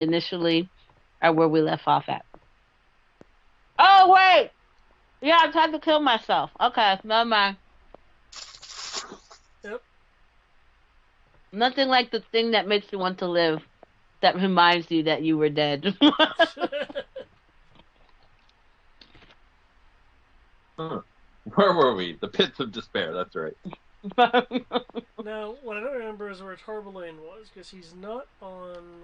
initially are where we left off at. Oh wait, yeah, I tried to kill myself. Okay, never mind. Yep. Nothing like the thing that makes you want to live. That reminds you that you were dead. Huh. Where were we? The pits of despair. That's right. Now, what I don't remember is where Tarbalane was, because he's not on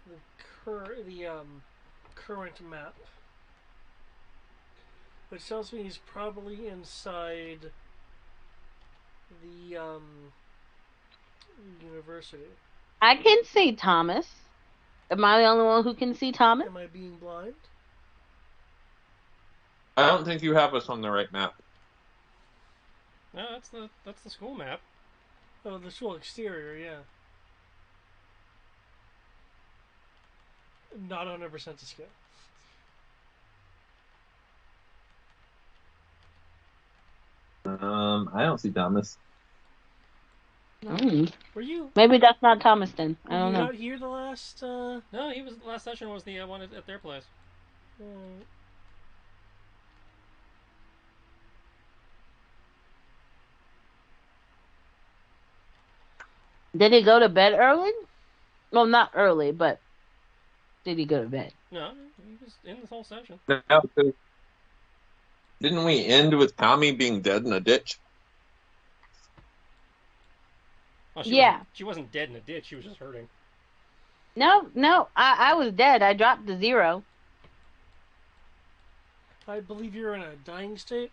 the current map, which tells me he's probably inside the university. I can see Thomas. Am I the only one who can see Thomas? Am I being blind? I don't think you have us on the right map. No, that's the school map. Oh, the school exterior, yeah. Not 100% to scale. I don't see Thomas. Mm. Were you Maybe that's not Thomas then. were I don't you know. not here the last? No, he was last session was the one at their place. Uh, Did he go to bed early? Well, not early, but did he go to bed? No, he was in this whole session. No, 'cause didn't we end with Tommy being dead in a ditch? Well, Yeah. she wasn't dead in a ditch. She was just hurting. No, no, I was dead. I dropped to 0. I believe you're in a dying state.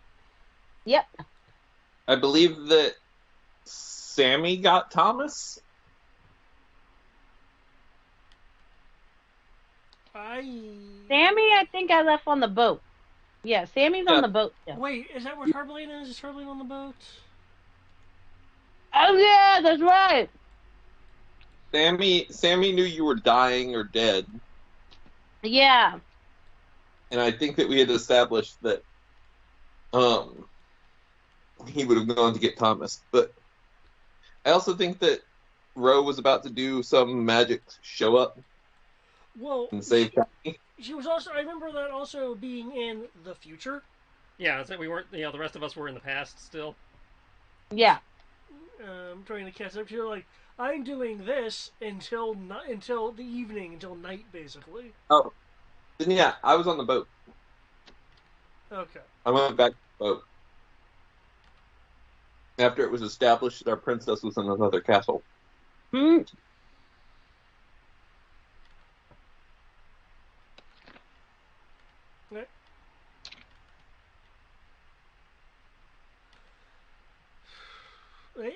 Yep. I believe that Sammy got Thomas. I Sammy, I think I left on the boat. Yeah, Sammy's on Yeah, the boat still. Wait. Is that where Tarbalane is? Is Tarbalane on the boat? Oh yeah, that's right. Sammy knew you were dying or dead, Yeah. and I think that we had established that um he would have gone to get Thomas. But I also think that Ro was about to do some magic show up Well, and save Tommy. she was also. I remember that also being in the future. Yeah, it's like we weren't. The rest of us were in the past still. Yeah. Trying to catch up to her. Like, I'm doing this until the evening, until night, basically. Oh, then yeah, I was on the boat. Okay. I went back to the boat after it was established that our princess was in another castle. Hmm. Okay. Wait,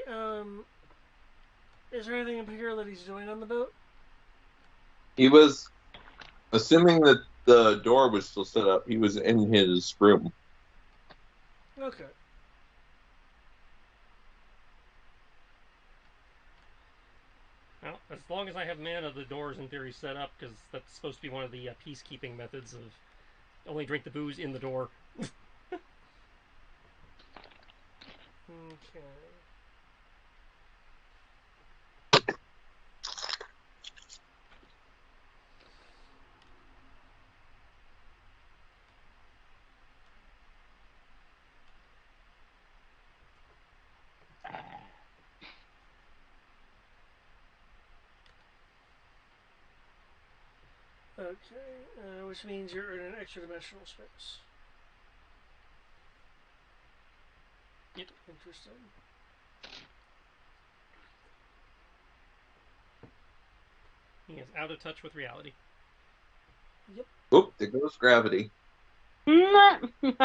is there anything in particular that he's doing on the boat? He was assuming that the door was still set up. He was in his room. Okay. Well, as long as I have mana, the door's in theory set up because that's supposed to be one of the peacekeeping methods of only drink the booze in the door. Okay. Okay. Which means you're in an extra dimensional space. Yep. Interesting. He is out of touch with reality. Yep. Oop, there goes gravity. I mean,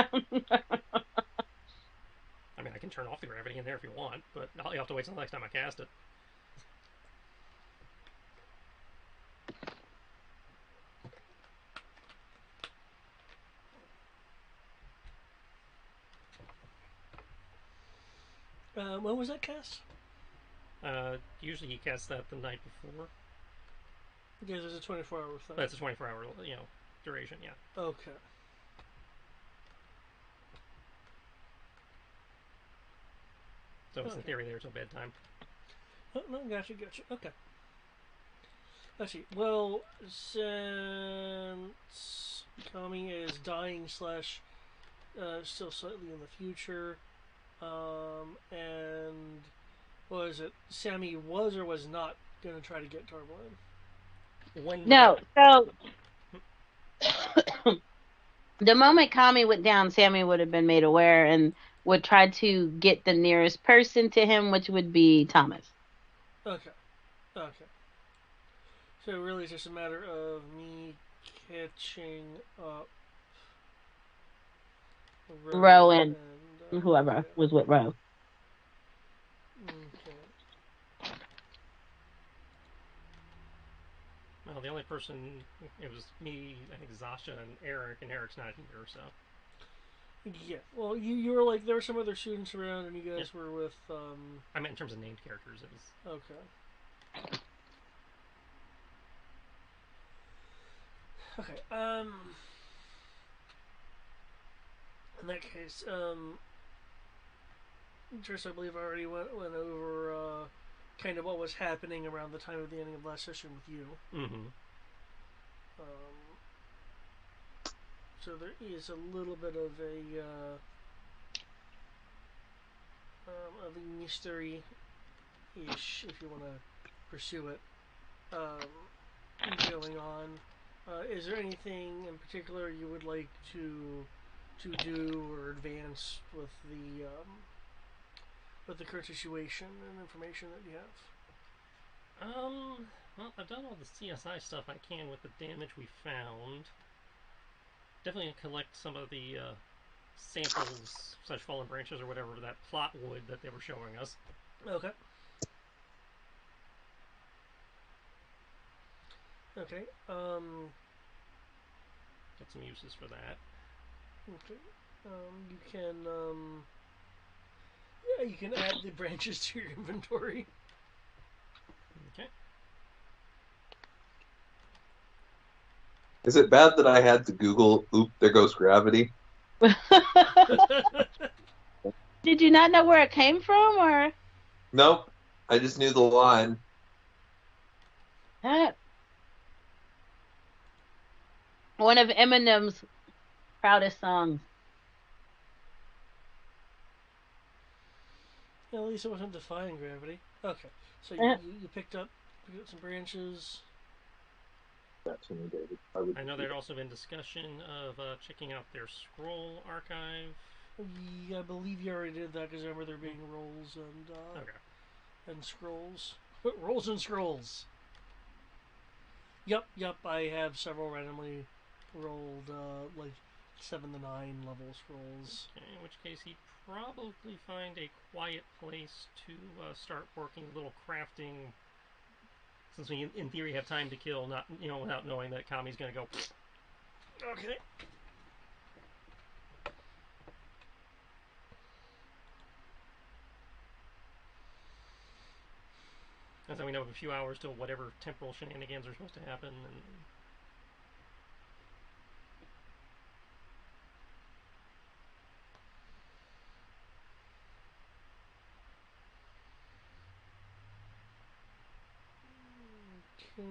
I can turn off the gravity in there if you want, but you'll have to wait till the next time I cast it. When was that cast? Usually he casts that the night before. Because there's a 24-hour thing. That's a 24-hour, duration. Yeah. Okay. So it's in Okay. theory there till bedtime. Oh, no, gotcha. Okay. Let's see. Well, since Kami is dying slash still slightly in the future, and what is it? Sammy was or was not gonna try to get Tarblin. When No, so the moment Kami went down, Sammy would have been made aware and would try to get the nearest person to him, which would be Thomas. Okay. Okay. So really, it's just a matter of me catching up Ro Roe and and whoever yeah. was with Ro. Okay. well, the only person it was me, I think Zasha and Eric's not here, so Yeah. Well, you were like there were some other students around, and you yeah. guys were with I meant in terms of named characters. It was Okay. Okay. In that case, Trish, I believe I already went over kind of what was happening around the time of the ending of last session with you. mm-hmm. Um, so there is a little bit of a mystery ish, if you want to pursue it, going on. Is there anything in particular you would like to do or advance with the current situation and information that you have? Well, I've done all the CSI stuff I can with the damage we found. Definitely collect some of the samples, such fallen branches or whatever, that plot wood that they were showing us. Okay. Okay. Get some uses for that. Okay. You can yeah, you can add the branches to your inventory. Okay. Is it bad that I had to Google, oop, there goes gravity? Did you not know where it came from, or Nope. I just knew the line. uh, one of Eminem's proudest songs? Yeah, at least it wasn't defying gravity. Okay. So Uh, you picked up some branches. That's when David. I would I know do there'd that. also been discussion of checking out their scroll archive. Yeah, I believe you already did that because I remember there being rolls Okay. and scrolls. Rolls and scrolls. Yep. I have several randomly rolled, like 7 to 9 level scrolls. Okay, in which case he'd probably find a quiet place to start working a little crafting, since we in theory have time to kill, not without knowing that Kami's gonna go. Okay. And then we know a few hours till whatever temporal shenanigans are supposed to happen, and Okay.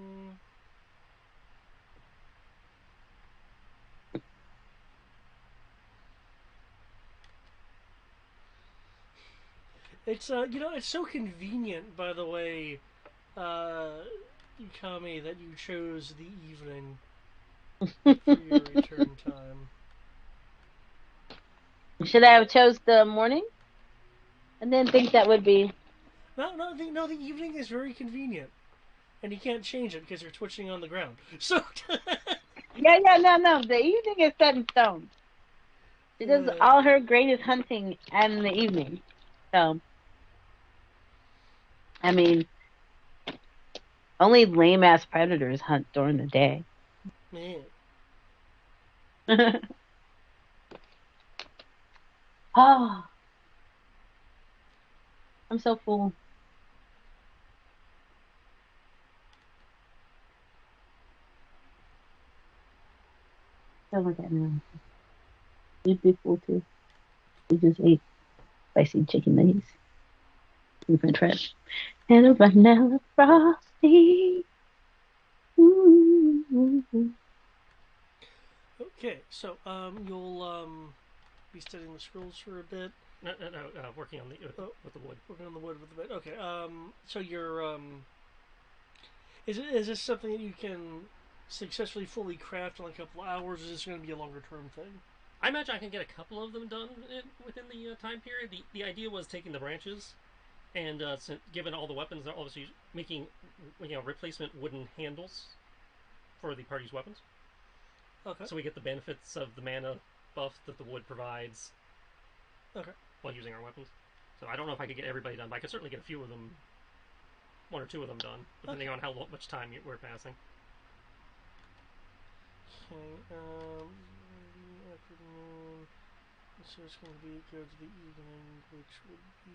It's it's so convenient, by the way, uh, Kami, that you chose the evening for your return time. should I have chose the morning? I didn't think that would be. No, the evening is very convenient, and you can't change it because you're twitching on the ground. So, Yeah, no. The evening is set in stone. She does uh, all her greatest hunting in the evening. So, I mean, only lame ass predators hunt during the day. man, Oh, I'm so full. Feel like that now. You'd be full too. You just ate spicy chicken nuggets and french fries. And a vanilla frosty. Okay, so you'll be studying the scrolls for a bit. No, working on the with the wood. Working on the wood with a bit. Okay. So you're is this something that you can successfully fully craft in like a couple of hours? Or is this going to be a longer term thing? I imagine I can get a couple of them done within the time period. The idea was taking the branches and given all the weapons, they're obviously making replacement wooden handles for the party's weapons. Okay. So we get the benefits of the mana buff that the wood provides. Okay. While using our weapons. So I don't know if I could get everybody done, but I could certainly get a few of them, one or two of them done, depending on how much time we're passing. Okay. Afternoon. So it's going to go to the evening, which would be.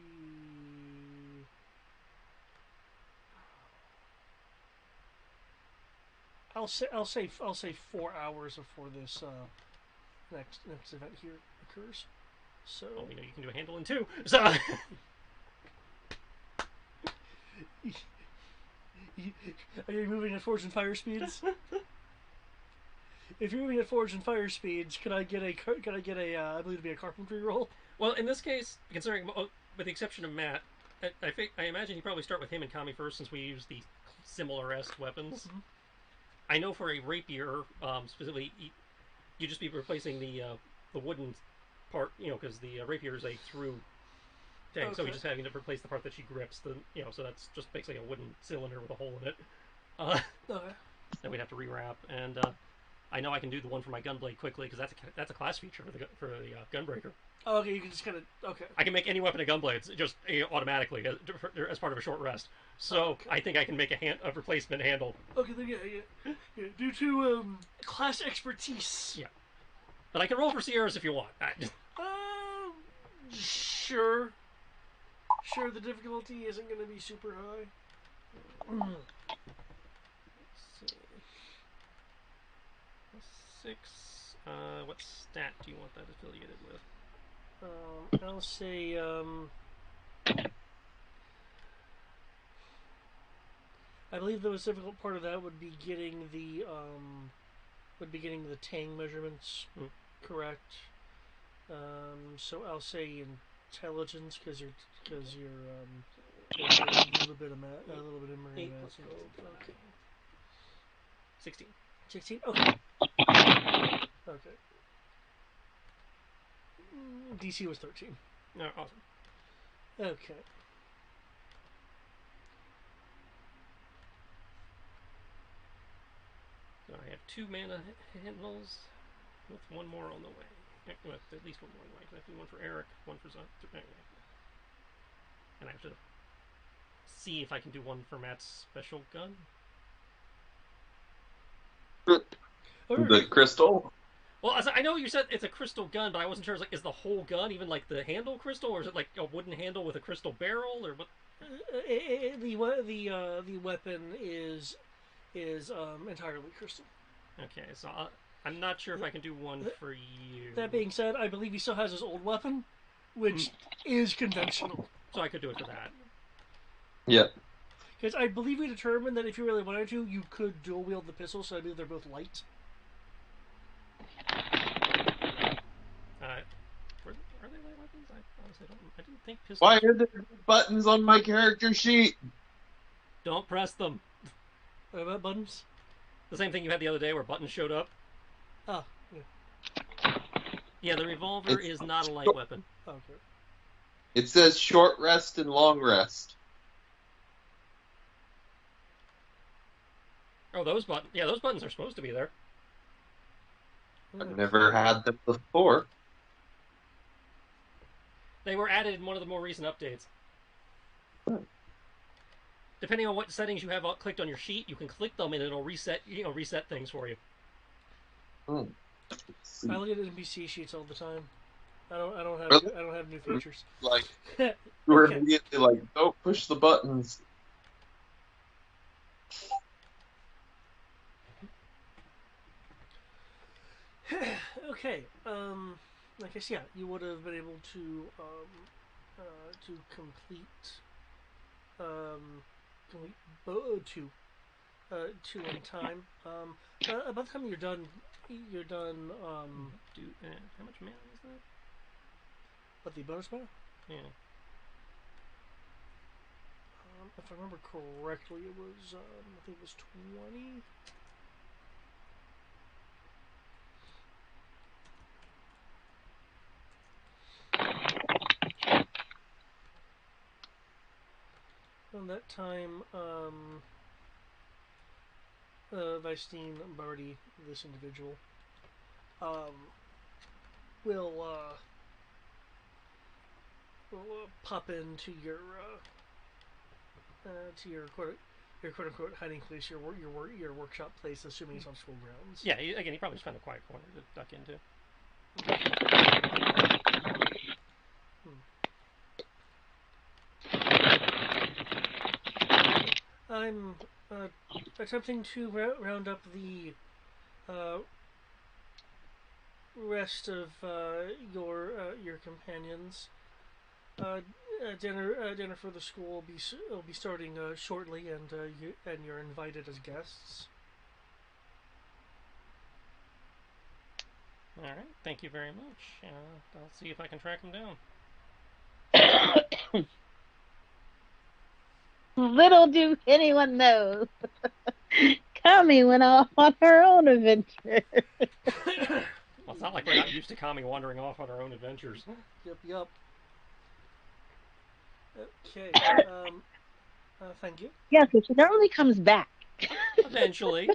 I'll say 4 hours before this next event here occurs. So. Well, you can do a handle in two. So. Are you moving at Forge and Fire speeds? If you're moving at Forge and Fire speeds, can I get a I believe to be a carpentry roll? Well, in this case, considering with the exception of Matt, I imagine you probably start with him and Kami first, since we use the similar-esque weapons. Mm-hmm. I know for a rapier, specifically, you just be replacing the wooden part, because the rapier is a through thing, so you're just having to replace the part that she grips. So that's just basically a wooden cylinder with a hole in it. Okay. Then we'd have to rewrap, and I know I can do the one for my gunblade quickly because that's a class feature for the gunbreaker. Oh, okay, you can just kind of I can make any weapon a gunblade just automatically as part of a short rest. So I think I can make a replacement handle. Okay, then yeah. Due to class expertise. Yeah, but I can roll for Sierras if you want. Sure. Sure, the difficulty isn't going to be super high. Let's see. 6. What stat do you want that affiliated with? I'll say I believe the most difficult part of that would be getting the tang measurements correct. So I'll say intelligence because you're a little bit of marine math. Okay. 16. 16. Okay. Okay. DC was 13. No, awesome. Okay. So I have 2 mana handles with 1 more on the way. With at least 1 more on the way. I have to do 1 for Eric, 1 for Zon. And I have to see if I can do 1 for Matt's special gun. The crystal? Well, I know you said it's a crystal gun, but I wasn't sure. Is the whole gun even like the handle crystal, or is it like a wooden handle with a crystal barrel, or what? The weapon is entirely crystal. Okay, so I'm not sure if I can do 1 for you. That being said, I believe he still has his old weapon, which is conventional. So I could do it for that. Yeah. Because I believe we determined that if you really wanted to, you could dual wield the pistol, so I believe they're both light. Are they light weapons? I honestly don't. I didn't think pistols. Why are there buttons on my character sheet? Don't press them. What about buttons? The same thing you had the other day where buttons showed up. Oh, yeah. Yeah, the revolver is not a light weapon. Okay. It says short rest and long rest. Oh, those buttons. Yeah, those buttons are supposed to be there. I've never had them before. They were added in one of the more recent updates. Depending on what settings you have clicked on your sheet, you can click them and it'll reset things for you. I look at NPC sheets all the time. I don't have new features. Like we're immediately like, don't push the buttons. Okay. I guess you would have been able to complete two two in time. By the time you're done, How much mana is that? But the bonus mana, Yeah. if I remember correctly, it was I think it was 20. Around that time, Weisstein Barty, this individual, will pop into your quote unquote hiding place, your workshop place, assuming it's on school grounds. Yeah, again, he probably just found a quiet corner to duck into. I'm attempting to round up the rest of your companions. Dinner for the school will be starting shortly, and you're invited as guests. All right, thank you very much. I'll see if I can track him down. Little do anyone know, Kami went off on her own adventure. Well, it's not like we're not used to Kami wandering off on her own adventures. Yep. Okay. Thank you. Yeah, because she normally comes back. Eventually.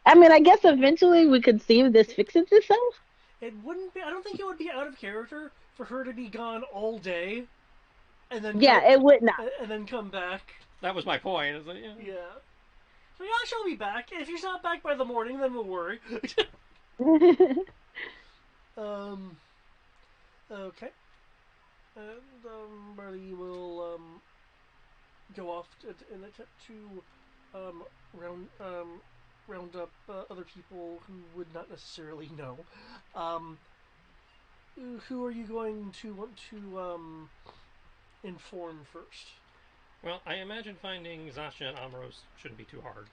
I mean, I guess eventually we could see if this fixes itself. It wouldn't be. I don't think it would be out of character for her to be gone all day, and then It would not. and then come back. That was my point. It's like, Yeah. So yeah, she'll be back. If she's not back by the morning, then we'll worry. Okay. And Barley will go off in an attempt to round up other people who would not necessarily know. Who are you going to want to inform first? Well, I imagine finding Zasha and Amros shouldn't be too hard.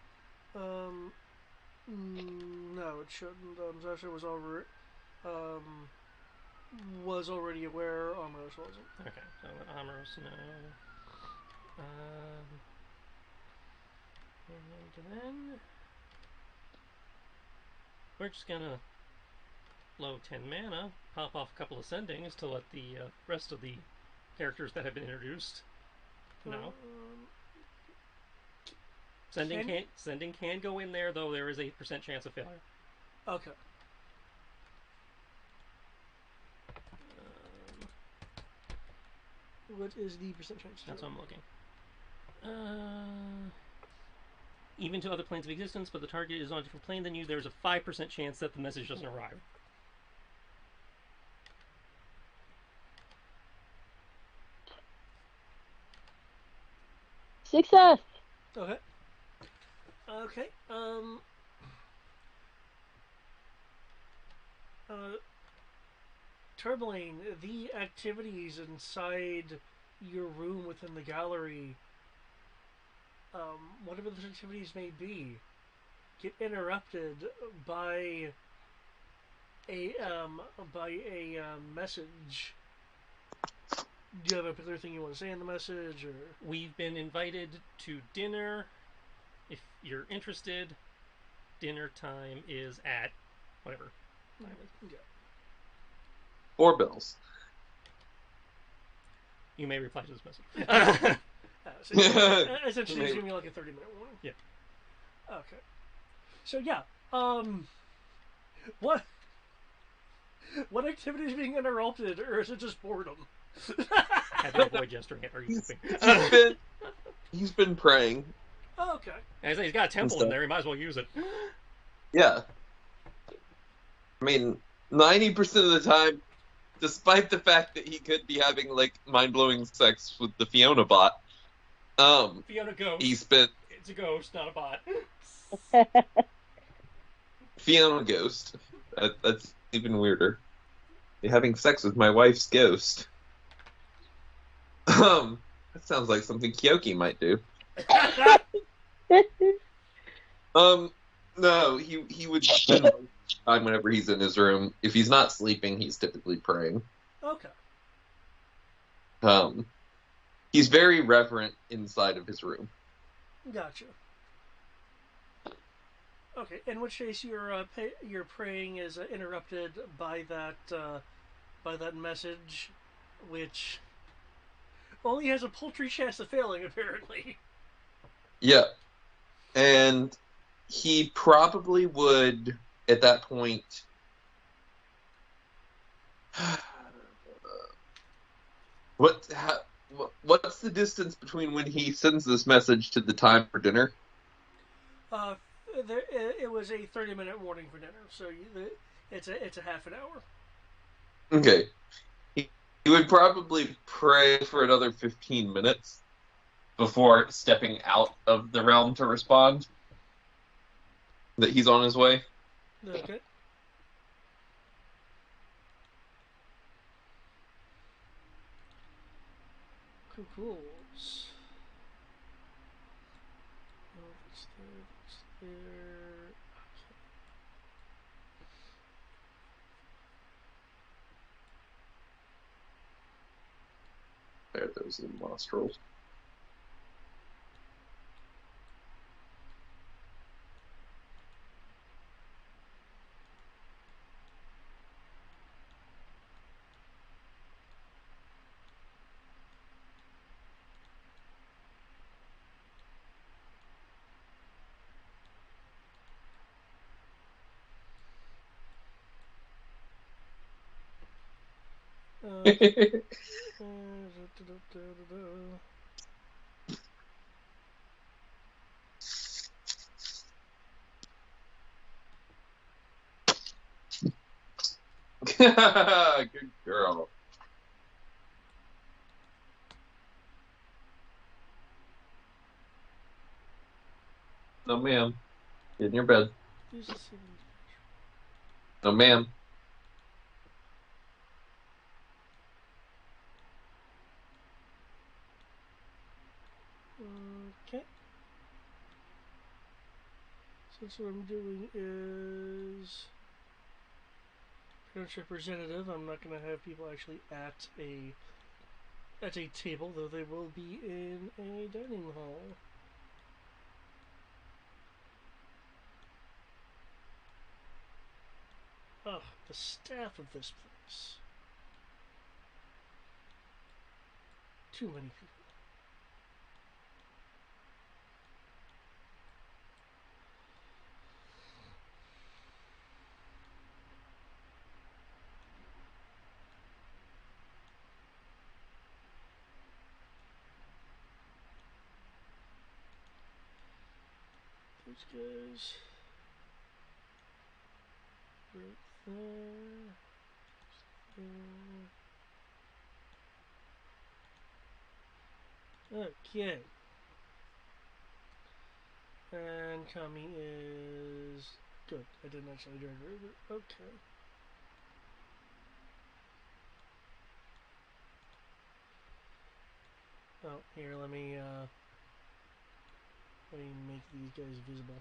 No, it shouldn't. Zasha was already aware. Amros wasn't. Okay, so let Amros know. And then we're just gonna low 10 mana, pop off a couple of sendings to let the rest of the characters that have been introduced know. Sending can go in there, though there is a % chance of failure. Okay. What is the % chance? That's what I'm looking. Even to other planes of existence, but the target is on a different plane than you, there's a 5% chance that the message doesn't arrive. Success. Okay. Turbaline, the activities inside your room within the gallery, whatever those activities may be, get interrupted by a message. Do you have a particular thing you want to say in the message, or? We've been invited to dinner. If you're interested, dinner time is at whatever time it is. Yeah. 4 bills. You may reply to this message. Essentially, it's giving me like a 30-minute warning. Yeah. Okay. So yeah, what activity is being interrupted, or is it just boredom? Had to avoid gesturing at. Are you He's been praying. Oh, okay. And he's got a temple in there. He might as well use it. Yeah. I mean, 90% of the time, despite the fact that he could be having like mind-blowing sex with the Fiona bot, Fiona ghost. he spent. It's a ghost, not a bot. Fiona ghost. That's even weirder. You're having sex with my wife's ghost. That sounds like something Kyoki might do. Um, no, he would spend most of the time whenever he's in his room. If he's not sleeping, he's typically praying. Okay, Um, he's very reverent inside of his room. gotcha. Okay, in which case your praying is interrupted by that message, which only has a paltry chance of failing, apparently. Yeah, and he probably would at that point. What's the distance between when he sends this message to the time for dinner? Uh, it was a 30-minute warning for dinner, so it's a half an hour. Okay, he would probably pray for another 15 minutes before stepping out of the realm to respond that he's on his way. Okay. Cool, cool. Oh, that's there, that's there. There, those are the nostrils. Okay. Good girl. No, ma'am. Get in your bed. Use the city. No, ma'am. Okay. Since what I'm doing is parents representative, I'm not going to have people actually at a table, though they will be in a dining hall. Ugh, the staff of this place. Too many people. Those guys. Right there. Okay. And Kami is good. I didn't actually drag her over. Okay. Oh, here, let me make these guys visible.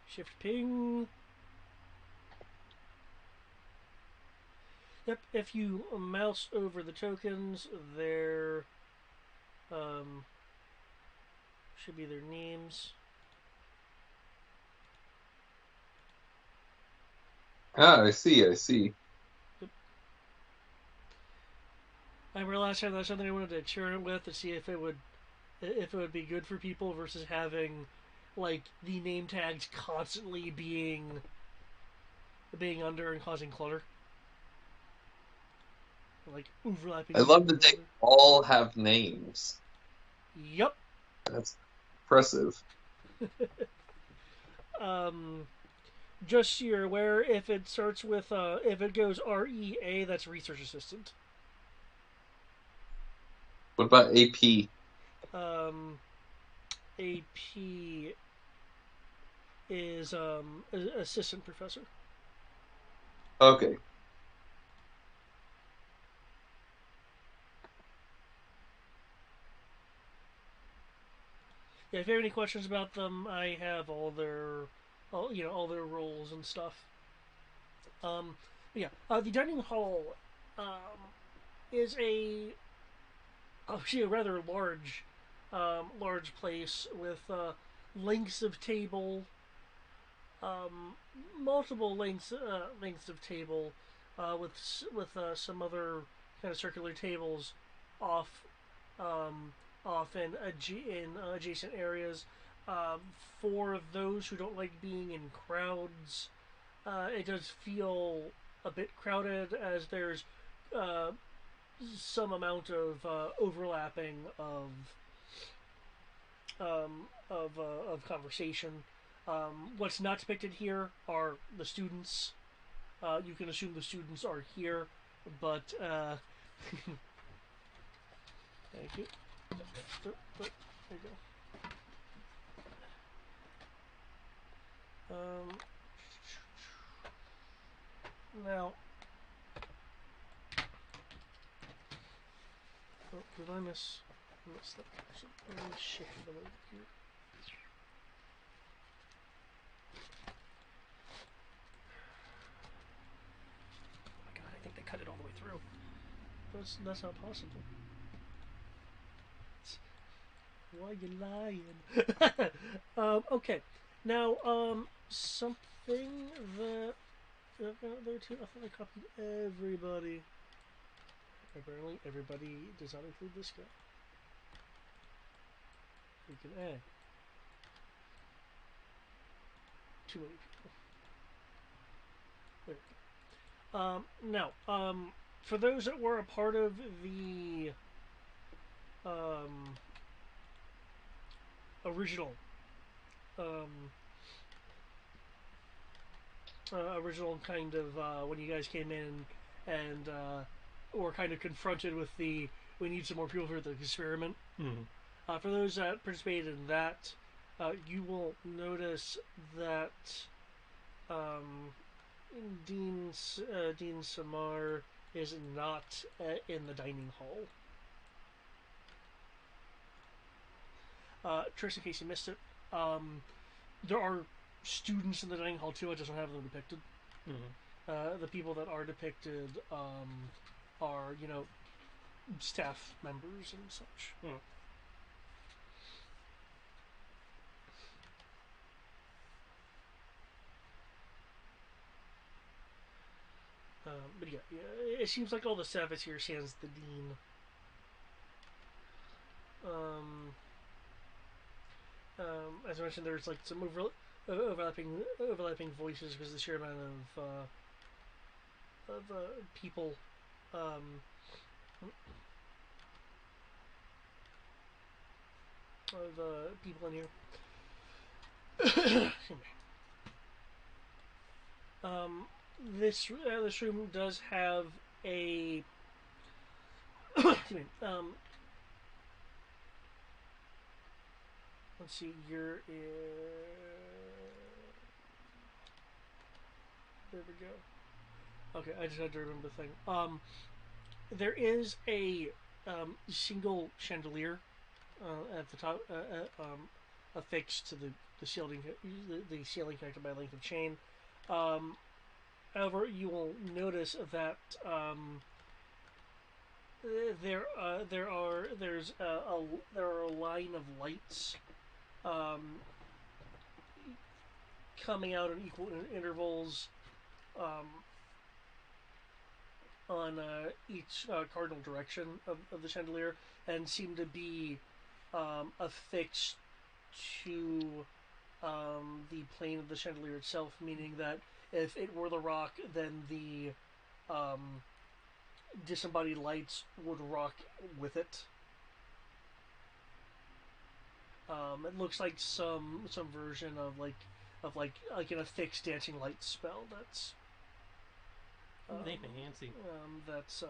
Shift ping. Yep, if you mouse over the tokens, there should be their names. Ah, I see, I see. Yep. I remember last time that's something I wanted to experiment with to see if it would be good for people versus having like the name tags constantly being under and causing clutter, like overlapping I with love one that they another. all have names. Yep. That's impressive. Um, just so you're aware, if it starts with if it goes REA, that's research assistant. What about AP? Um, AP is assistant professor. Okay. Yeah, if you have any questions about them, I have all their roles and stuff. Um, yeah, the dining hall is actually a rather large place with lengths of table, um, multiple lengths of table, with some other kind of circular tables off um, off in adjacent areas. Um, for those who don't like being in crowds, it does feel a bit crowded as there's uh, some amount of overlapping of conversation. What's not depicted here are the students. You can assume the students are here, but thank you. There you go. Now, did I miss that? So let me shift them over here. Oh my god, I think they cut it all the way through. That's not possible. Why you lying? Okay. Now, something that there too. I thought I copied everybody. Apparently, everybody does not include this guy. Freaking A. Too many people. There we go. Now, for those that were a part of the um, original um, original kind of when you guys came in and were kind of confronted with the we need some more people for the experiment. Mm-hmm. For those that participated in that, you will notice that um, Dean Samar is not in the dining hall. Just in case you missed it, there are students in the dining hall too. I just don't have them depicted. Mm-hmm. The people that are depicted are, staff members and such. Mm. But yeah, it seems like all the staff is here, sans the dean. As I mentioned, there's like some overlapping voices because the sheer amount of people. Um, of people in here. um, this room does have a let's see, there we go. Okay, I just had to remember the thing. There is a single chandelier at the top, affixed to the ceiling, the ceiling connected by a length of chain. Um, However, you will notice that there are a line of lights um, coming out in equal intervals um, on each cardinal direction of the chandelier, and seem to be affixed to the plane of the chandelier itself, meaning that if it were the rock, then the um, disembodied lights would rock with it. It looks like some version of like an affixed dancing light spell They fancy. that's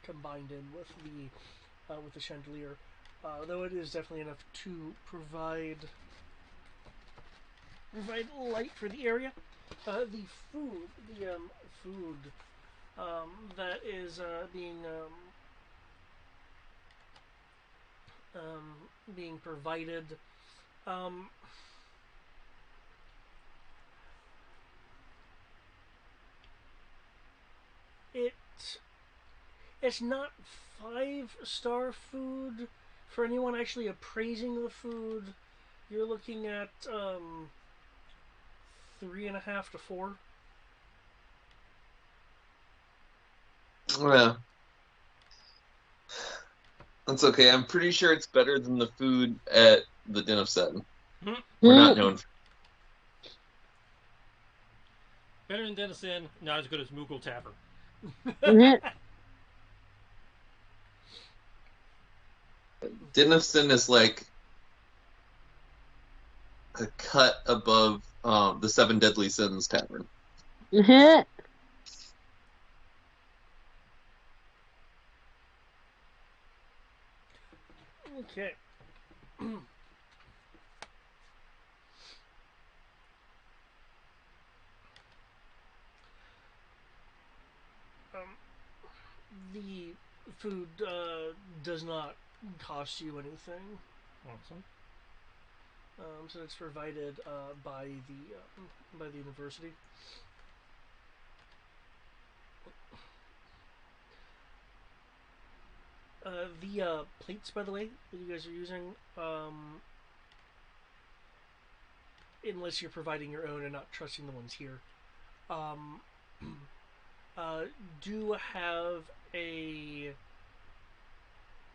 combined in with the chandelier. Though it is definitely enough to provide light for the area. The food that is being being provided. Um, it it's not 5-star food. For anyone actually appraising the food, you're looking at 3.5 to 4. Yeah, that's okay. I'm pretty sure it's better than the food at the Den of Seven. Hmm. We're not Mm. known. Better than Denison, not as good as Moogle Tavern. Mhm. Den of Sin is like a cut above the Seven Deadly Sins Tavern. Mhm. Okay. The food does not cost you anything. Awesome. So it's provided by the university. The plates, by the way, that you guys are using, unless you're providing your own and not trusting the ones here, um, uh, do have a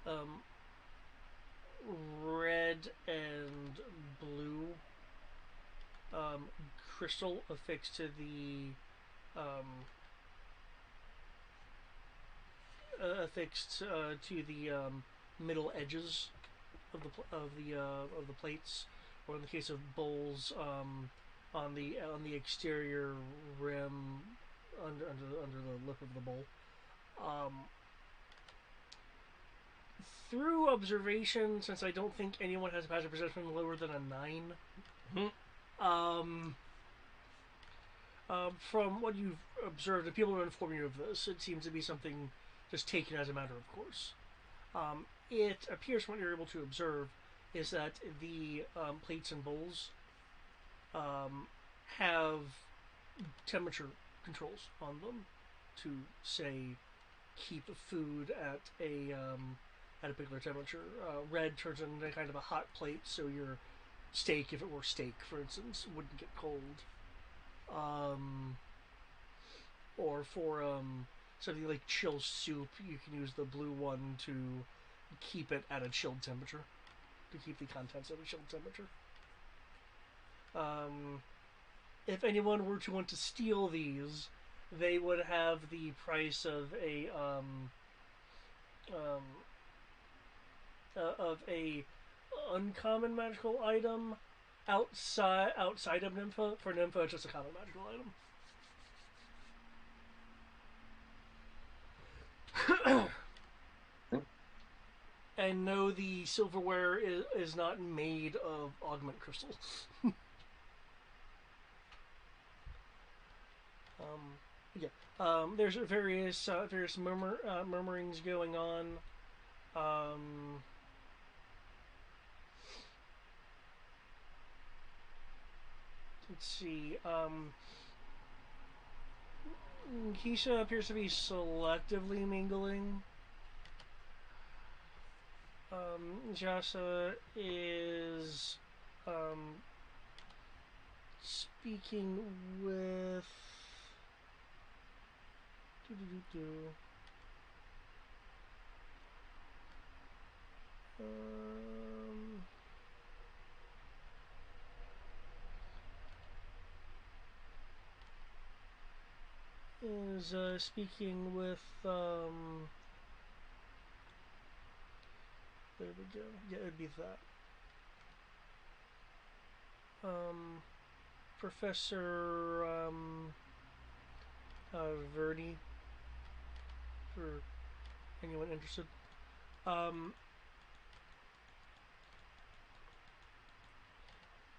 um, red and blue um, crystal affixed to um, the middle edges of the plates, or in the case of bowls, on the exterior rim under the lip of the bowl. Um, through observation, since I don't think anyone has a passive perception lower than a 9, Hmm. um, from what you've observed, and people are informing you of this, it seems to be something just taken as a matter of course. It appears from what you're able to observe is that the plates and bowls um, have temperature controls on them to say keep food at a particular temperature. Red turns into kind of a hot plate, so your steak, if it were steak, for instance, wouldn't get cold. Um, or for something like chill soup, you can use the blue one to keep it at a chilled temperature, to keep the contents at a chilled temperature. Um, if anyone were to want to steal these, they would have the price um, of a uncommon magical item outside of Nympha. For Nympha, it's just a common magical item. And no, the silverware is not made of augment crystal. Yeah. There's various murmurings going on. Um, let's see. Keisha appears to be selectively mingling. Jasa is um, speaking with. Um, is speaking with. There we go. Yeah, it'd be that. Um, Professor Verdi, for anyone interested. Um,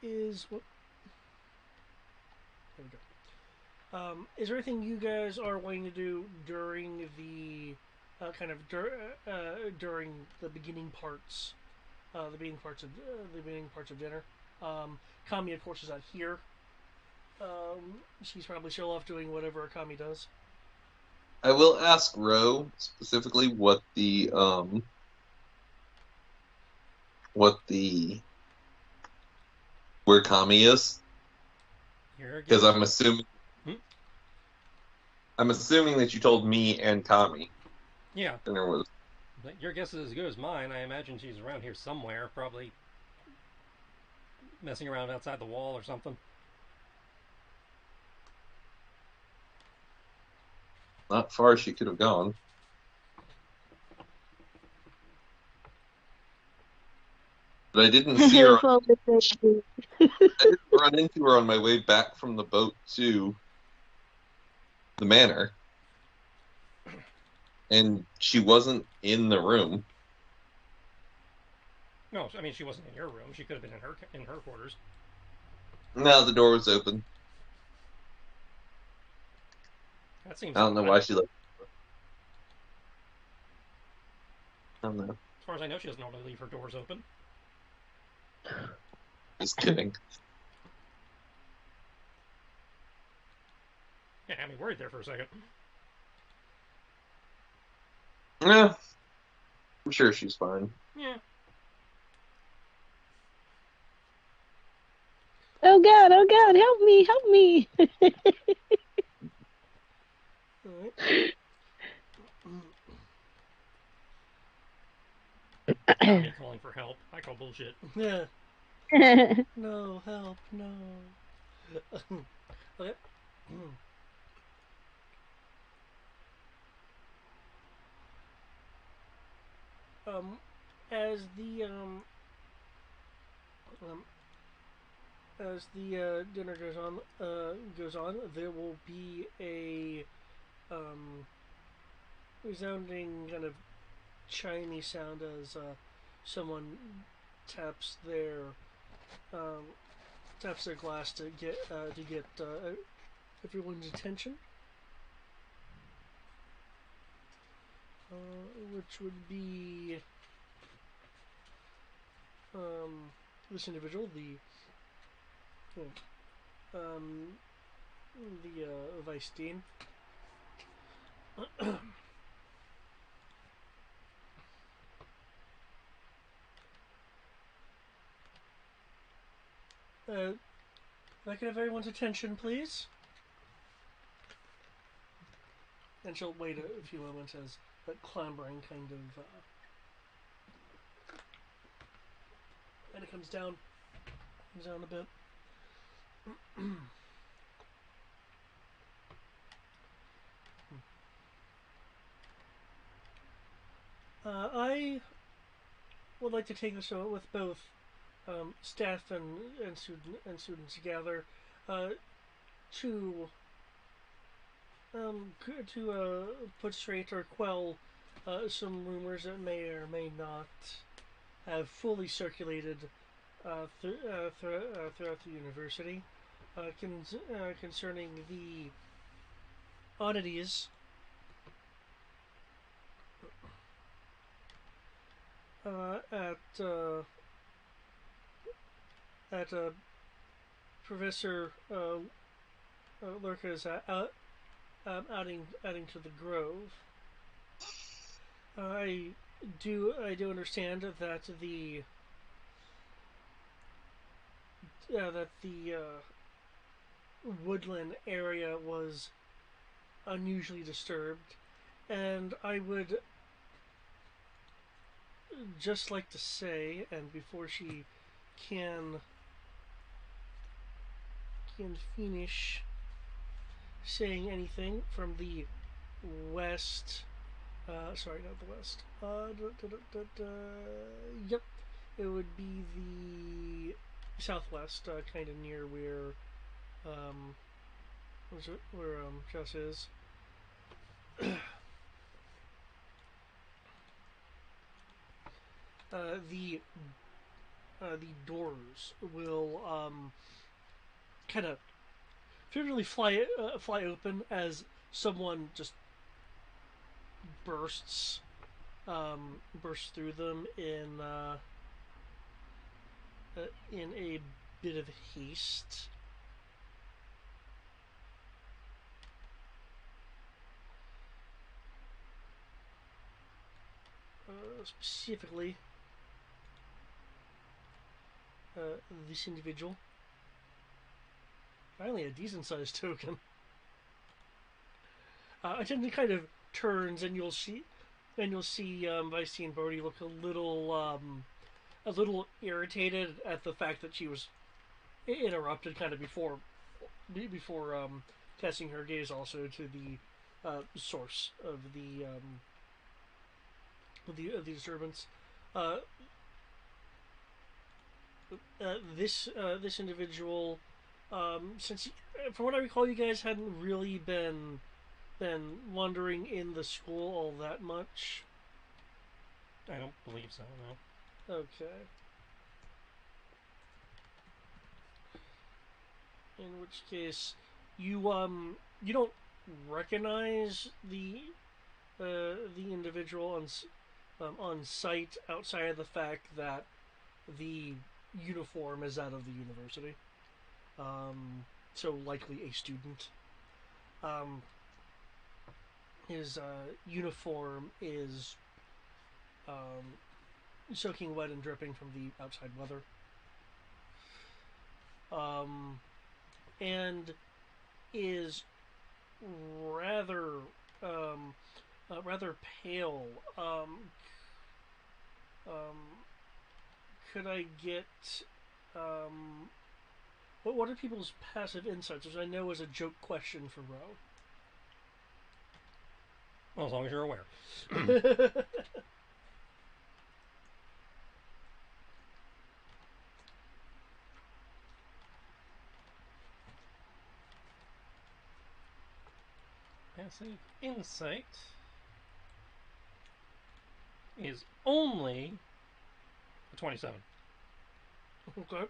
is what? There we go. Is there anything you guys are wanting to do during the during the beginning parts the beginning parts of dinner. Kami, of course, is out here. She's probably still off doing whatever Kami does. I will ask Ro specifically what the where Kami is, Your because guess? Hmm? I'm assuming that you told me and Kami Yeah. dinner was. Your guess is as good as mine. I imagine she's around here somewhere, probably messing around outside the wall or something. Not far she could have gone. But I didn't see her. That's what they do. I didn't run into her on my way back from the boat to the manor, and she wasn't in the room. No, I mean she wasn't in your room. She could have been in her quarters. No, the door was open. That seems I don't know odd. why she left. I don't know. As far as I know, she doesn't normally leave her doors open. Just kidding. Yeah, I mean, worried there for a second. Yeah, I'm sure she's fine. Yeah. Oh God, help me. All right. Kami calling for help. I call bullshit. Yeah. No help. No. Okay. um, as the um, dinner goes on, there will be a resounding kind of chimey sound as someone taps their um, taps their glass to get everyone's attention, which would be this individual, um, the vice dean. If I could have everyone's attention, please. And she'll wait a few moments as that clambering kind of and it comes down a bit. I would like to take this with both staff and students together uh, to put straight or quell some rumors that may or may not have fully circulated throughout the university concerning the oddities at Professor Lurka's outing to the Grove. I do understand that the woodland area was unusually disturbed, and I would just like to say, and before she can finish saying anything from the west, sorry, not the west. Yep, it would be the southwest, kind of near where where Jess is. The the doors will kind of vividly fly open as someone just bursts bursts through them in in a bit of haste. Specifically, this individual. Finally, a decent-sized token. Attendant kind of turns, and you'll see, Vicey and Brody look a little irritated at the fact that she was interrupted, kind of before casting her gaze also to the source of the disturbance. Uh, this individual, since from what I recall, you guys hadn't really been wandering in the school all that much. I don't believe so, no. Okay. In which case, you don't recognize the individual on site outside of the fact that the uniform is out of the university. So likely a student. His uniform is soaking wet and dripping from the outside weather. And is rather rather pale. Could I get what are people's passive insights? Which I know is a joke question for Ro. Well, as long as you're aware. Passive insight is only a 27. Okay.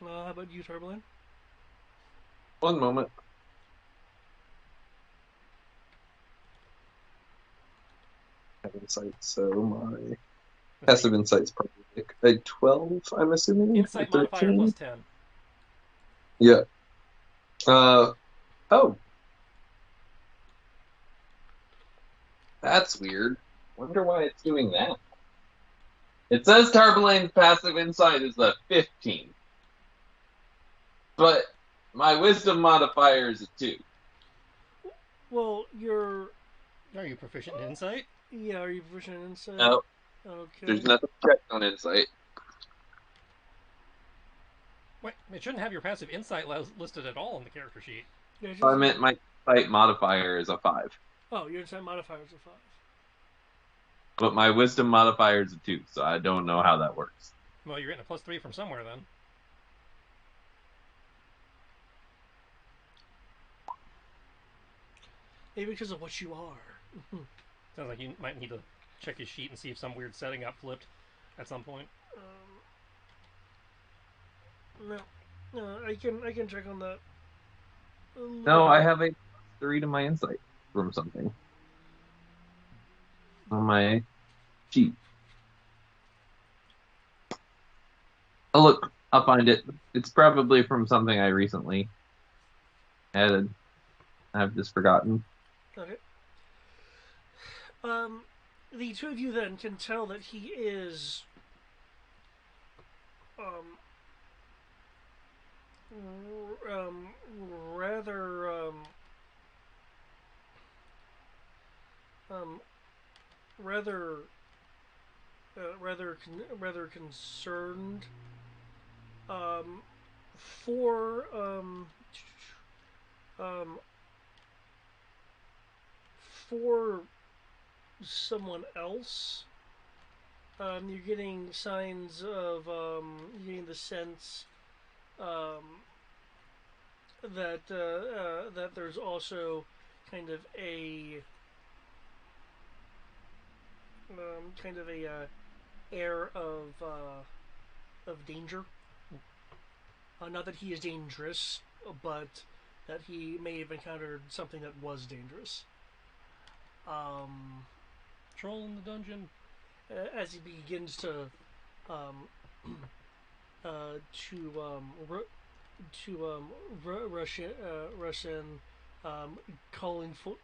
How about you, Turbulent? One moment. Insight, so my passive insight's probably like a 12, I'm assuming. Insight modifier plus 10. Yeah. Oh. That's weird. Wonder why it's doing that. It says Tarbalane's passive insight is a 15. But my wisdom modifier is a 2. Well, Are you proficient in insight? Yeah, are you proficient in insight? No. Okay. There's nothing checked on insight. Wait, it shouldn't have your passive insight listed at all on the character sheet. Yeah, I meant my insight modifier is a 5. Oh, your insight modifier is a 5. But my wisdom modifier is a 2, so I don't know how that works. Well, you're getting a plus 3 from somewhere then. Maybe because of what you are. Sounds like you might need to check his sheet and see if some weird setting got flipped at some point. No, I can check on that. No, I have a 3 to my insight from something on my sheet. Oh, look, I'll find it. It's probably from something I recently added. I've just forgotten. Okay. The two of you then can tell that he is rather rather rather concerned for um, for someone else. You're getting signs of you're getting the sense that that there's also kind of a air of danger. Not that he is dangerous, but that he may have encountered something that was dangerous. patrolling the dungeon. As he begins to um, to rush in, um, calling for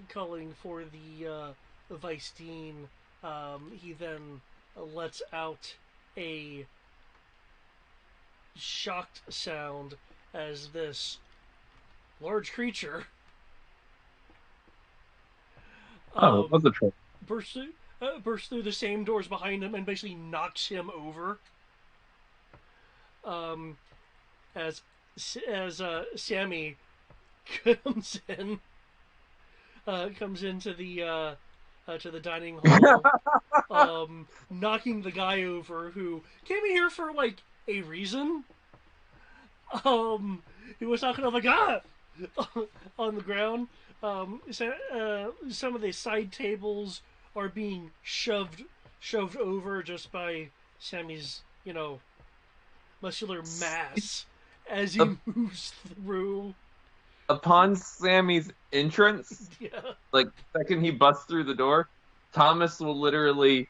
calling for the vice dean. He then lets out a shocked sound as this large creature Oh, it was a troll. bursts bursts through the same doors behind him and basically knocks him over. Um, as Sammy comes in, comes into the to the dining hall, knocking the guy over who came in here for like a reason. He was knocking over like on the ground. Some of the side tables are being shoved over just by Sammy's muscular mass as he Up- moves through. Upon Sammy's entrance, Yeah. like second he busts through the door, Thomas will literally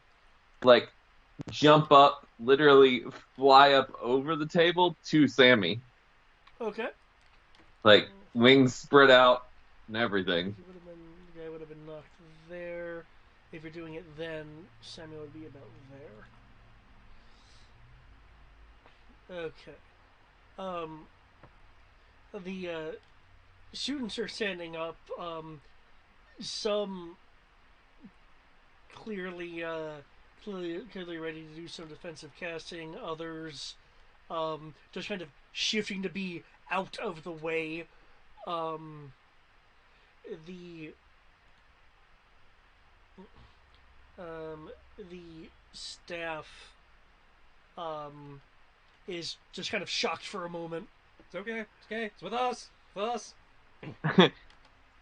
like jump up, literally fly up over the table to Sammy, Okay. like wings spread out and everything. The guy would have been knocked there. If you're doing it then, Samuel would be about there. Okay. Um, the students are standing up. Some clearly, clearly ready to do some defensive casting. Others, just kind of shifting to be out of the way. Um, the the staff um, is just kind of shocked for a moment. It's okay. It's okay. It's with us. With us.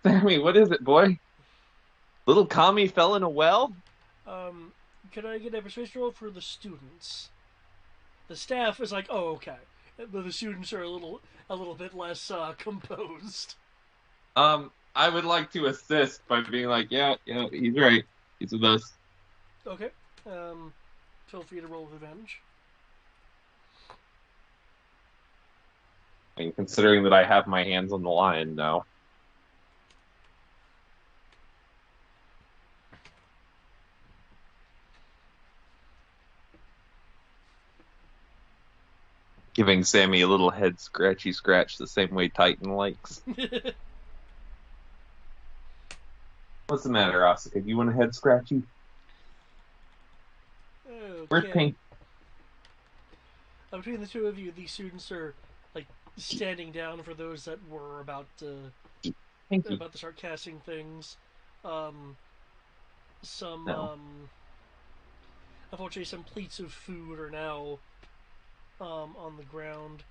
Sammy, what is it, boy? Little Kami fell in a well? Could I get a persuasion roll for the students? The staff is like, oh, okay, but the students are a little bit less composed. I would like to assist by being like, yeah, he's right. He's with us. Okay. Feel free to roll with advantage. I mean, considering that I have my hands on the lion now. Giving Sammy a little head scratchy scratch the same way Titan likes. What's the matter, Asuka? Do you want a head scratchy? Where's Okay. Pink? Between the two of you, the students are like standing down for those that were about to Pinky. start casting things. Some No. unfortunately, some plates of food are now on the ground.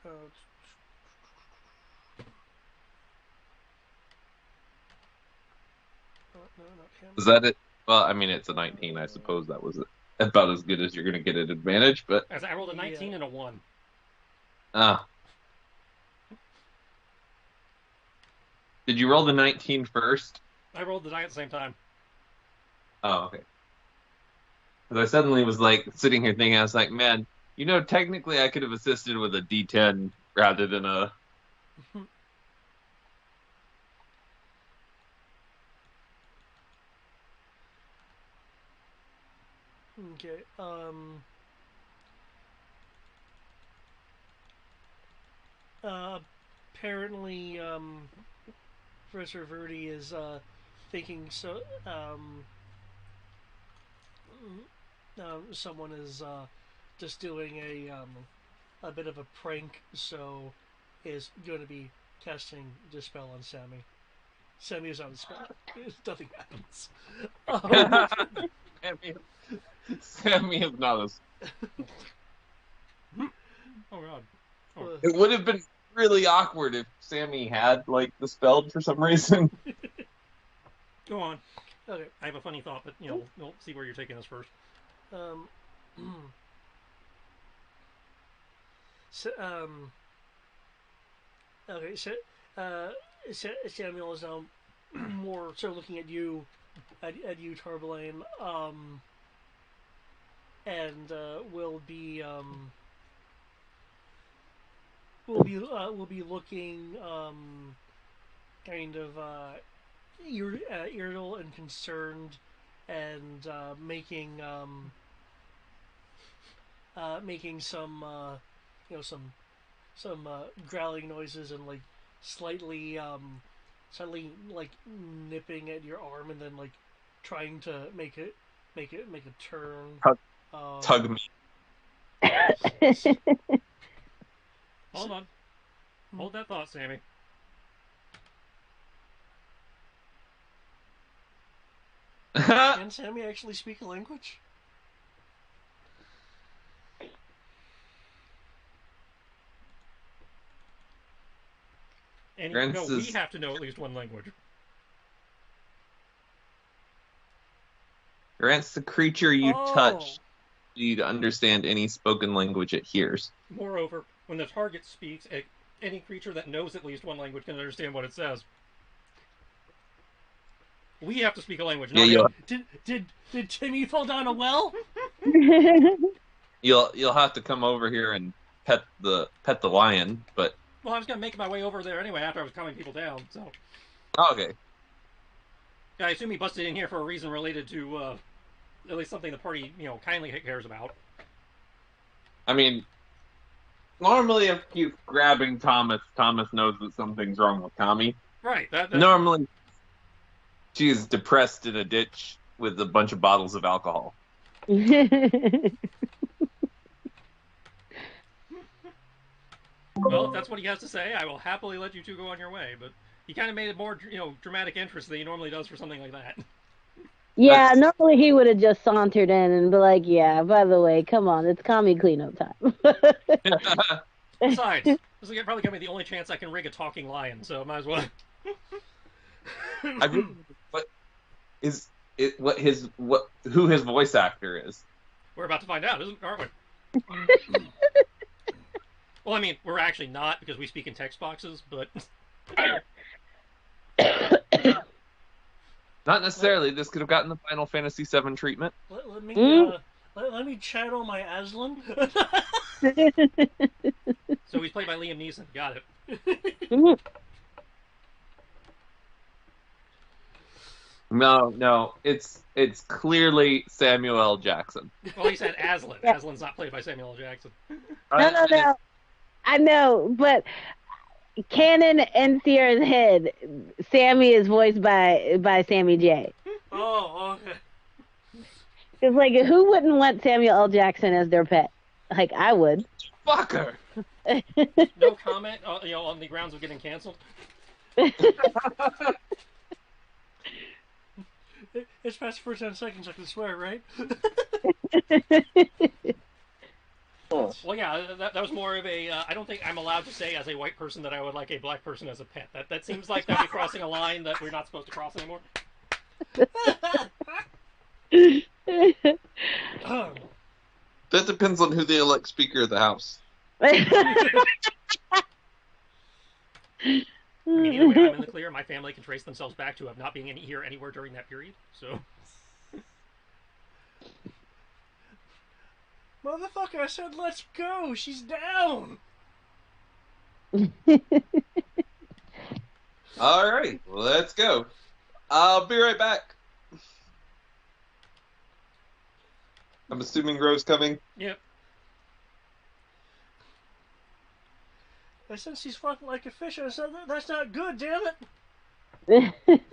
Uh, no, not him. Is that it? Well, I mean, it's a 19. I suppose that was about as good as you're going to get at advantage, but... As I rolled a 19 and a 1. Ah. Did you roll the 19 first? I rolled the die at the same time. Oh, okay. Because I suddenly was like sitting here thinking, I was like, man, technically I could have assisted with a D10 rather than a... Okay. Apparently, Professor Verdi is thinking so. Someone is just doing a bit of a prank, so is going to be casting Dispel on Sammy. Sammy is on the spell. Nothing happens. Sammy is not a... Oh, God. It would have been really awkward if Sammy had, dispelled for some reason. Go on. Okay. I have a funny thought, but, we'll see where you're taking us first. So, okay, so uh, Samuel is more so looking at you, Tarbelane, and will be looking kind of irritable and concerned, and making some some growling noises, and like slightly slightly like nipping at your arm, and then like trying to make a turn. Tug, Um, tug me. Hold on. Hold that thought, Sammy. Can Sammy actually speak a language? And Grants we is have to know at least one language. Grants the creature you Oh, touch you to understand any spoken language it hears. Moreover, when the target speaks, any creature that knows at least one language can understand what it says. We have to speak a language, Yeah, not him. did Timmy fall down a well? you'll have to come over here and pet the lion, but Well, I was going to make my way over there anyway after I was calming people down, so. okay. I assume he busted in here for a reason related to, at least something the party, kindly cares about. I mean, normally if he's grabbing Thomas, Thomas knows that something's wrong with Tommy. Right, that Normally, she's depressed in a ditch with a bunch of bottles of alcohol. Well, if that's what he has to say, I will happily let you two go on your way, but he kind of made a more, dramatic entrance than he normally does for something like that. Yeah, That's normally he would have just sauntered in and be like, "Yeah, by the way, come on, it's commie cleanup time." Besides, this is probably going to be the only chance I can rig a talking lion, so might as well. I really, what is it? What who his voice actor is? We're about to find out, aren't we? Well, I mean, we're actually not because we speak in text boxes, but Not necessarily. This could have gotten the Final Fantasy VII treatment. Let me Mm. let me channel my Aslan. so he's played by Liam Neeson. Got it. No, it's clearly Samuel L. Jackson. Well, he said Aslan. Yeah. Aslan's not played by Samuel L. Jackson. No. I know, but canon in Sierra's head, Sammy is voiced by Sammy J. Oh, okay. It's like, who wouldn't want Samuel L. Jackson as their pet? Like, I would. Fucker. No comment, on the grounds of getting canceled. It's past for 10 seconds. I can swear, right? Well, yeah, that was more of a. I don't think I'm allowed to say as a white person that I would like a black person as a pet. That seems like that'd be crossing a line that we're not supposed to cross anymore. That depends on who they elect Speaker of the House. I mean, either way, I'm in the clear. My family can trace themselves back to not being here anywhere during that period. So, Motherfucker, I said let's go. She's down. All right, let's go. I'll be right back. I'm assuming Rose coming. yep. I said she's fucking like a fish. I said that's not good. Damn it.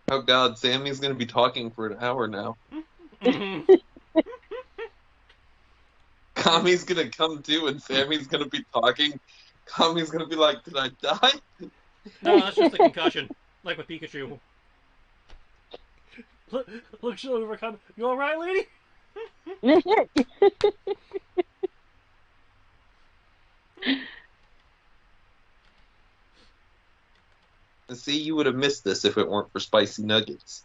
Oh God, Sammy's gonna be talking for an hour now. Kami's gonna come too, and Sammy's gonna be talking. Kami's gonna be like, "Did I die?" No, that's just a concussion, like with Pikachu. Looks over. You all right, lady? See, you would have missed this if it weren't for spicy nuggets.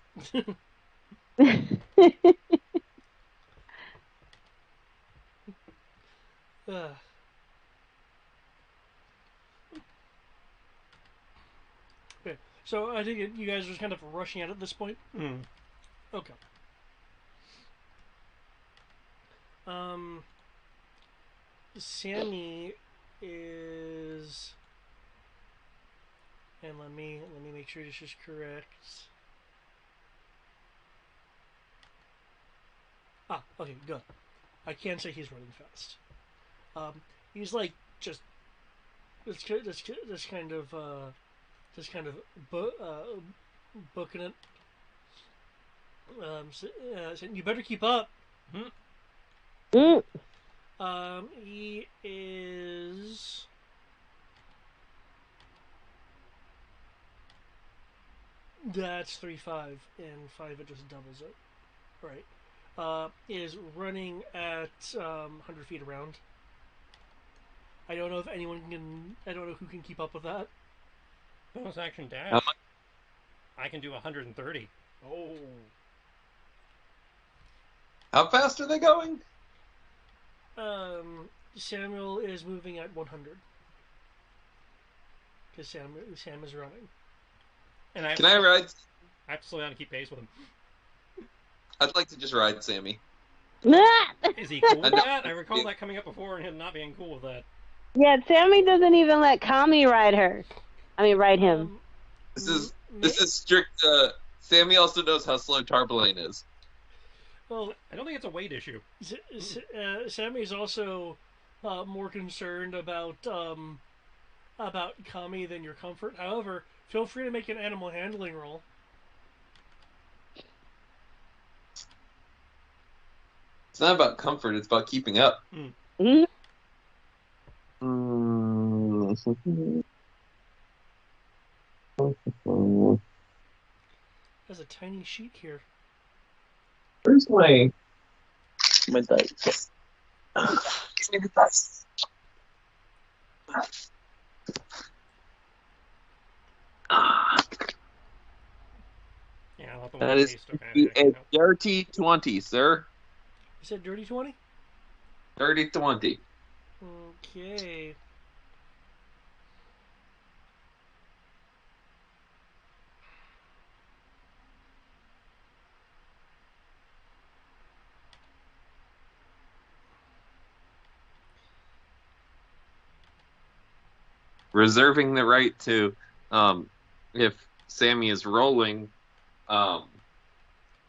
Okay. So I think you guys are kind of rushing out at this point. Mm. Okay. Um, Sammy is, and let me make sure this is correct. Ah, okay, good. I can't say he's running fast. Um, he's like just this kind of booking it. Saying, you better keep up. Mm. He is. That's 3-5, and 5 it just doubles it. Right. Is running at 100 feet around. I don't know if anyone can. I don't know who can keep up with that. Bonus action How dash. much? I can do 130. Oh. How fast are they going? Samuel is moving at 100 because Sam is running. And I have, Can I ride? I have to slow down to keep pace with him. I'd like to just ride Sammy. Is he cool I with know. that? I recall that coming up before and him not being cool with that. Yeah, Sammy doesn't even let Kami ride her. I mean, ride him. This is strict. Sammy also knows how slow Tarpaulin is. Well, I don't think it's a weight issue. Sammy's also more concerned about Kami than your comfort. However, feel free to make an animal handling roll. It's not about comfort. It's about keeping up. Mm. There's a tiny sheet here. Where's my dice? Give me the dice. Yeah, I'll have to That look is at pace. a dirty 20, sir. You said dirty 20? Dirty 20. Okay. Reserving the right to, if Sammy is rolling,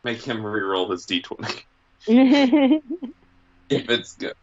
make him re-roll his d20 if it's good.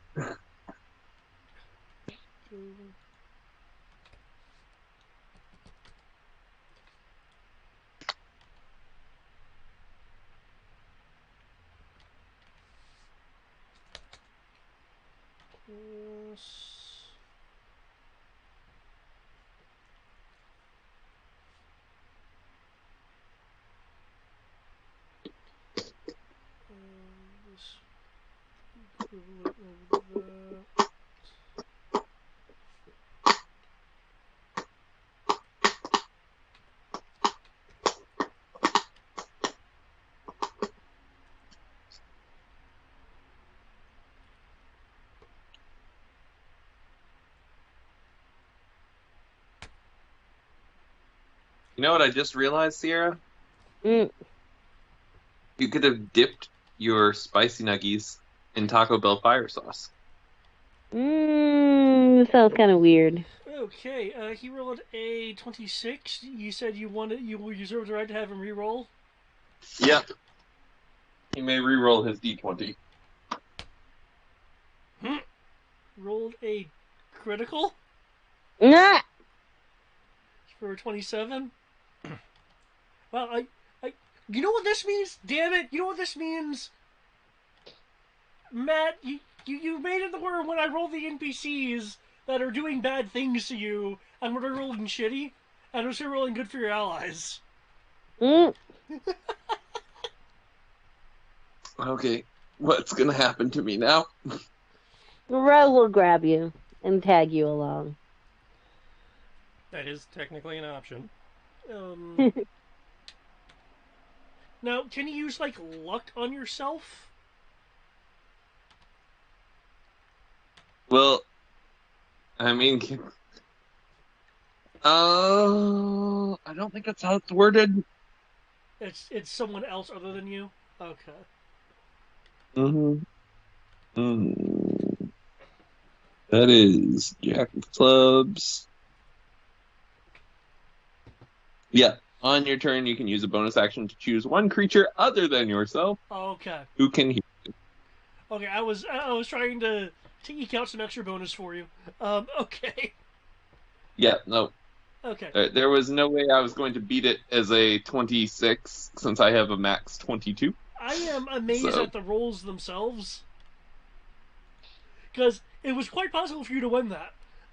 You know what I just realized, Sierra? Mm. You could have dipped your spicy nuggies in Taco Bell fire sauce. This sounds kind of weird. Okay, he rolled a 26. You said you reserved the right to have him re-roll? Yep. He may re-roll his d20. Rolled a critical Nah. for 27. Well, you know what this means? Damn it! You know what this means? Matt, you made it to where when I roll the NPCs that are doing bad things to you, and when they're rolling shitty, and I'm still rolling good for your allies. Mm. Okay, what's gonna happen to me now? Ro will grab you and tag you along. That is technically an option. Now, can you use like luck on yourself? Well, I mean, I don't think that's how it's worded. It's someone else other than you. Okay. Mm-hmm. Mm. That is Jack of Clubs. Yeah. On your turn, you can use a bonus action to choose one creature other than yourself Okay. who can hear. Okay. I was trying to eke out some extra bonus for you. Okay. Yeah, no. Okay. There was no way I was going to beat it as a 26 since I have a max 22. I am amazed So, at the rolls themselves because it was quite possible for you to win that.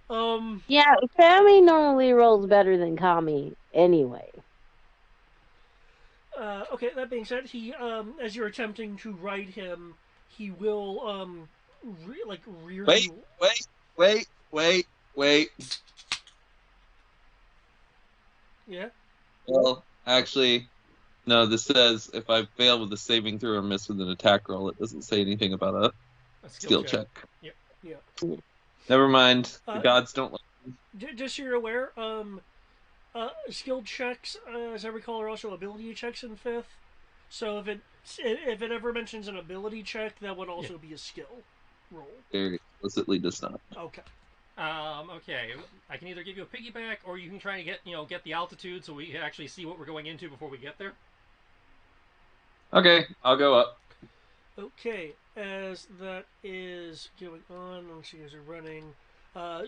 Um. Yeah, Sammy normally rolls better than Kami anyway. Okay. That being said, as you're attempting to ride him, he will rear wait, you. wait, wait, wait, wait. Yeah. Well, actually, no, this says if I fail with a saving throw or miss with an attack roll, it doesn't say anything about a A skill skill check. check. Yep. Yeah. Never mind. The Uh, gods don't like just so you're aware, skill checks, as I recall, are also ability checks in fifth. So if it ever mentions an ability check, that would also be a skill roll. very explicitly does not. Okay. Okay. I can either give you a piggyback, or you can try to get the altitude so we can actually see what we're going into before we get there. Okay, I'll go up. Okay. As that is going on, let's see as are running. Uh,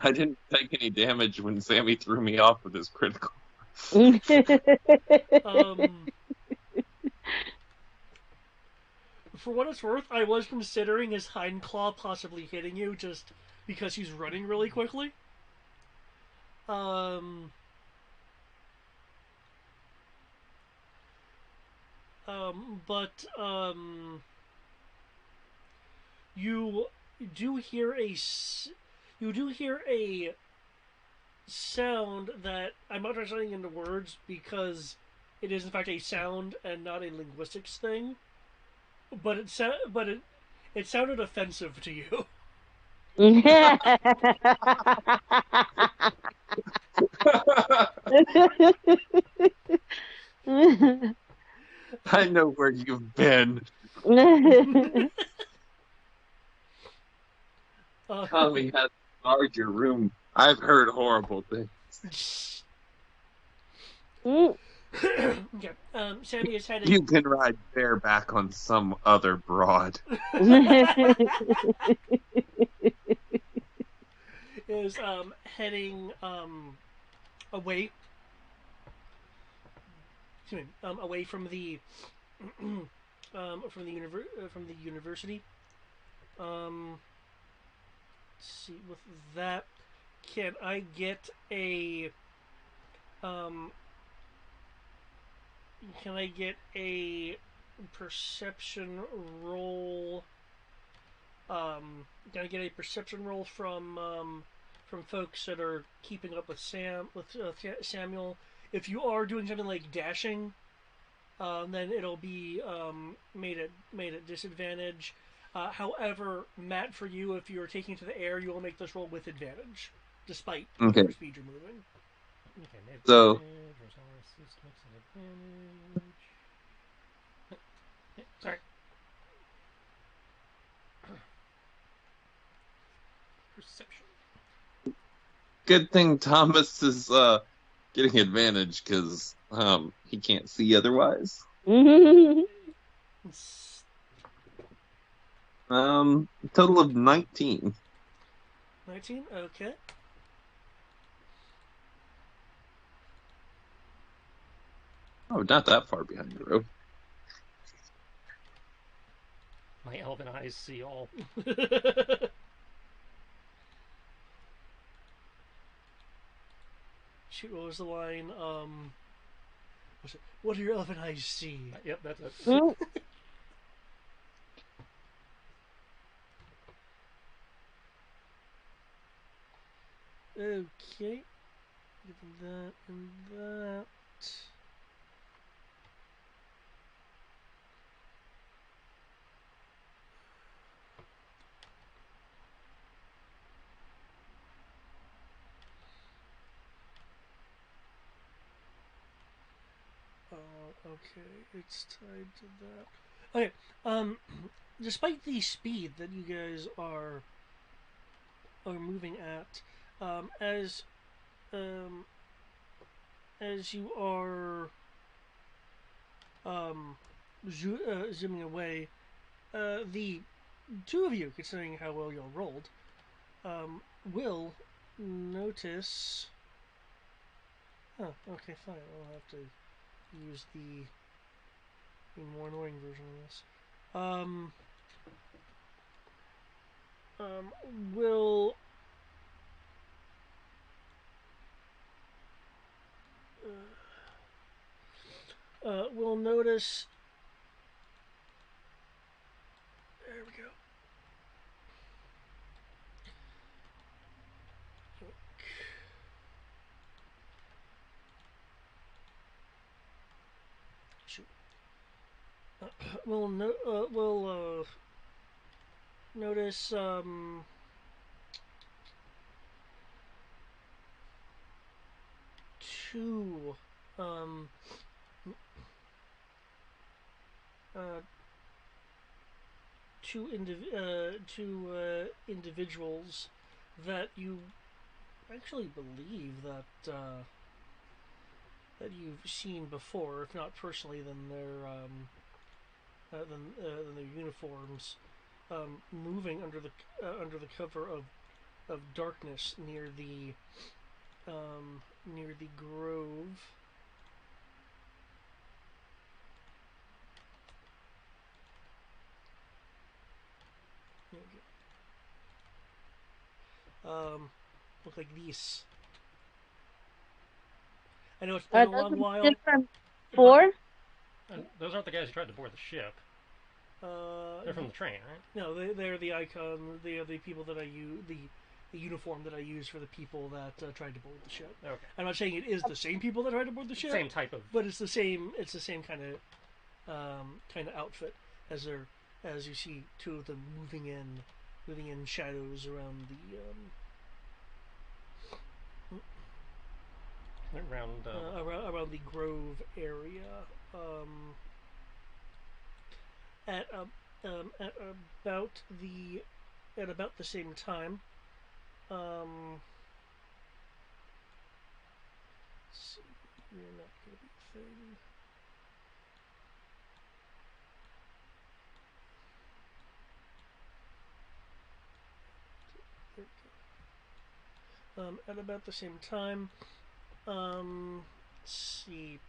I didn't take any damage when Sammy threw me off with his critical. um, for what it's worth, I was considering his hind claw possibly hitting you just because he's running really quickly. Um, but you do hear you do hear a sound that I'm not translating into words because it is in fact a sound and not a linguistics thing. But it sounded offensive to you. I know where you've been. uh, Tommy has guard your room. I've heard horrible things. okay. Sammy is You heading. can ride bareback on some other broad. is heading away. Excuse me, away from the from the university. Um, let's see. With that, can I get a um? Can I get a perception roll? Can I get a perception roll from folks that are keeping up with Samuel? If you are doing something like dashing, then it'll be made at disadvantage. However, Matt, for you, if you're taking it to the air, you will make this roll with advantage, despite Okay, whatever speed you're moving. Okay, so Sorry. Perception. good thing Thomas is getting advantage because he can't see otherwise. Total of 19. 19. Okay. Oh, not that far behind the road. My elven eyes see all. Shoot, what was the line? What do your elven eyes see? Yep, that's it. Okay. Give that and that. Okay, it's tied to that. Okay. Um, despite the speed that you guys are moving at, um, as um, as you are um, zooming away, the two of you, considering how well y'all rolled, will notice. Oh, okay, fine. I'll have to use the more annoying version of this. Um, um, will will notice. There we go. Shoot. Will no. Will notice. Two. Um. Uh, two individuals that you actually believe that you've seen before, if not personally, then than their uniforms, moving under the cover of darkness near the grove. Look like these. I know it's been Are a those long the while, different but four? And those aren't the guys who tried to board the ship. They're from the train, right? no, they're the icon. They are the people that I use the uniform that I use for the people that tried to board the ship. Okay. I'm not saying it is the same people that tried to board the ship, Same type of. but it's the same. It's the same kind of outfit as you see two of them moving in shadows around Around. around the grove area. Um, at at about the at about the same time. Um, let's see, you're not gonna be a thing. There we go. At about the same time. Let's see.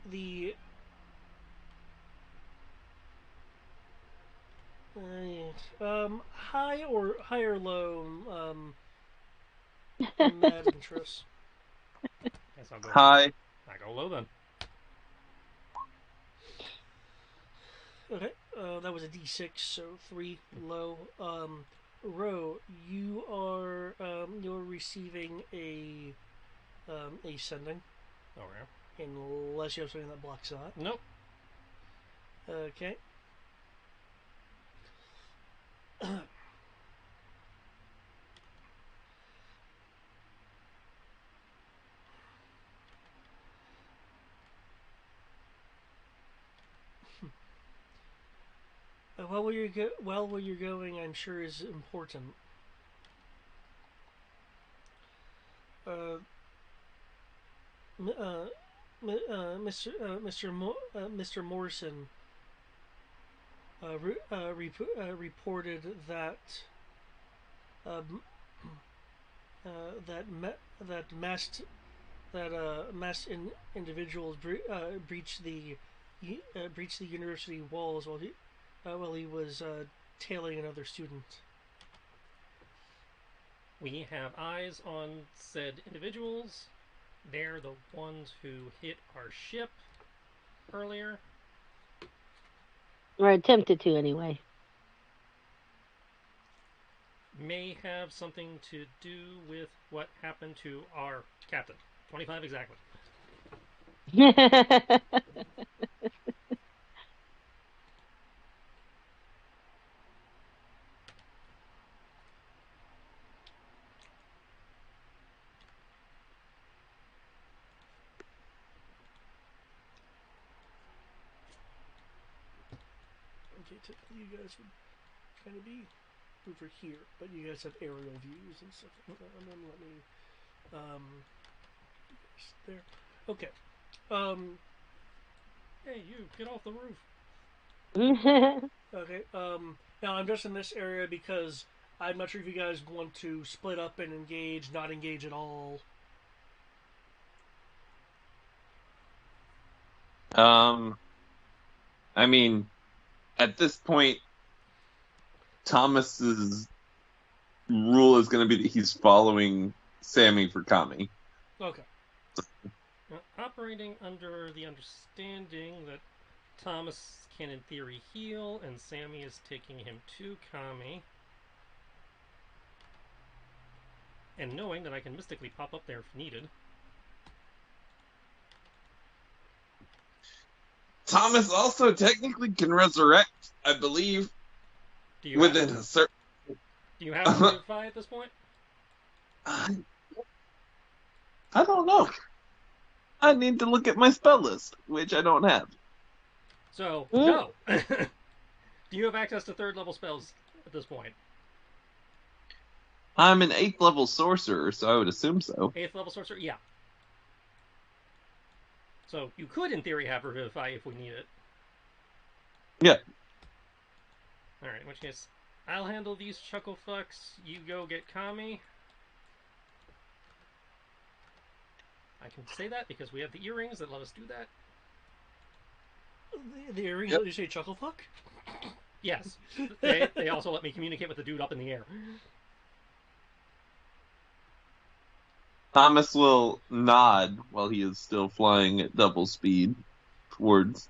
The high or low mad interest. Guess I'll go. Hi. I go low then. Okay, that was a D6, so 3 low. Ro, you're receiving a sending, Okay. unless you have something that blocks that. Nope. Okay. Where you're going, I'm sure is important. Uh, Mr. Morrison reported that um, that individuals breached the university walls while he was tailing another student. We have eyes on said individuals. They're the ones who hit our ship earlier. Or attempted to, anyway. May have something to do with what happened to our captain. 25 exactly. Okay, typically you guys would kind of be over here, but you guys have aerial views and stuff like that. And then let me, there. Okay. Hey, you, get off the roof. Okay. Now I'm just in this area because I'm not sure if you guys want to split up and engage, not engage at all. Um, I mean, at this point, Thomas's rule is going to be that he's following Sammy for Kami. Okay. Now, operating under the understanding that Thomas can, in theory, heal, and Sammy is taking him to Kami, and knowing that I can mystically pop up there if needed. Thomas also technically can resurrect, I believe, Do you within have a certain. Do you have Revivify at this point? I don't know. I need to look at my spell list, which I don't have. So no. Do you have access to third level spells at this point? I'm an 8th level sorcerer, so I would assume so. 8th level sorcerer? Yeah. So you could, in theory, have Revivify if we need it. Yeah. Alright, in which case, I'll handle these chuckle fucks. You go get Kami. I can say that because we have the earrings that let us do that. The earrings Yep. let you say chuckle fuck? Yes. They also let me communicate with the dude up in the air. Thomas will nod while he is still flying at double speed towards.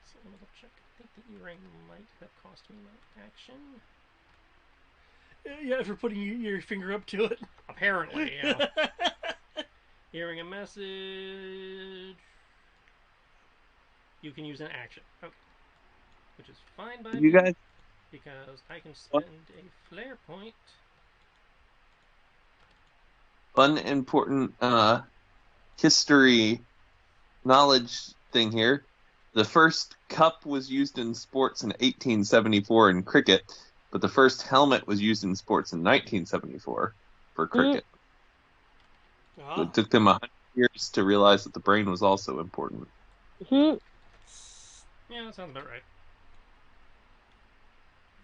So let me double check. I think the earring might have cost me my action. Yeah, if you're putting your finger up to it. Apparently, yeah. Hearing a message. You can use an action. Okay. Which is fine by You me, guys, because I can spend a flare point. fun, important history knowledge thing here. The first cup was used in sports in 1874 in cricket, but the first helmet was used in sports in 1974 for cricket. So it took them 100 years to realize that the brain was also important. Yeah, that sounds about right.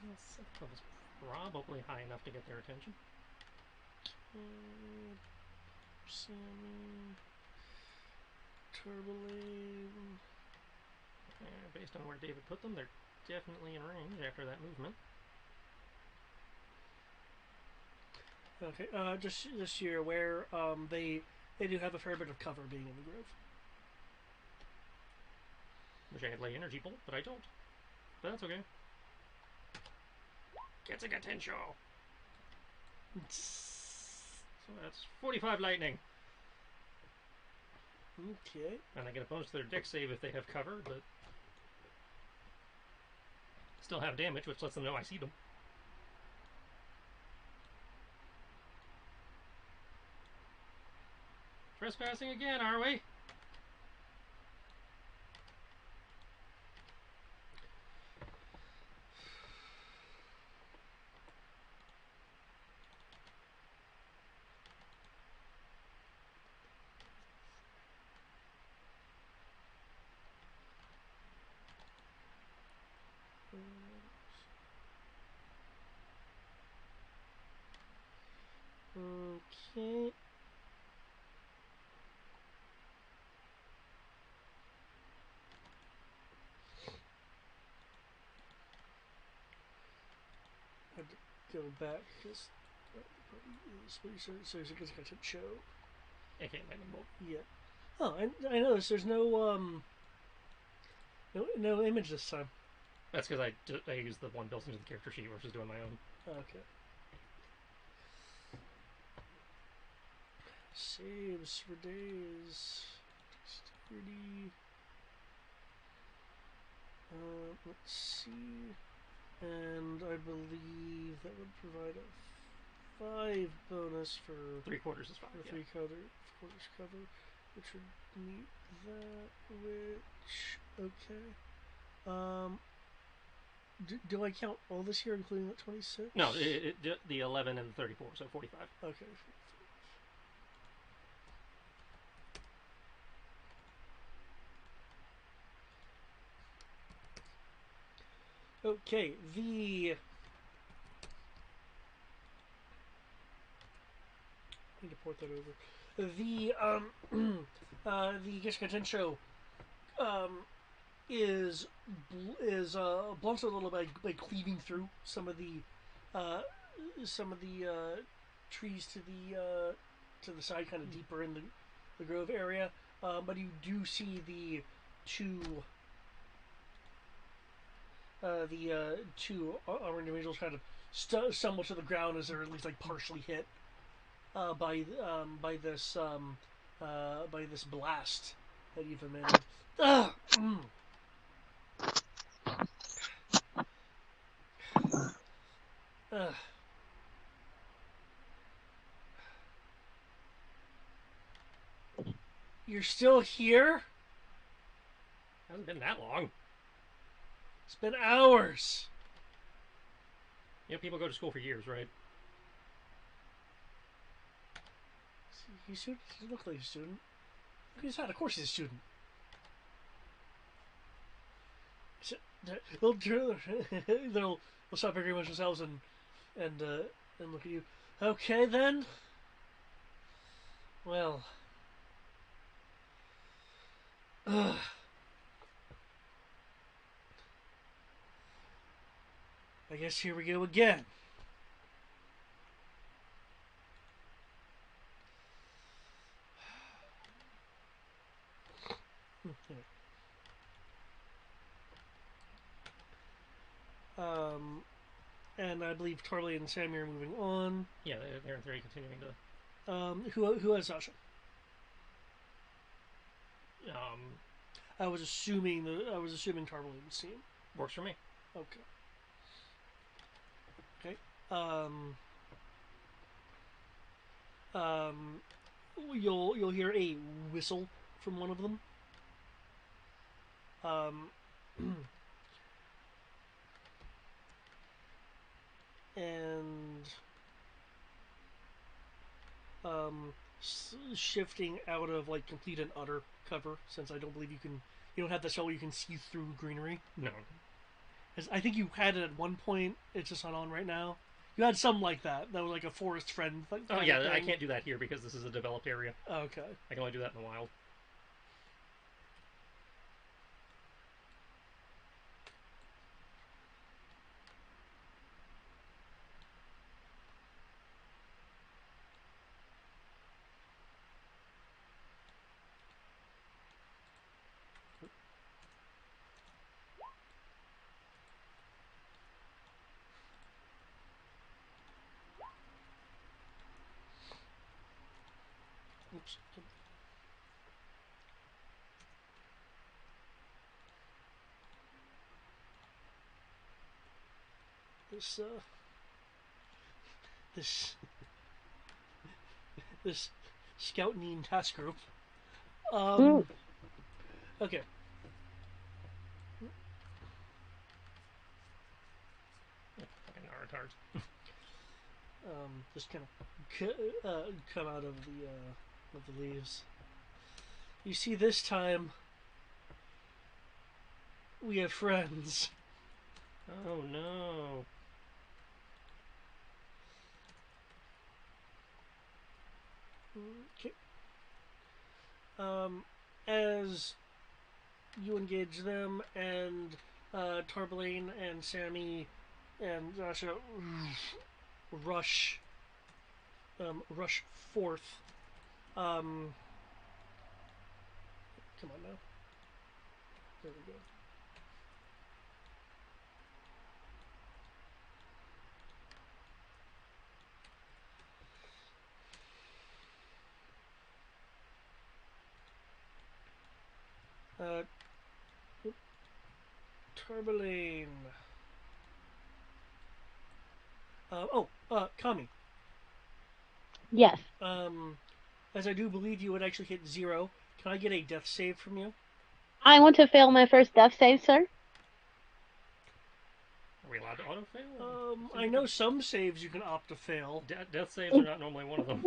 That was probably high enough to get their attention. Sammy. Turbolane. Based on where David put them, they're definitely in range after that movement. Okay, just so you're aware, they do have a fair bit of cover being in the grove. Wish I had lay energy bolt, but I don't. But that's okay. Gets a Gatensho. So that's 45 lightning. Okay. And I get a bonus to their dex save if they have cover, but still have damage, which lets them know I see them. Trespassing again, are we? Okay. I had to go back because so it's got to show. Okay, lightning bolt. Yeah. Oh, I noticed there's no no image this time. That's because I used the one built into the character sheet versus doing my own. Okay. Saves for days. Dexterity. Let's see. And I believe that would provide a 5 bonus for 3/4 is 5. for Yeah. 3 quarters cover. which would meet that, which, okay. Do I count all this here, including the 26? No, the 11 and the 34, so 45. Okay. Okay, I need to port that over. The Gishka show is blunts a little by cleaving through uh, some of the trees to the side, kind of deeper in the grove area. But you do see two two armored individuals kind of stumble to the ground as they're at least like partially hit by this blast that you've emitted. You're still here? Hasn't been that long. It's been hours. You know, people go to school for years, right? He looked like a student. Look at his hat. Of course he's a student. They'll stop very much themselves and look at you. Okay then. Well. I guess here we go again. And I believe Tarley and Sammy are moving on. Yeah, they're continuing to. Who has Sasha? Um, I was assuming Tarley would see him. Works for me. Okay. Okay. You'll hear a whistle from one of them. And shifting out of like complete and utter cover, since I don't believe you don't have the spell where you can see through greenery. No. As I think you had it at one point. It's just not on right now. You had something like that. That was like a forest friend. Oh yeah, I can't do that here because this is a developed area. Okay. I can only do that in the wild. Oops. This this scout need task group. Okay. Fucking Narutards. Just kind of come out of the leaves. You see, this time we have friends. Oh no. Okay. As you engage them and Tarblaine and Sammy and Zasha rush forth. Come on now. There we go. Tarblaine. Kami. Yes. As I do believe you would actually hit 0, Can I get a death save from you? I want to fail my first death save, sir. Are we allowed to auto fail? I know some saves you can opt to fail. Death saves are not normally one of them.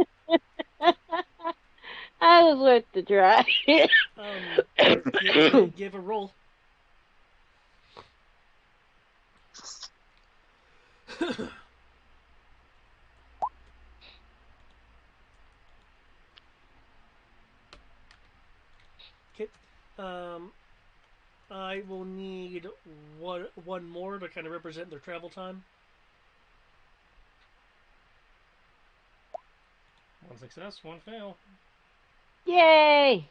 I was worth the try. Give a roll. Okay. I will need one more to kind of represent their travel time. One success, one fail. Yay!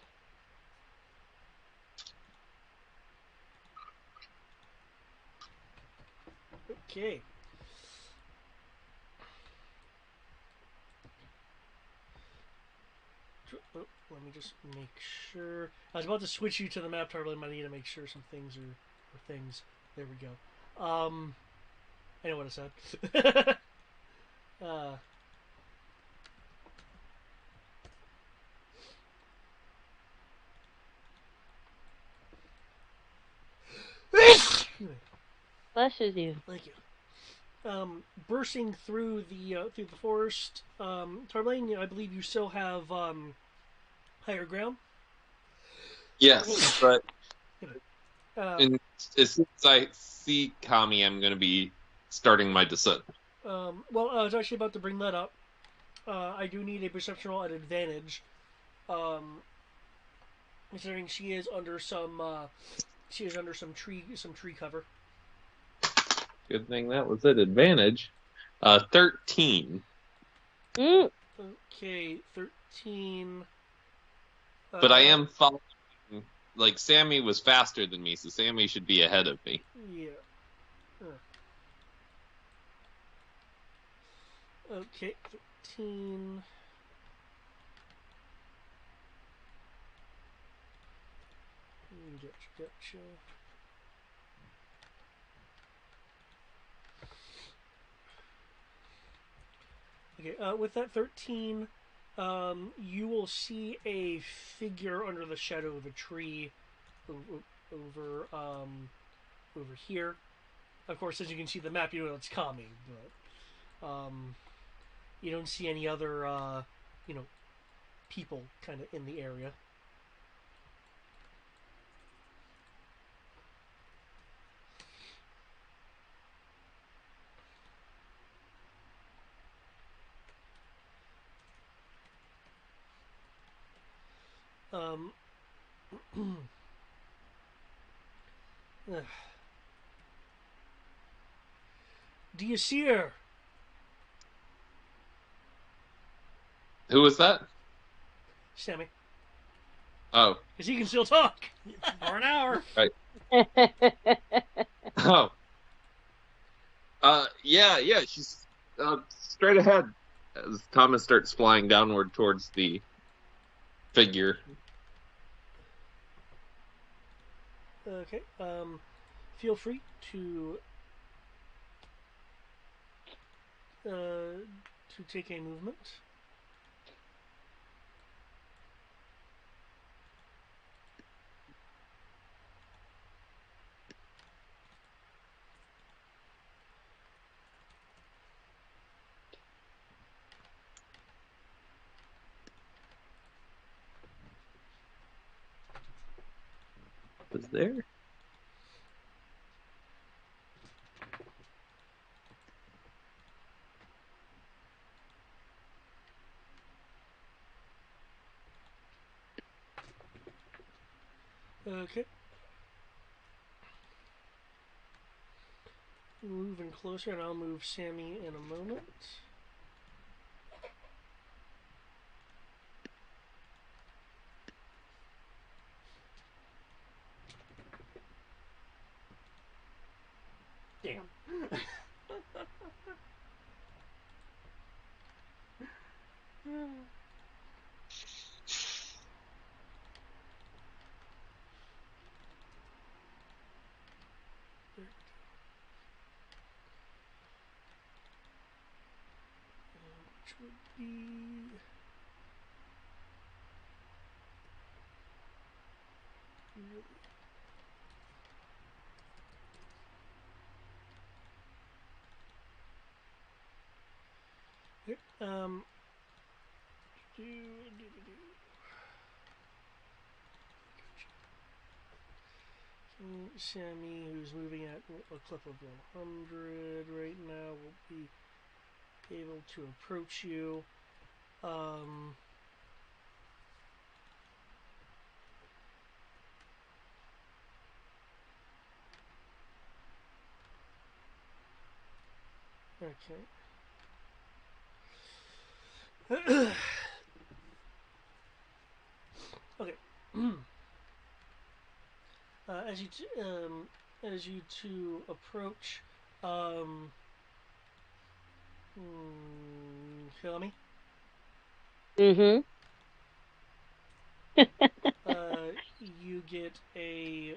Okay. Oh, let me just make sure. I was about to switch you to the map title. I need to make sure some things are things. There we go. I know what I said. uh, Blesses you. Thank you. Bursting through the forest, Tarlane, I believe you still have higher ground. Yes, but Uh, as soon as I see Kami, I'm going to be starting my descent. well, I was actually about to bring that up. I do need a perception roll at advantage, considering she is under some tree cover. Good thing that was at advantage. 13. Mm. Okay, 13. But I am following. Like, Sammy was faster than me, so Sammy should be ahead of me. Yeah. Okay, 13. Gotcha. Okay, with that 13, you will see a figure under the shadow of a tree over over here. Of course, as you can see the map, you know it's coming, but you don't see any other you know people kind of in the area. Um, do you see her? Who was that? Sammy. Oh, Because he can still talk. For an hour. right. Oh. Yeah, she's straight ahead as Thomas starts flying downward towards the figure. Okay. Feel free to take a movement. Was there? Okay. Moving closer, and I'll move Sammy in a moment. Damn. Which would be Here, Sammy, who's moving at a clip of 100 right now, will be able to approach you. Okay. Okay. As you two approach, feel me? Mm-hmm. You get a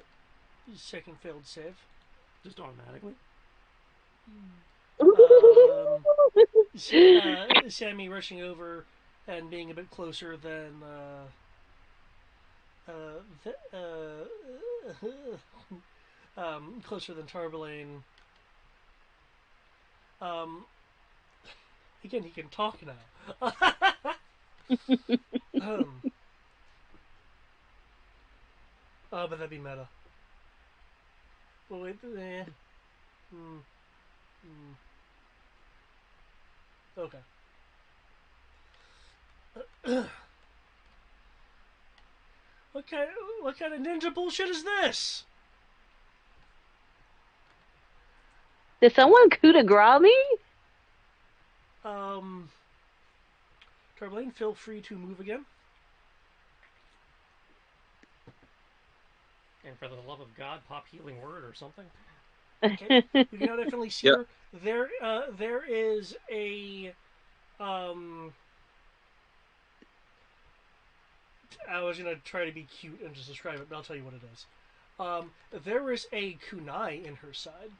second failed save. Just automatically. Sammy rushing over and being a bit closer than closer than Tarbalaine. Again, he can talk now. But that'd be meta. Well, wait, Okay. What kind of ninja bullshit is this? Did someone coup de grace me? Tarbalaine, feel free to move again. And for the love of God, pop healing word or something. Okay. You can now definitely see Yep. her. There is a I was gonna try to be cute and just describe it, but I'll tell you what it is. There is a kunai in her side.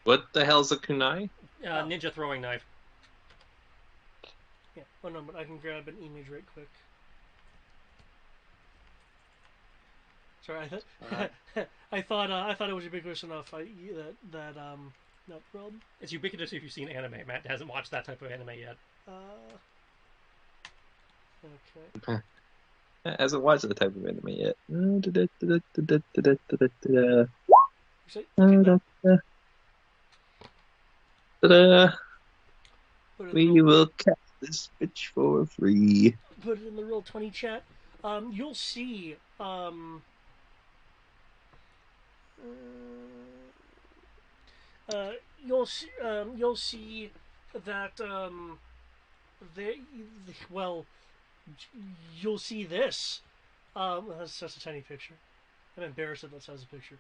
What the hell's a kunai? Ninja throwing knife. Yeah. Oh no, but I can grab an image right quick. Sorry, I thought it was ubiquitous enough. That no problem. It's ubiquitous if you've seen anime. Matt hasn't watched that type of anime yet. Okay. Hasn't watched that type of anime yet. We will cast this bitch for free. Put it in the Roll20 chat. You'll see. You'll see that well, you'll see this. That's just a tiny picture. I'm embarrassed that that has a picture.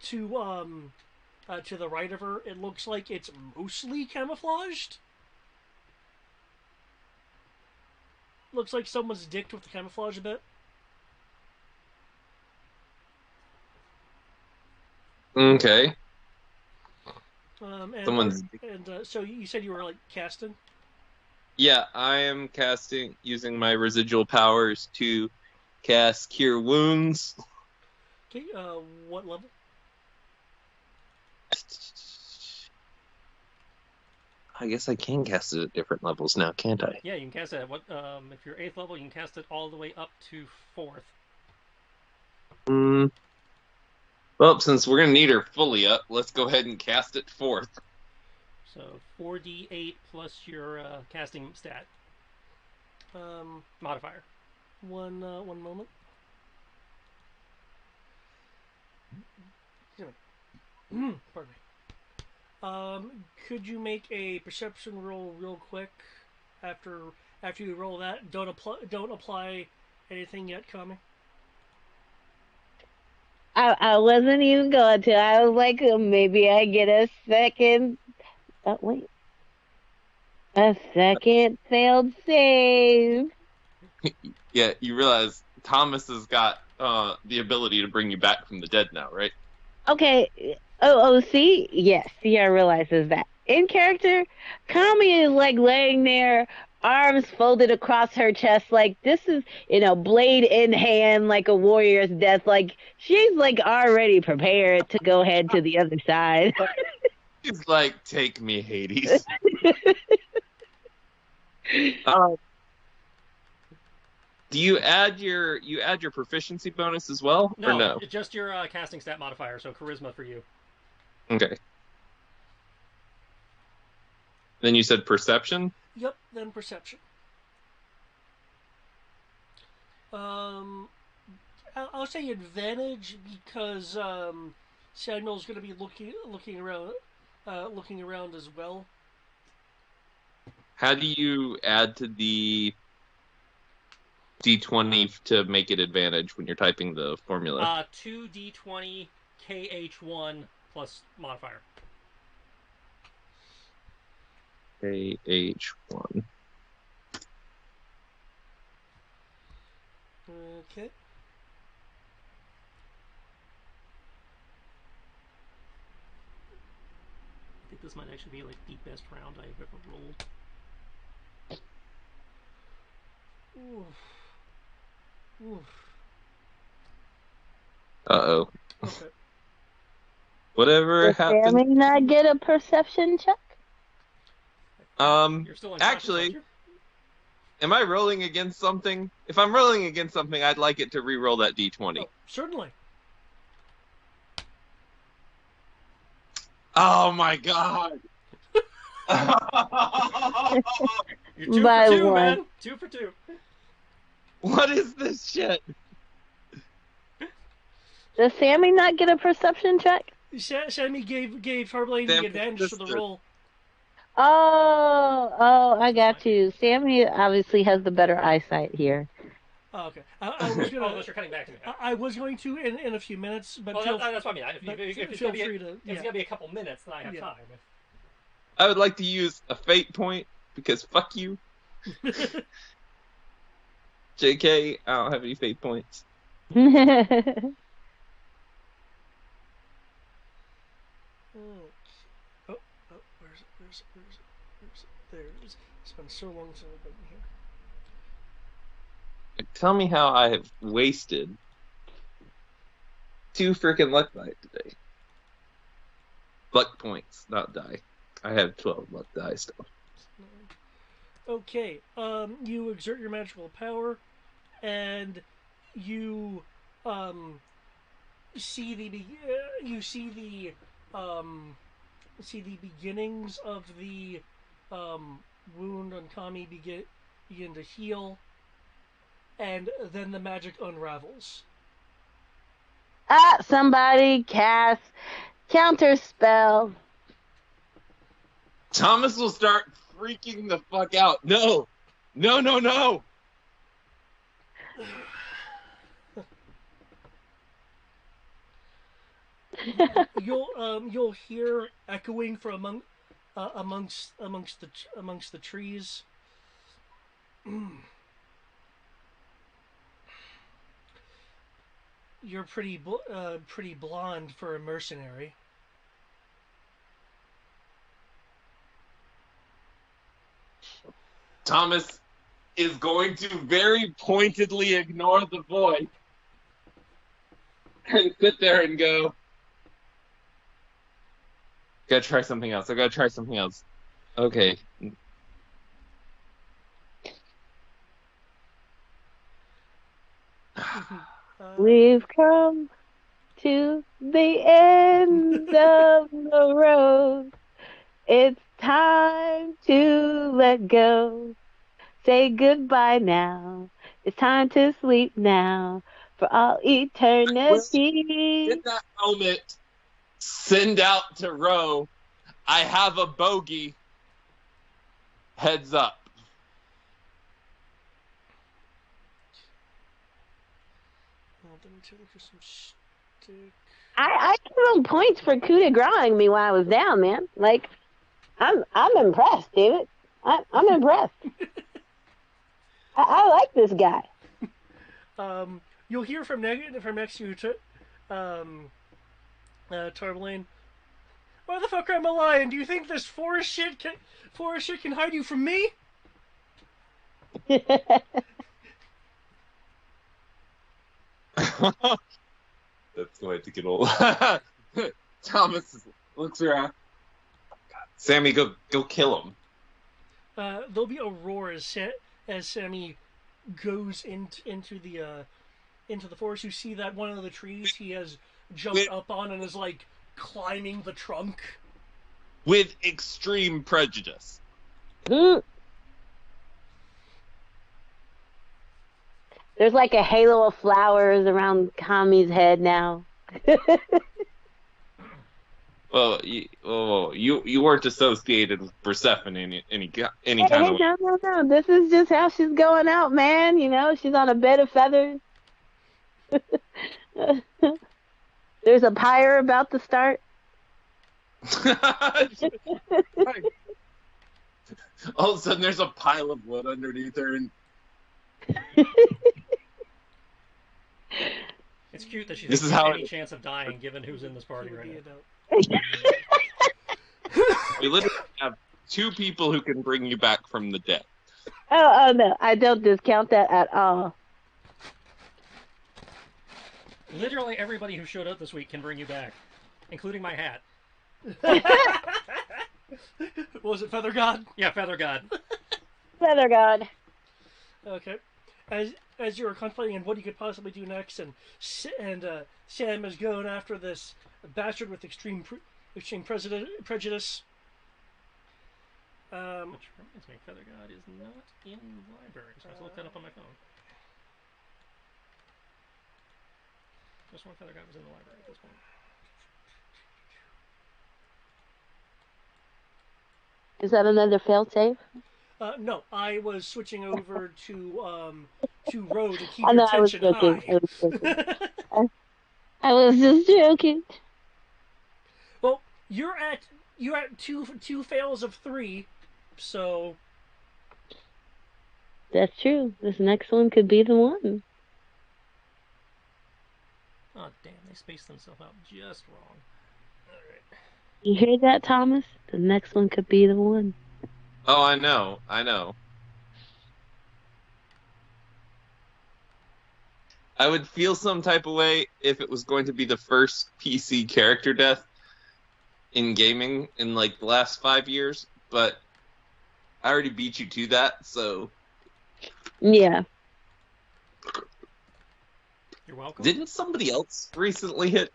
To the right of her, it looks like it's mostly camouflaged. Looks like someone's dicked with the camouflage a bit. Okay. And so you said you were like casting. Yeah, I am casting using my residual powers to cast Cure Wounds. Okay, what level? I guess I can cast it at different levels now, can't I? Yeah, you can cast it at what? If you're 8th level, you can cast it all the way up to 4th. Well, since we're gonna need her fully up, let's go ahead and cast it 4th. So 4d8 plus your casting stat modifier. One moment. Pardon me. Could you make a perception roll real quick after you roll that? Don't apply anything yet, Kami. I wasn't even going to. I was like, maybe I get a second. Oh, wait. A second failed save. Yeah, you realize Thomas has got the ability to bring you back from the dead now, right? Okay. Oh, see? Yes, Sierra realizes that. In character, Kami is like laying there, arms folded across her chest, like this is, blade in hand, like a warrior's death. Like she's like already prepared to go head to the other side. He's like, take me, Hades. Uh, do you add your proficiency bonus as well, or No, no? it's just your casting stat modifier, so charisma for you. Okay. Then you said perception. Yep, then perception. Um, I'll say advantage because Samuel's going to be looking around as well. How do you add to the D20 to make it advantage when you're typing the formula? 2d20 KH1 plus modifier. KH1. Okay. I think this might actually be like the best round I've ever rolled. Oof. Oof. Uh-oh. Okay. Whatever Does happened. Sammy not get a perception check? You're still unconscious, aren't Actually, you? am I rolling against something? If I'm rolling against something, I'd like it to re-roll that D20. Oh, certainly. Oh my god. You're 2 for By 2, one. man. 2 for 2. What is this shit? Does Sammy not get a perception check? Sammy gave Tarblade the Sammy's advantage for the sister. roll. Oh, I got you. Sammy obviously has the better eyesight here. Oh, okay. I was Oh, gonna. unless you're cutting back to me. I was going to in a few minutes, but Well, that's what I mean. but If it's feel gonna be, free to. if it's gonna be a couple minutes, then I have time. I would like to use a fate point because fuck you. JK, I don't have any fate points. Oh, where's it? There it is. It's been so long since I've been here. Tell me how I have wasted 2 freaking luck die today. Luck points, not die. I have 12 luck die still. Okay, you exert your magical power, and you see the beginnings of the wound on Kami begin to heal, and then the magic unravels. Somebody cast counter spell. Thomas will start freaking the fuck out. No! No, no, no! You'll hear echoing from amongst the trees. You're pretty blonde for a mercenary. Thomas is going to very pointedly ignore the voice and sit there and go, gotta try something else. I gotta try something else. Okay. We've come to the end of the road. It's time to let go. Say goodbye now. It's time to sleep now for all eternity. In that moment, send out to Roe, I have a bogey. Heads up. Let me take some stick. I give him points for coup de grace me while I was down, man. Like, I'm impressed, David. I'm impressed. I like this guy. You'll hear from next to you, Tarblane. Why the fuck am I lying? Do you think this forest shit can hide you from me? That's going to get old. Looks around. Sammy, go kill him. There'll be a roar as Sammy goes into the forest. You see that one of the trees he has jumped With, up on and is like climbing the trunk. with extreme prejudice. There's like a halo of flowers around Kami's head now. Well, you weren't associated with Persephone in any Hey, kind hey, of way. no, no, no. This is just how she's going out, man. You know, she's on a bed of feathers. There's a pyre about to start. All of a sudden, there's a pile of wood underneath her, and It's cute that she this thinks is there's how any chance of dying given who's in this party right now. we literally have two people who can bring you back from the dead. Oh, no, I don't discount that at all. Literally everybody who showed up this week can bring you back, including my hat. What was it, Feather God? Yeah, Feather God. Feather God. Okay. As you were contemplating on what you could possibly do next, and Sam is going after this bastard with extreme prejudice. Which reminds me, Feather God is not in the library, so I have to look that up on my phone. Just when Feather God was in the library at this point. Is that another fail safe? No, I was switching over to Row to keep I your know, I was tension joking. high. I was joking. I was just joking. Well, you're at two fails of 3, so That's true. This next one could be the one. Oh, damn, they spaced themselves out just wrong. Alright. You hear that, Thomas? The next one could be the one. Oh, I know. I would feel some type of way if it was going to be the first PC character death in gaming in like the last 5 years, but I already beat you to that, so Yeah. You're welcome. didn't somebody else recently hit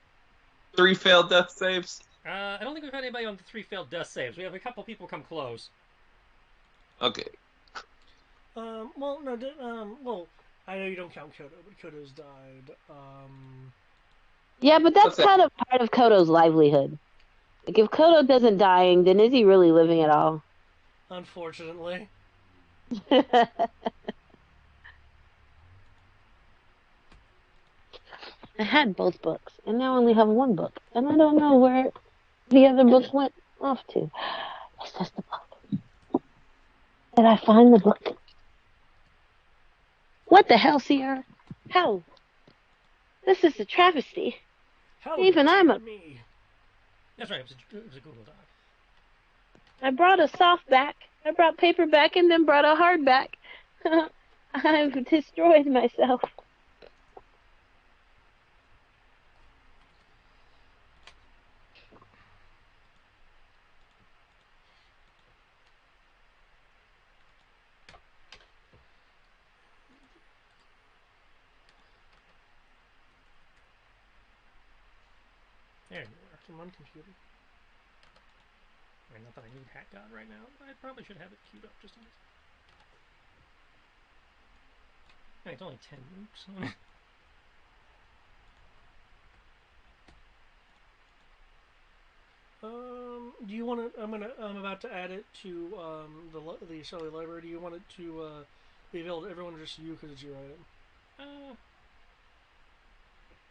3 failed death saves? I don't think we've had anybody on the 3 failed death saves. We have a couple people come close. Okay. well, no, well, I know you don't count Kodo, but Kodo's died. Yeah, but that's What's that? kind of part of Kodo's livelihood. Like, if Kodo doesn't dying, then is he really living at all? Unfortunately. I had both books, and now I only have one book, and I don't know where the other book went off to. Is this the book? Did I find the book? What the hell, Sierra? How? This is a travesty. How Even I'm a. me. That's right, it was a Google Doc. I brought a softback. I brought paperback, and then brought a hardback. I've destroyed myself. There you are. Come on, computer. I mean, not that I need Hat God right now, but I probably should have it queued up just in case. Hey, it's only 10 nukes. Do you want to? I'm about to add it to the Shelley library. Do you want it to be available to everyone, or just you because it's your item?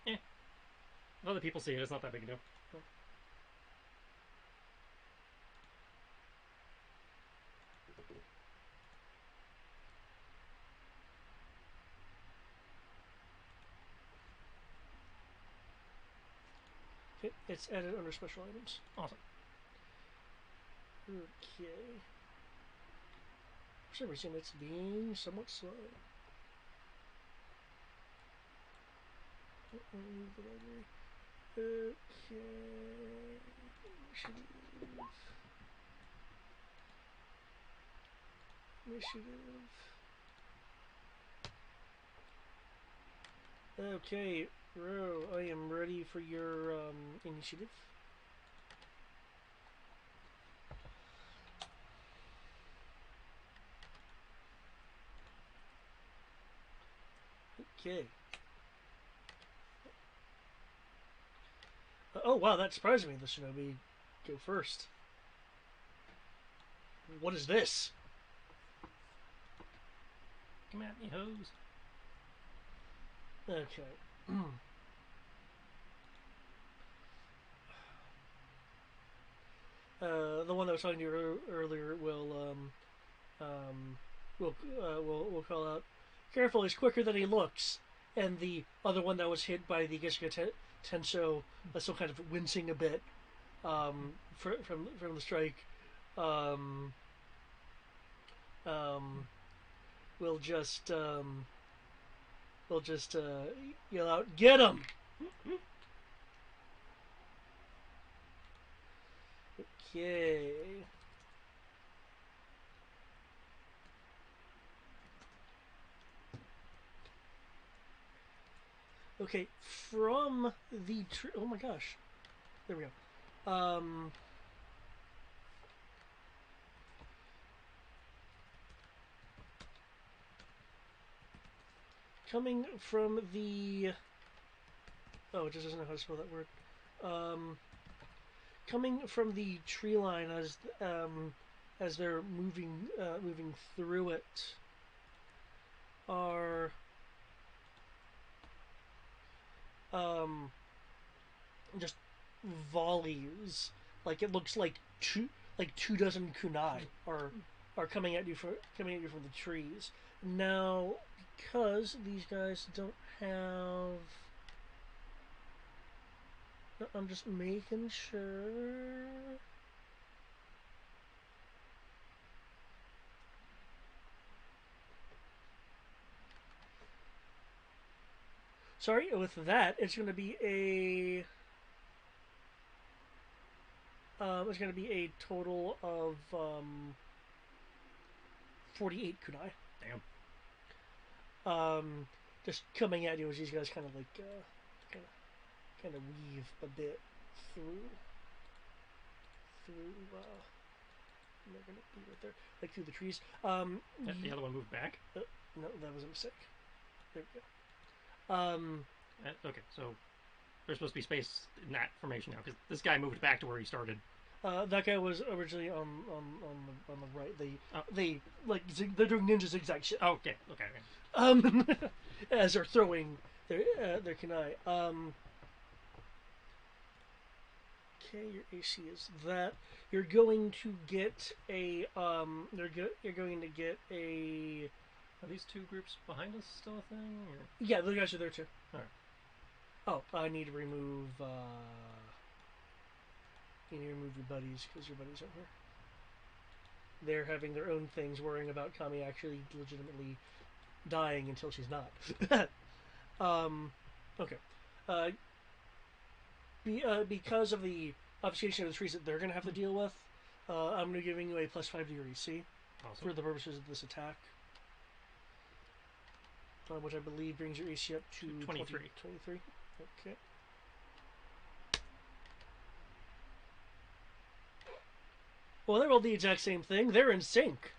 If other people see it, it's not that big a deal. Okay, it's added under special items. Awesome. Okay. For some reason, it's being somewhat slow. Okay. Initiative. Okay, Ro, I am ready for your initiative. Okay. Oh wow, that surprised me. The shinobi go first. What is this? Come at me, hose. Okay. The one that I was talking to you earlier will call out, "Careful, he's quicker than he looks." And the other one that was hit by the Gishika Tensho, still kind of wincing a bit from the strike, um, um, will just yell out, "Get him!" Okay. Okay, from the oh my gosh, there we go. Coming from the it just doesn't know how to spell that word. Coming from the tree line as they're moving through it are just volleys. Like it looks like two dozen kunai are coming at you from the trees. Now, because these guys don't have, I'm just making sure. Sorry, with that, it's going to be a. It's going to be a total of 48 kunai. Damn. Just coming at you as these guys kind of like kind of weave a bit through. They're gonna be right there, like through the trees. The other one moved back. No, that was a mistake. There we go. Okay, so there's supposed to be space in that formation now because this guy moved back to where he started. That guy was originally on the right. They like they're doing ninja zigzag shit. Oh, okay. As they're throwing their kunai. Okay, your AC is that. You're going to get a you're going to get a. Are these two groups behind us still a thing? Or? Yeah, those guys are there too. All right. Oh, I need to remove. You need to remove your buddies because your buddies aren't here. They're having their own things, worrying about Kami actually legitimately dying until she's not. Okay. Because of the obfuscation of the trees that they're going to have to deal with, I'm going to be giving you a +5 to your AC Awesome. for the purposes of this attack. Which I believe brings your AC up to 23. 23. Okay. Well, they rolled the exact same thing. They're in sync.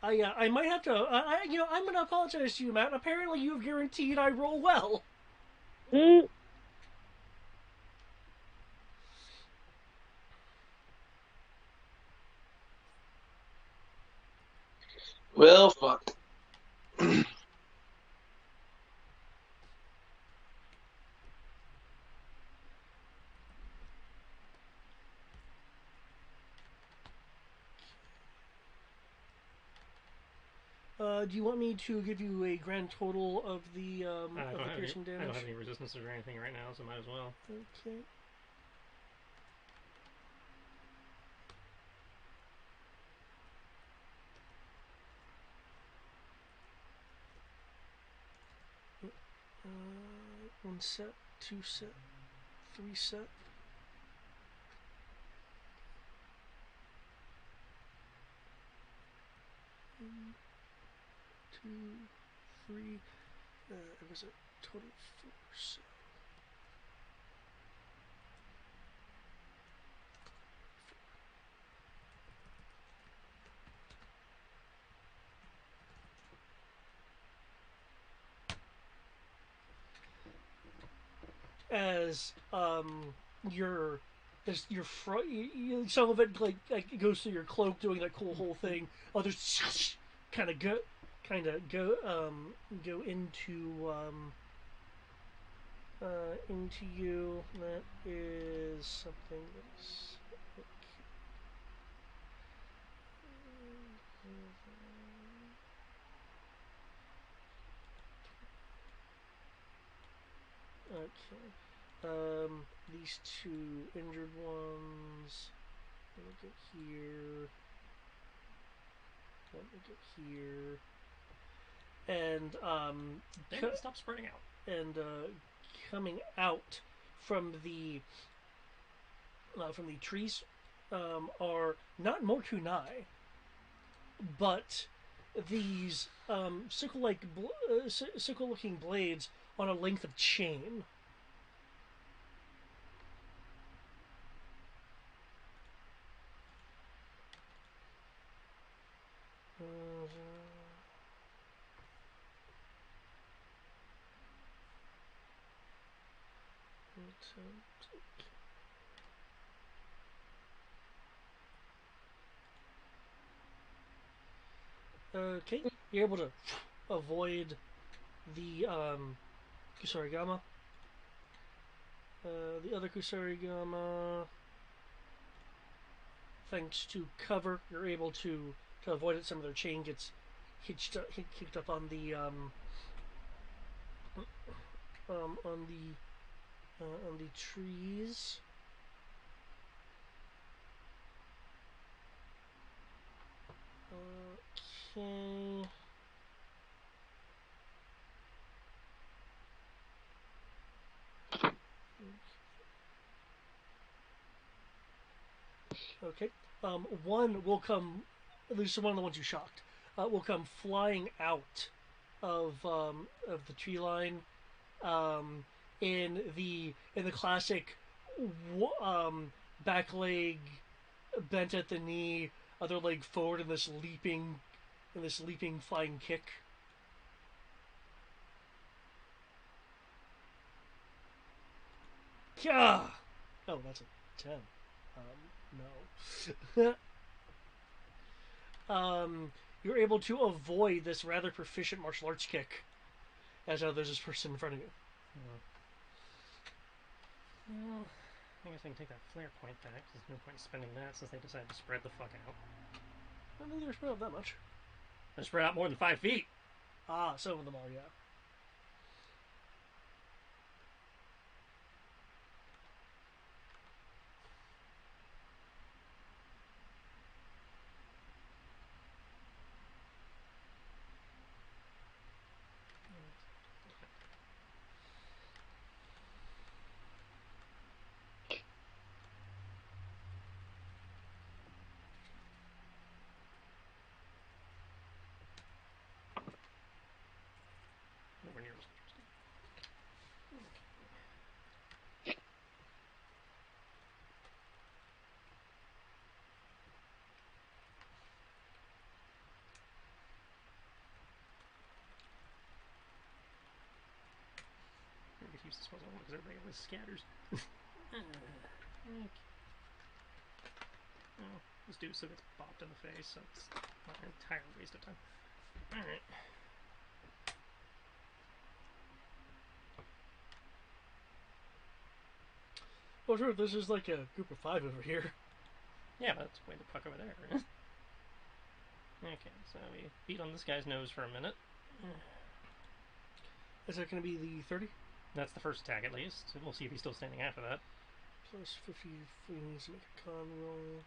I might have to. I'm going to apologize to you, Matt. Apparently, you've guaranteed I roll well. Mm. Well, fuck. Do you want me to give you a grand total of the piercing damage? I don't have any resistances or anything right now, so might as well. Okay. One set, two set, three set. One, two, three. It was a total of 4 set. As your front, some of it like it goes through your cloak, doing that cool whole thing. Others kind of go into you. That is something that's okay. These two injured ones. Let me get here. Let me get here. And stop spreading out. And coming out from the trees are not more kunai, but these sickle-looking blades on a length of chain. Okay, you're able to avoid the Kusarigama. The other Kusarigama, thanks to cover, you're able to avoid it. Some of their chain gets kicked up on the on the trees. Okay. Okay. One will come. At least one of the ones you shocked will come flying out of the tree line. In the classic back leg bent at the knee, other leg forward in this leaping flying kick. Yeah. Oh, that's a 10. No. You're able to avoid this rather proficient martial arts kick as there's this person in front of you. Well, I guess I can take that flare point back. There's no point spending that since they decided to spread the fuck out. I don't think they're spread out that much. They're spread out more than 5 feet. Ah, some of them are, yeah. Nowhere near as interesting. I'm gonna use this puzzle because everybody always scatters. Okay. Oh, this dude still gets bopped in the face, so it's not an entire waste of time. Alright. Oh, sure, this is like a group of 5 over here. Yeah, but that's way the fuck over there. Okay, so we beat on this guy's nose for a minute. Is that going to be the 30? That's the first attack, at least. We'll see if he's still standing after that. Plus 50, he needs to make a con roll.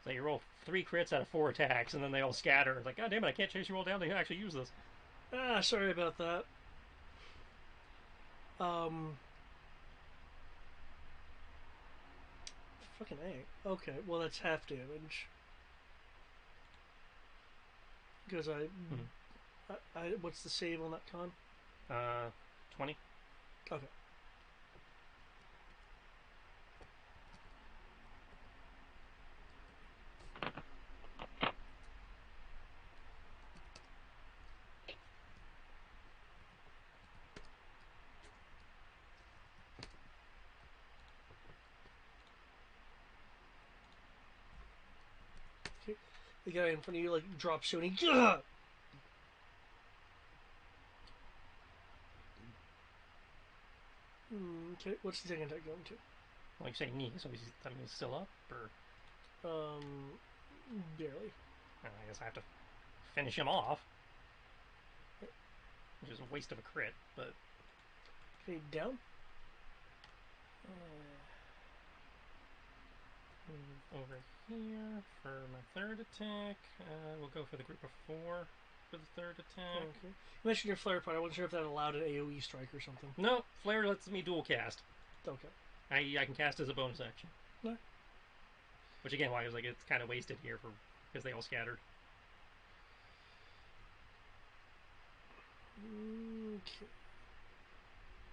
So you roll 3 crits out of 4 attacks, and then they all scatter. It's like, God damn it, I can't chase you all down to actually use this. Ah, sorry about that. Um, fucking A. Okay, well that's half damage. Because what's the save on that con? 20. Okay. Okay. The guy in front of you like drops you and he. Ugh! Okay, what's the second attack going to? Well, you say knee, so that means still up, or Barely. I guess I have to finish him off, which is a waste of a crit. But Okay, down. move over here for my third attack. We'll go for the group of 4 for the third attack. Okay. You mentioned your flare part. I wasn't sure if that allowed an AoE strike or something. No, flare lets me dual cast. Okay. I can cast as a bonus action. No. Which again, why I was like, it's kind of wasted here because they all scattered. Okay.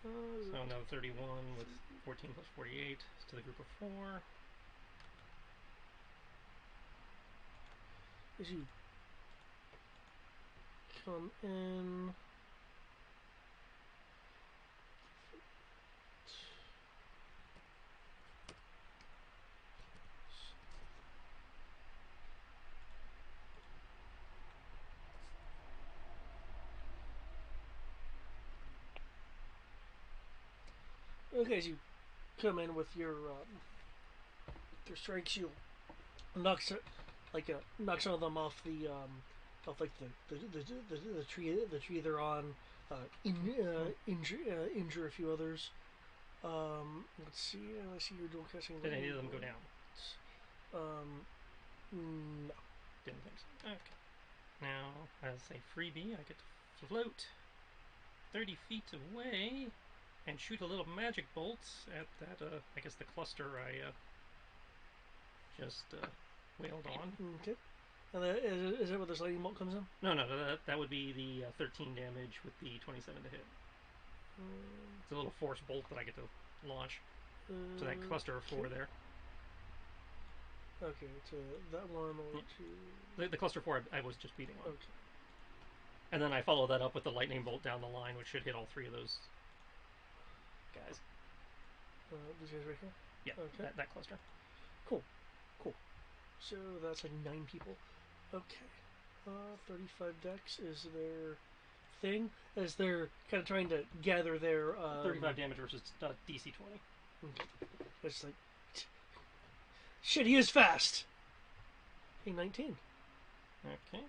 So another 31 with 14 plus 48 to the group of 4. As you come in. Okay, as you come in with your strikes, you knock knock some of them off the off like the tree they're on. Injure a few others. Let's see. I see you're dual casting. Did any of them go down? No. Didn't think so. Okay. Now, as a freebie, I get to float 30 feet away and shoot a little magic bolt at that, I guess the cluster I just wailed on. Okay. And is that where this lightning bolt comes in? No, that would be the 13 damage with the 27 to hit. It's a little force bolt that I get to launch to that cluster of 4 there. Okay, to that one or to... The cluster 4 I was just beating on. Okay. And then I follow that up with the lightning bolt down the line, which should hit all 3 of those guys. These guys right here? Yeah, okay. that cluster. Cool. So that's like 9 people. Okay. 35 decks is their thing, as they're kind of trying to gather their... 35 damage versus DC 20. Okay. It's like... Shit, he is fast! A 19. Okay.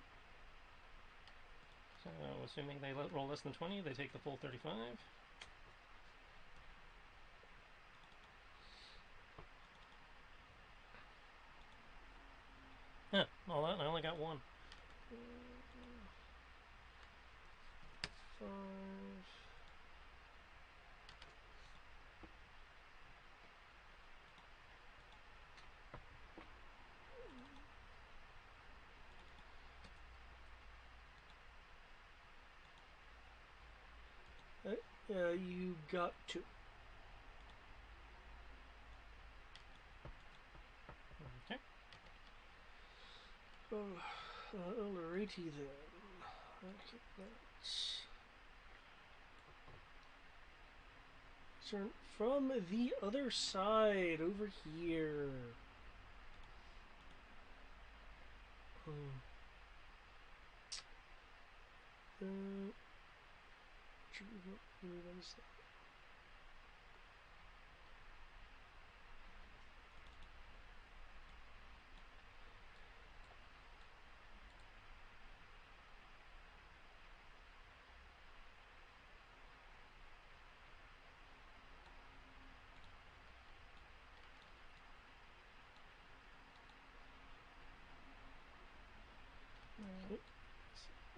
So, assuming they roll less than 20, they take the full 35. Huh, all that, and I only got 1. 5... you got 2. Okay. Alrighty then. Okay, that's... Turn from the other side over here.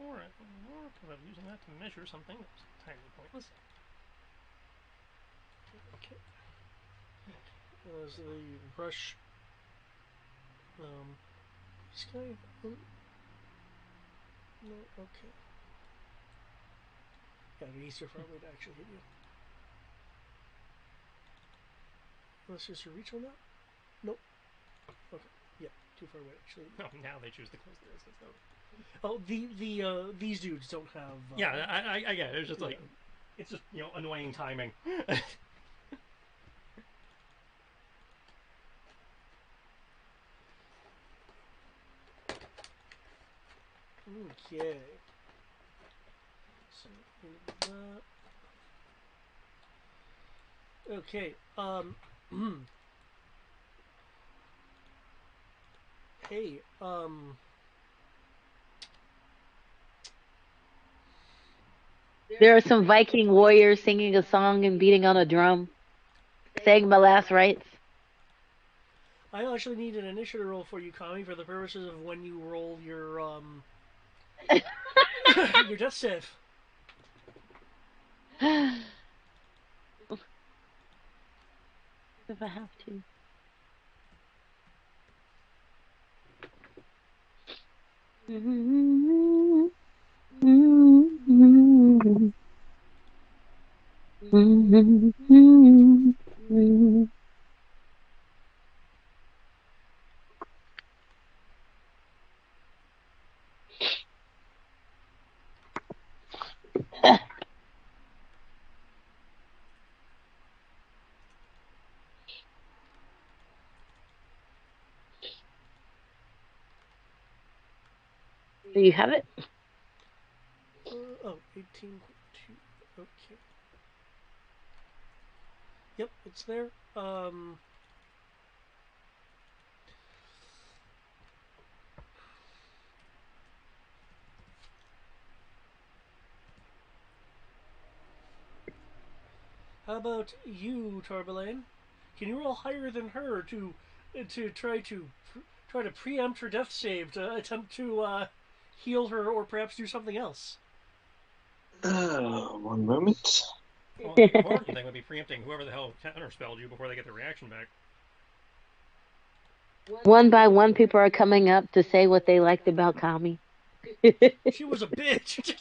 Alright, because I'm using that that to measure something that was entirely pointless. Okay. As the brush. This guy. Oh, no, okay. Yeah, he's too far away to actually hit you. Unless there's a reach on that? Nope. Okay. Yeah, too far away actually. No, now they choose to close the distance though. Oh, these dudes don't have. Yeah, I get it. It's just like, yeah. it's just, you know, annoying timing. Okay. So that. Okay. Hey. There are some Viking warriors singing a song and beating on a drum, saying my last rites. I actually need an initiative roll for you, Kami, for the purposes of when you roll your your death save. If I have to. Do you have it? Oh, 18.2. Okay. Yep, it's there. How about you, Torbelaine? Can you roll higher than her to try to preempt her death save to attempt to heal her or perhaps do something else? One moment. Well, the important thing would be preempting whoever the hell counterspelled you before they get their reaction back. One by one, people are coming up to say what they liked about Kami. She was a bitch. It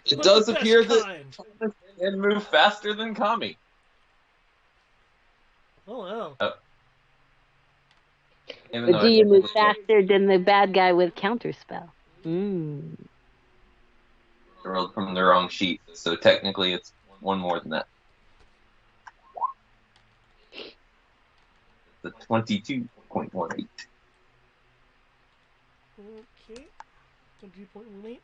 But the does best appear that kind. Thomas can move faster than Kami. Oh wow. Even But though do I you move technically faster than the bad guy with counterspell? Mm. rolled from the wrong sheet, so technically it's one more than that. The 22.18. Okay. 20.18.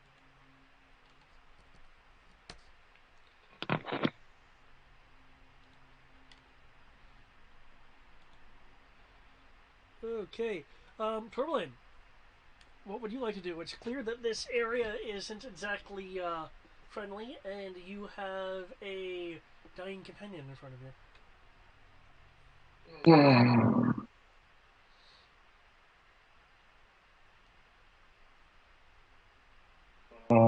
Okay. Torbelaine, what would you like to do? It's clear that this area isn't exactly friendly, and you have a dying companion in front of you. The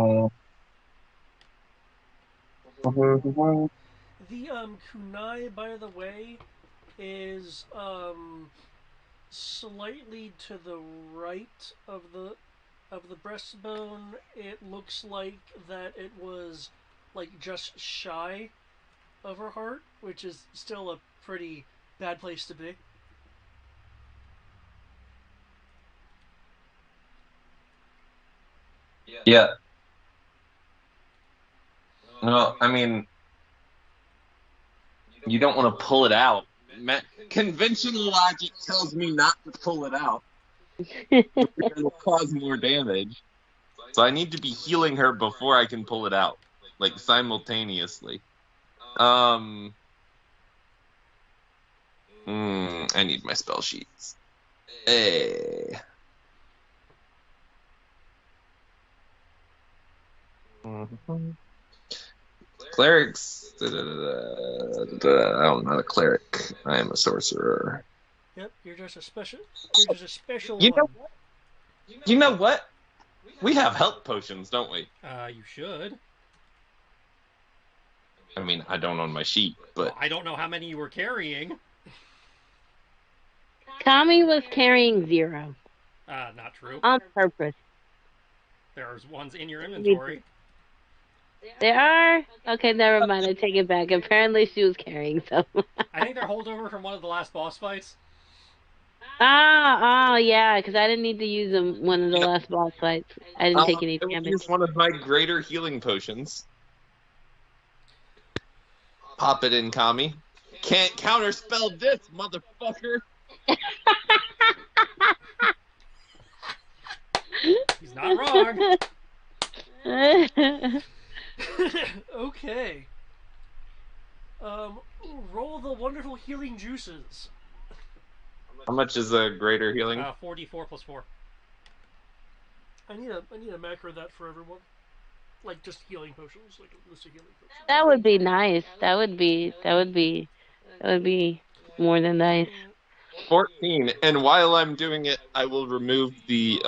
kunai, by the way, is slightly to the right of the breastbone. It looks like that it was like just shy of her heart, which is still a pretty bad place to be. Yeah. Well, I mean, you don't want to pull it out. Conventional logic tells me not to pull it out. It'll cause more damage. So I need to be healing her before I can pull it out, like simultaneously. I need my spell sheets. Hey. Clerics. I'm not a cleric. I am a sorcerer. Yep, you're just a special. You're just a special You know one. what? You know what? We have health potions, don't we? You should. I mean, I don't on my sheet, Well, but I don't know how many you were carrying. Tommy was carrying 0 Not true. on purpose. There's ones in your inventory. There are? Okay, never mind. I take it back. Apparently she was carrying some. I think they're holdover from one of the last boss fights. Oh, yeah, because I didn't need to use them one of the yep. last boss fights. I didn't take any I will damage. use one of my greater healing potions. Pop it in, Kami. Can't counterspell this, motherfucker. He's not wrong. Okay. Roll the wonderful healing juices. How much is a greater healing? 4d4 plus 4. I need a macro of that for everyone. Like just healing potions, like a list of healing potions. That would be nice. That would be more than nice. 14. And while I'm doing it, I will remove the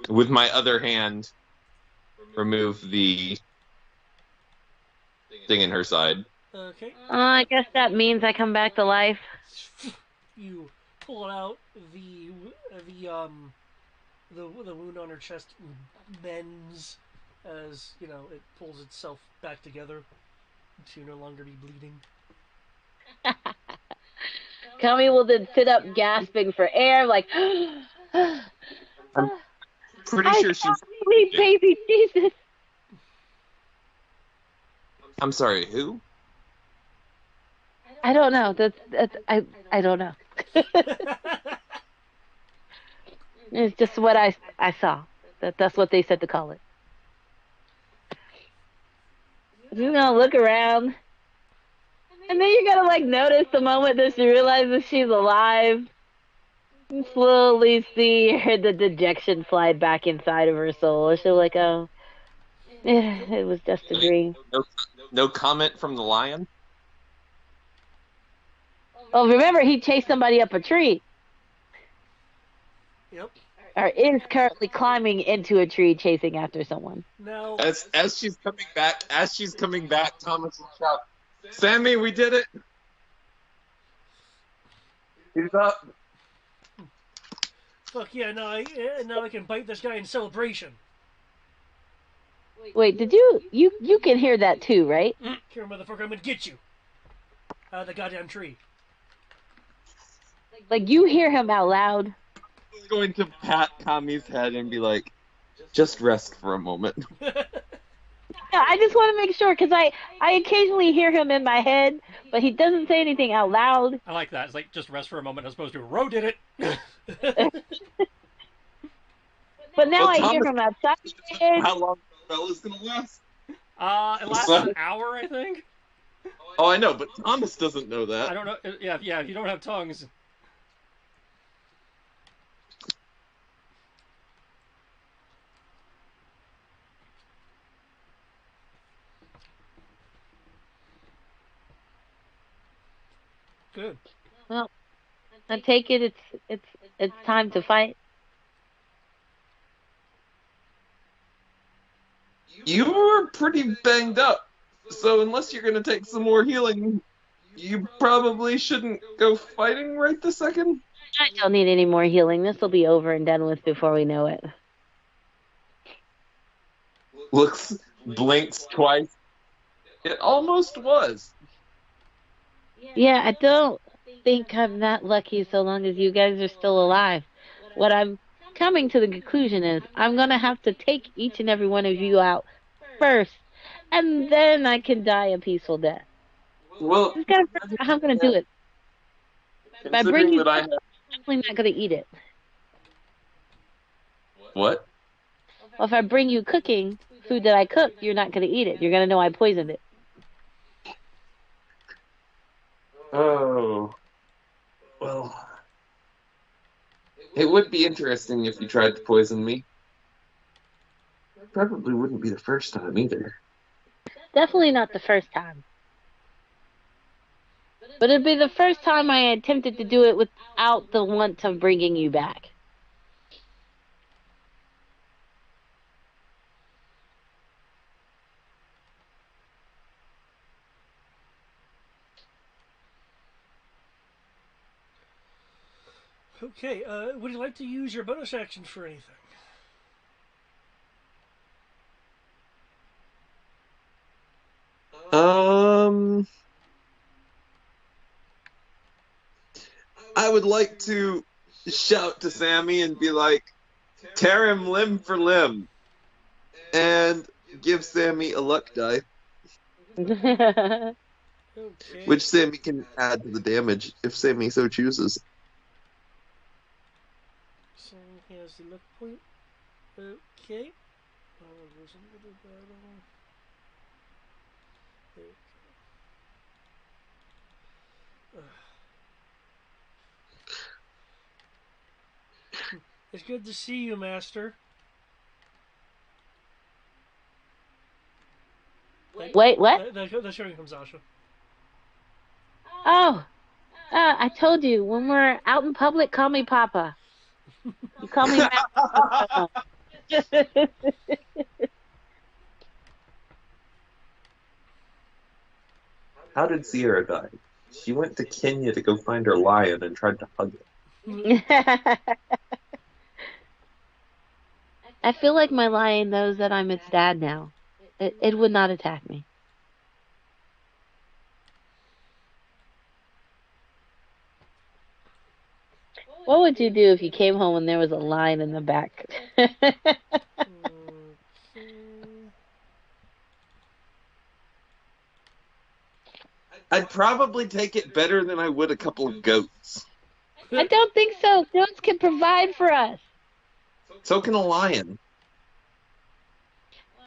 with my other hand, remove the thing in her side. Okay. I guess that means I come back to life. You pull out the wound on her chest mends as you know it pulls itself back together to no longer be bleeding. Kami will then sit up gasping for air, like, I'm pretty I sure she's. can't believe baby Jesus. I'm sorry, who? I don't know. I don't know. It's just what I saw. That's what they said to call it. You're gonna look around, and then you're gonna like notice the moment that she realizes she's alive. And slowly see the dejection slide back inside of her soul. She'll like, oh, it was just a dream. No comment from the lion? Oh, remember he chased somebody up a tree. Yep. Or is currently climbing into a tree chasing after someone. Now, As she's coming back, Thomas will shout, "Sammy, we did it! He's up!" fuck yeah! Now I can bite this guy in celebration. Wait, did you can hear that too, right? Here, motherfucker, I'm gonna get you out of the goddamn tree. Like you hear him out loud. He's going to pat Kami's head and be like, "Just rest for a moment." Yeah, I just want to make sure because I occasionally hear him in my head, but he doesn't say anything out loud. I like that. It's like just rest for a moment as opposed to Ro did it. But now Well, I hear Thomas- him outside my head. How long the spell is going to last? It lasts an hour, I think. Oh, I know, but Thomas doesn't know I that. don't know. Yeah, if you don't have tongues. Good. Well, I take it it's time to fight. You were pretty banged up, so unless you're going to take some more healing, you probably shouldn't go fighting right this second. I don't need any more healing. This will be over and done with before we know it. Looks, blinks twice. It almost was. Yeah, I don't think I'm that lucky so long as you guys are still alive. What I'm coming to the conclusion is I'm going to have to take each and every one of you out first, and then I can die a peaceful death. Well, Just gotta figure out how I'm going to do it. If I bring considering you that I food, I'm definitely not going to eat it. What? Well, if I bring you cooking, food that I cooked, you're not going to eat it. You're going to know I poisoned it. Oh. Well. It would be interesting if you tried to poison me. Probably wouldn't be the first time either. Definitely not the first time. But it'd be the first time I attempted to do it without the want of bringing you back. Okay, would you like to use your bonus action for anything? Um, I would like to shout to Sammy and be like, tear him limb for limb, and give Sammy a luck die, Okay. which Sammy can add to the damage if Sammy so chooses. So he has the luck point. Okay. Oh, there's a little battle. Okay. It's good to see you, Master. Wait, what? That's hearing from Zasha. Oh, I told you, when we're out in public, call me Papa. You call me Master. How did Sierra die? She went to Kenya to go find her lion and tried to hug it. I feel like my lion knows that I'm its dad now. It would not attack me. What would you do if you came home and there was a lion in the back? Okay. I'd probably take it better than I would a couple of goats. I don't think so. Goats can provide for us. So can a lion.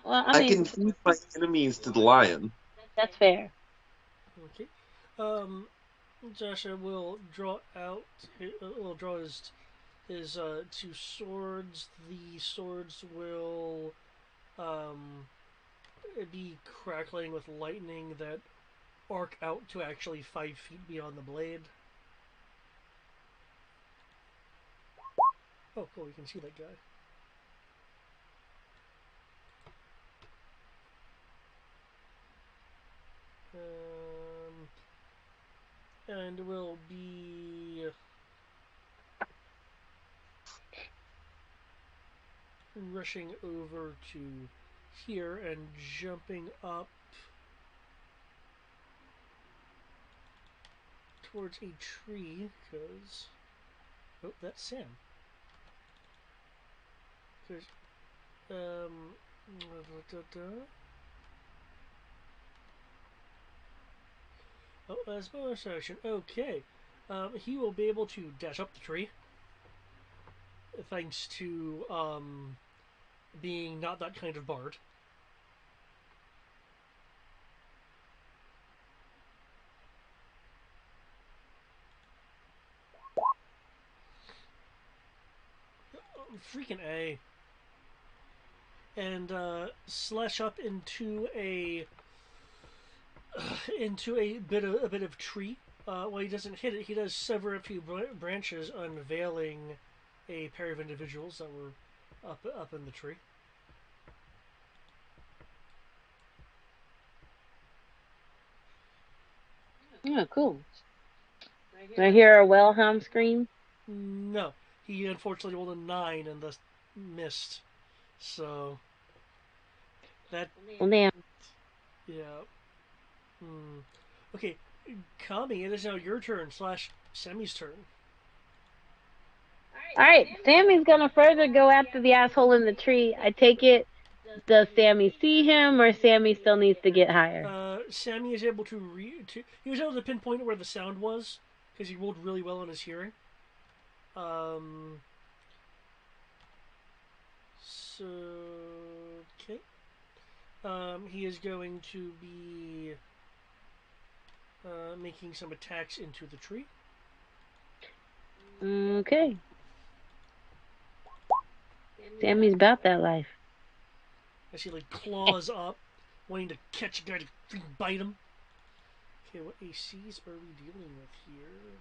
Well, I I mean, can feed my enemies to the lion. that's fair. Okay. Joshua will draw out. Will draw his two swords. The swords will um, be crackling with lightning that arc out to actually 5 feet beyond the blade. Oh, cool! You can see that guy. And will be rushing over to here and jumping up towards a tree because oh, that's Sam. Cause, um, da, da, da. Oh, that's bonus action. Okay, he will be able to dash up the tree thanks to being not that kind of bard. Freaking A. And slash up into a bit of tree. Well, he doesn't hit it. He does sever a few branches, unveiling a pair of individuals that were up in the tree. Yeah, cool. I hear a Wilhelm scream. No, he unfortunately rolled a 9 and thus missed. So that Well, damn. yeah. Okay, Kami, it is now your turn slash Sammy's turn. All right, Sammy's gonna further go after the asshole in the tree. I take it. Does Sammy see him, or Sammy still needs to get higher? Sammy is able he was able to pinpoint where the sound was because he rolled really well on his hearing. So okay. He is going to be making some attacks into the tree. Okay. Sammy's about that life. As he like claws up, wanting to catch a guy to freaking bite him. Okay, what ACs are we dealing with here?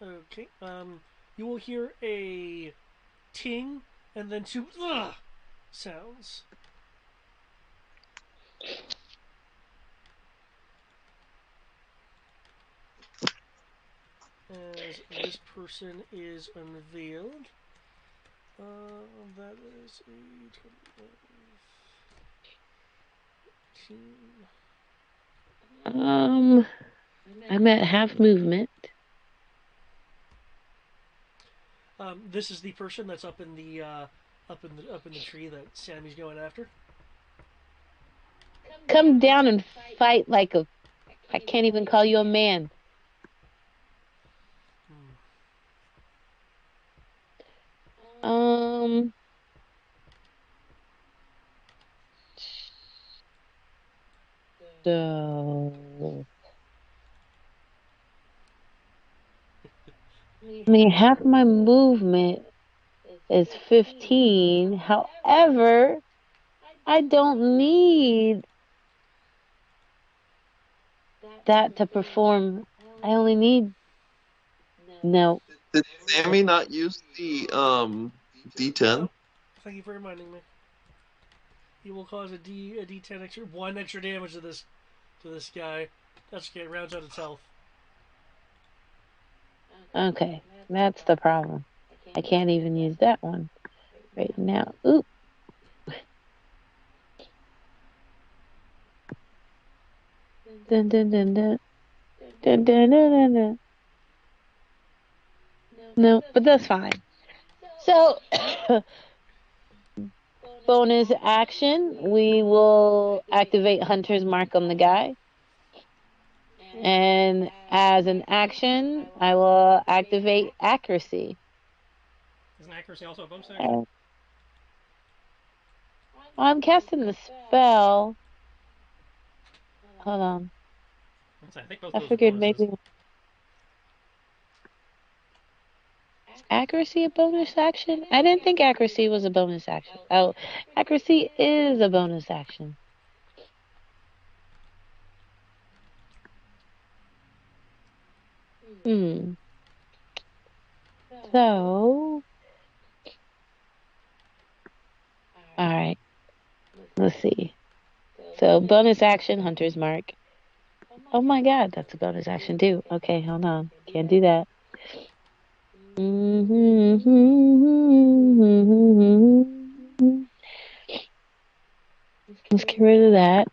Okay. You will hear a ting and then two sounds. As this person is unveiled. That is a 15. I'm at half movement. This is the person that's up in the tree that Sammy's going after. Come down and fight like a. I can't even call you a man. Um. So. I mean, half my movement is 15. However, I don't need that to perform. I only need. No. Did Sammy not use the D10? Nope. Thank you for reminding me. He will cause a D10 extra, 1 extra damage to this guy. That's okay. Rounds out its health. Okay, that's the problem. I can't even use that one right now. Oop. Dun, dun, dun, dun. Dun, dun, dun, dun, dun. No, but that's fine. So, bonus action, we will activate Hunter's Mark on the guy. And as an action, I will activate Accuracy. Isn't accuracy also a bonus action? I'm casting the spell. Hold on. I think both I of those are figured bonuses. maybe. Is accuracy a bonus action? I didn't think accuracy was a bonus action. Oh, accuracy is a bonus action. Hmm. So, all right. Let's see. So, bonus action, Hunter's Mark. Oh my God, that's a bonus action too. Okay, hold on. Can't do that. Let's get rid of that.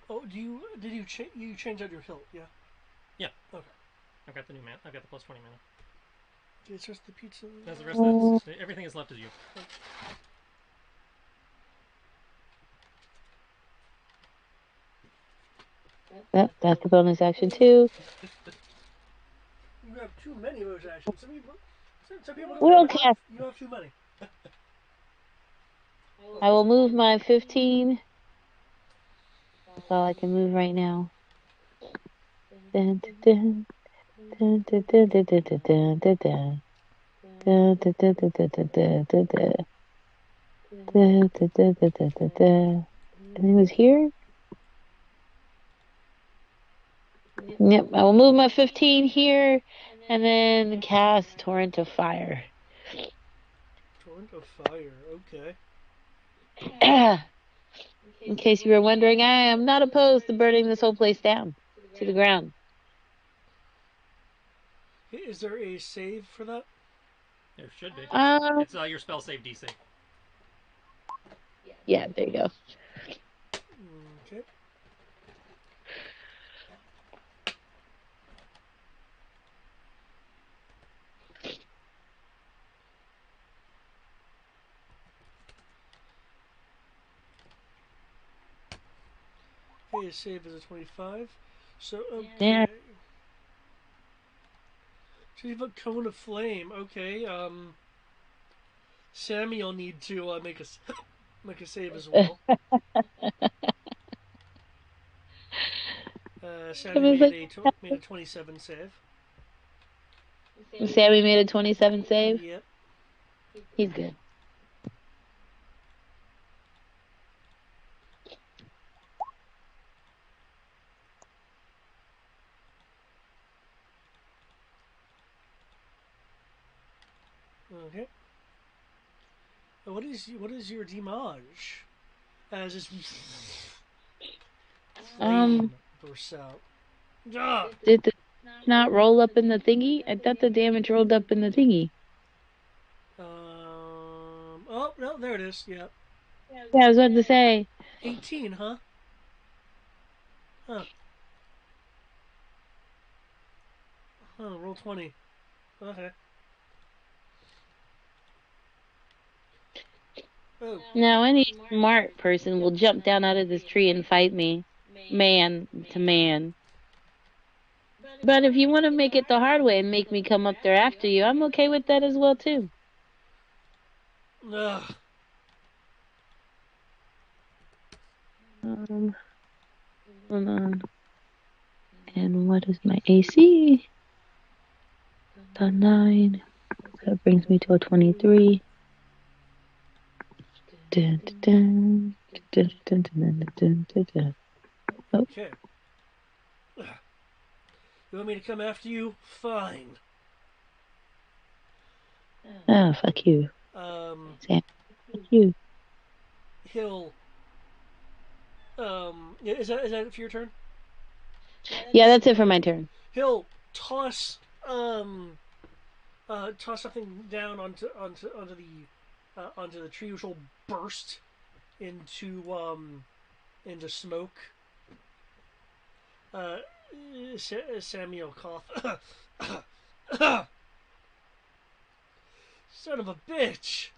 Oh, did you change out your hilt? Yeah. Yeah. Okay. I've got the new mana. I've got the plus 20 mana. It's just the pizza. That's the rest of that. Everything is left is you. That's the bonus action too. You have too many of those actions. Some people don't have We'll enough. cast. You have too many. I will move my 15. That's all I can move right now. Dun, dun, dun, dun, dun, dun, dun, dun, dun, dun, dun. Dun, dun, dun, dun, dun, dun, dun, dun, dun. Dun, dun, dun, dun, dun, dun, dun. And it was here. Yep, I will move my 15 here and then cast Torrent of Fire. Torrent of fire. Okay. In case you were wondering, I am not opposed to burning this whole place down to the ground. Is there a save for that? There should be. Um, It's your spell save DC. yeah, there you go. Okay. Okay, his save is a 25. So, okay. Yeah. So you have a cone of flame. Okay. Sammy will need to make a save as well. Sammy made a 27 save. Sammy made a 27 save. Yep. He's good. Okay. What is your damage? As this Um, flame bursts out. Ah! did the not roll up in the thingy? I thought the damage rolled up in the thingy. Oh no, there it is. Yep. Yeah, I was about to say. 18, huh? Huh. Huh. Roll 20. Okay. Oh. Now, any smart person will jump down out of this tree and fight me, man to man. But if you want to make it the hard way and make me come up there after you, I'm okay with that as well too. Ugh. Hold on. And what is my AC? The 9. That brings me to a 23. Dun, dun, dun, dun, dun, dun, dun, dun. Oh, Okay. Ugh. You want me to come after you? Fine. ah, fuck you. Sam, fuck you. He'll. Is that for your turn? Yeah, that's it for my turn. He'll toss toss something down onto the tree, which will burst into smoke. Uh, Samuel cough. Son of a bitch!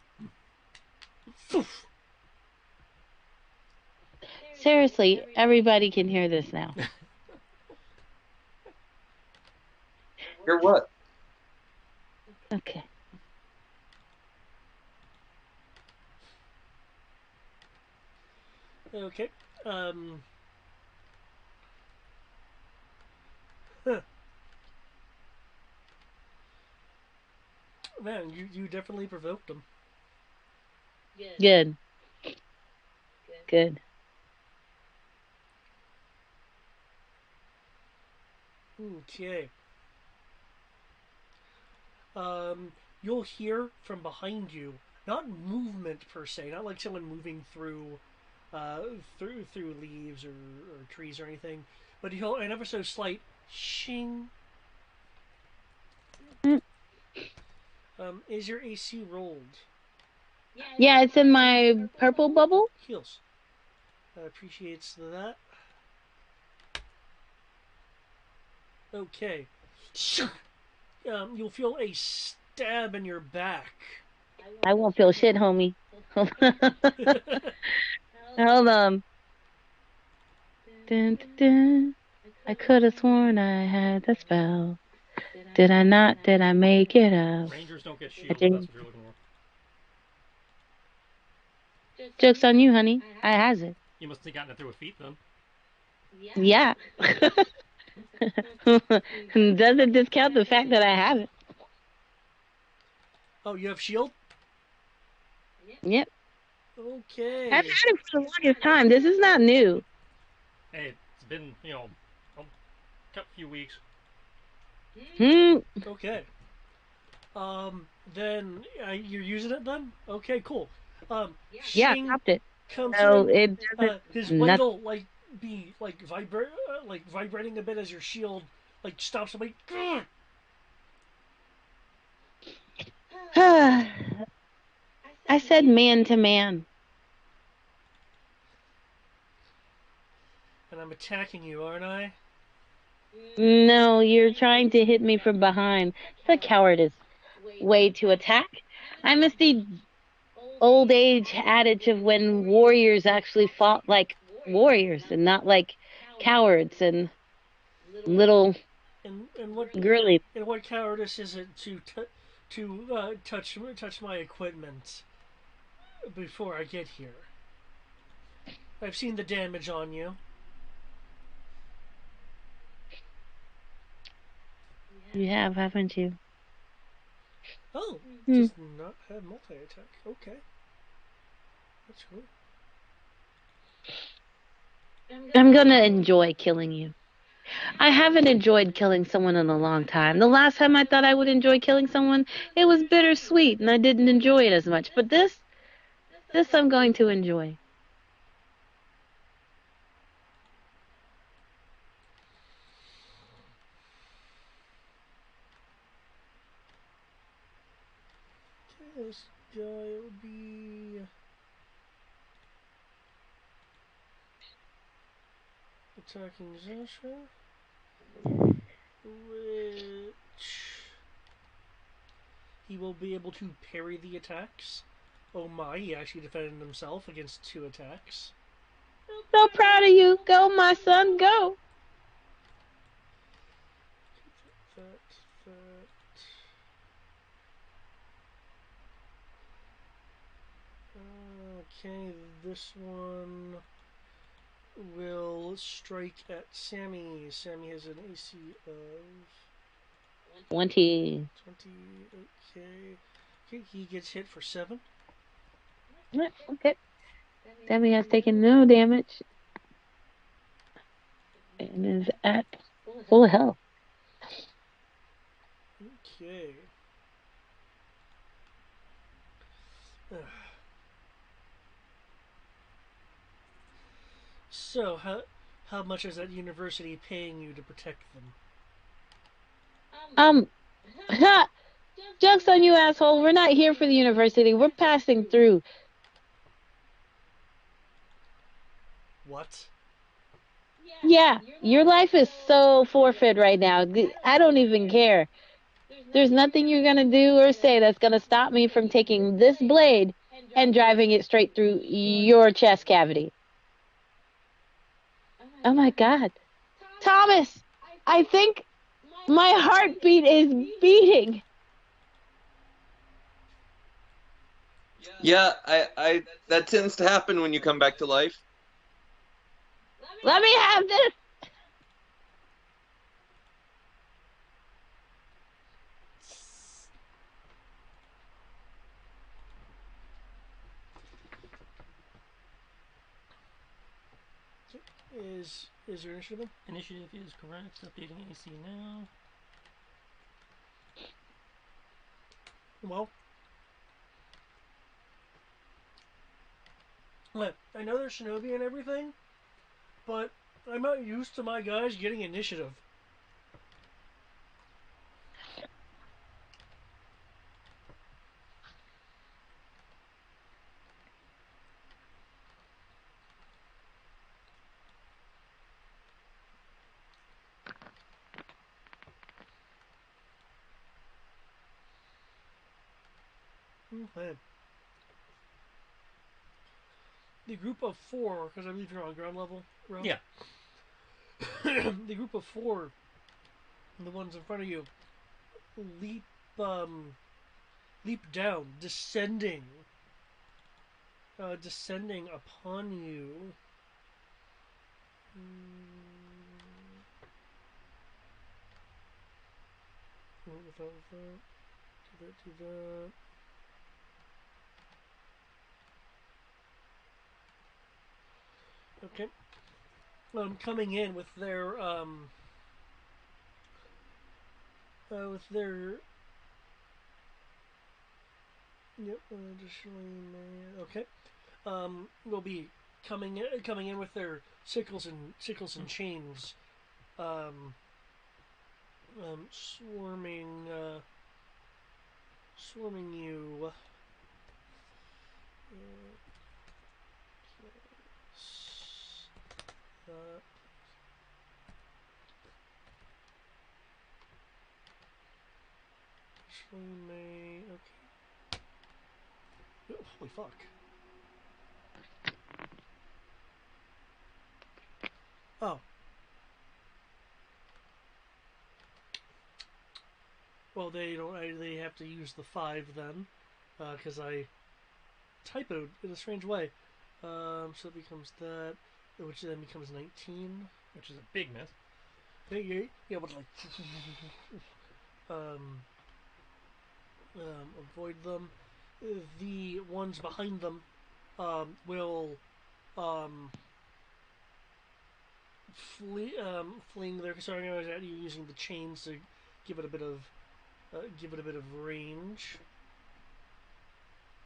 Seriously, everybody can hear this now. Hear what? Okay. Okay. Um. Huh. Man, you definitely provoked him. Good. Good. Okay. You'll hear from behind you, not movement per se, not like someone moving uh, through leaves or trees or anything, but you'll an ever so slight shing. Mm. Is your AC rolled? Yeah, it's in my purple bubble. Heals. Appreciates that. Okay. You'll feel a stab in your back. I won't feel shit, homie. Hold on. Dun, dun, dun. I could have sworn I had the spell. Did I not? Did I make it up? Rangers don't get I shield if that's didn't. what you're looking for. Joke's on you, honey. I has it. You must have gotten it through a feat then. Yeah. Doesn't discount the fact that I have it. Oh, you have shield? Yep. I've Okay. had it for the longest time. This is not new. Hey, it's been a few weeks. Hmm. Okay. Then you're using it then? Okay, cool. Yeah, I Shing popped it. comes So in. it doesn't. His Nothing. blade will be vibrating a bit as your shield stops him. I said man to man. And I'm attacking you, aren't I? No, you're trying to hit me from behind. The cowardice way to attack. I miss the old age adage of when warriors actually fought like warriors and not like cowards and little And what girly. cowardice is it to touch my equipment before I get here? I've seen the damage on you. You have, haven't you? Oh, Hmm. does not have multi attack. Okay, that's cool. I'm gonna enjoy killing you. I haven't enjoyed killing someone in a long time. The last time I thought I would enjoy killing someone, it was bittersweet and I didn't enjoy it as much. But this I'm going to enjoy. Okay, this guy will be attacking Zasha, which he will be able to parry the attacks. Oh my, he actually defended himself against 2 attacks. So proud of you. Go, my son, go. That. Okay, this one will strike at Sammy. Sammy has an AC of 20. 20. Okay. Okay, he gets hit for 7. Okay. Sammy has taken no damage and is at full health. Okay. So, how much is that university paying you to protect them? Um, ha, joke's on you, asshole. We're not here for the university. We're passing through. What? Yeah, your life is so forfeit right now. I don't even care. There's nothing you're gonna do or say that's gonna stop me from taking this blade and driving it straight through your chest cavity. Oh my God. Thomas, I think my heartbeat is beating. Yeah, I that tends to happen when you come back to life. Let me have this. Is your initiative? Initiative is correct. Updating AC now. Well, I know they're shinobi and everything, but I'm not used to my guys getting initiative. Okay. The group of 4, because I believe you're on ground level, Ro? Yeah. The group of 4, the ones in front of you, leap, leap down, descending upon you. Without that, do that. Okay. Coming in with their yep, additionally, okay. Will be coming in with their sickles and chains, um, swarming you. Uh, may okay. Oh, holy fuck. Oh. Well, they don't. They have to use the 5 then, because I typoed in a strange way. So it becomes that, which then becomes 19. Which is a big miss. Yeah, but like, um, avoid them. The ones behind them will um, fleeing their starting arrows at you using the chains to give it a bit of range.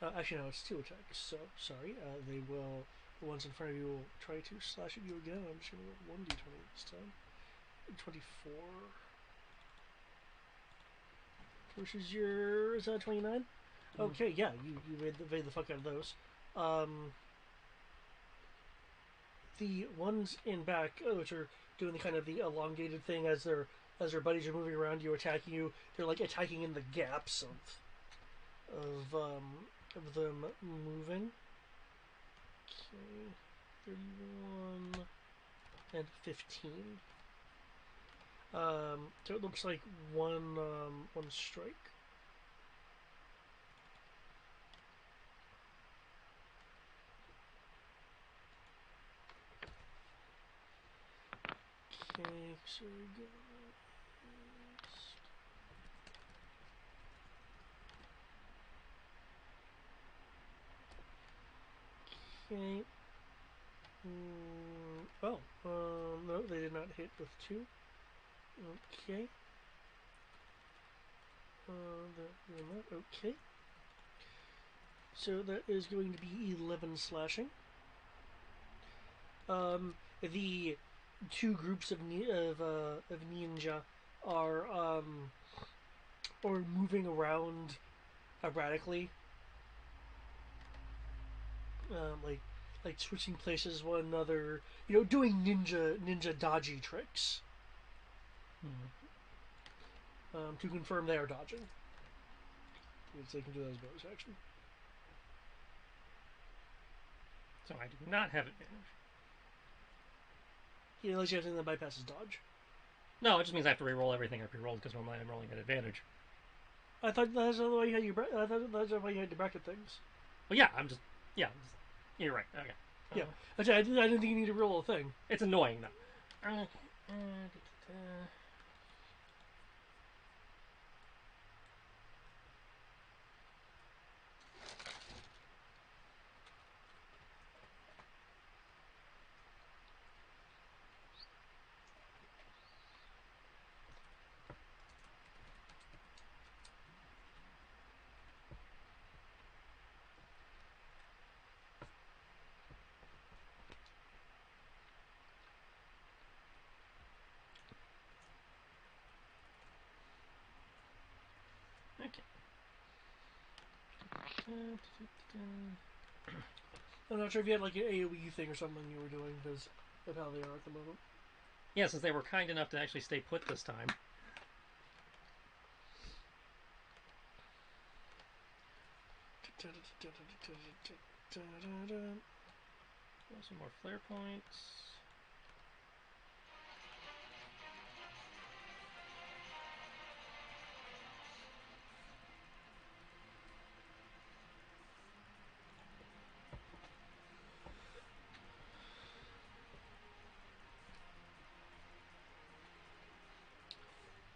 Actually, no, it's 2 attacks. So sorry. They will. The ones in front of you will try to slash at you again. I'm just gonna roll 1d20 this time. 24 versus your 29. Okay, yeah, you evade the fuck out of those. The ones in back, which are doing the kind of the elongated thing as their buddies are moving around you, attacking you. They're like attacking in the gaps of them moving. Okay, 31 and 15. So it looks like one strike. Okay, so we go. Okay. No, they did not hit with 2. Okay. Okay. So that is going to be 11 slashing. The 2 groups of ninja are moving around erratically, like switching places with one another. You know, doing ninja dodgy tricks. To confirm they are dodging. Because they can do that as bonus action. So I do not have advantage. Yeah, unless you have something that bypasses dodge. No, it just means I have to re-roll everything I pre-rolled because normally I'm rolling at advantage. I thought that's the way you had I thought that's the way you had to bracket things. Well, yeah, yeah, you're right. Okay. Yeah, actually, I didn't think you need to roll a thing. It's annoying though. Okay. I'm not sure if you had like an AoE thing or something you were doing because of how they are at the moment. Yeah, since they were kind enough to actually stay put this time. Some more flare points.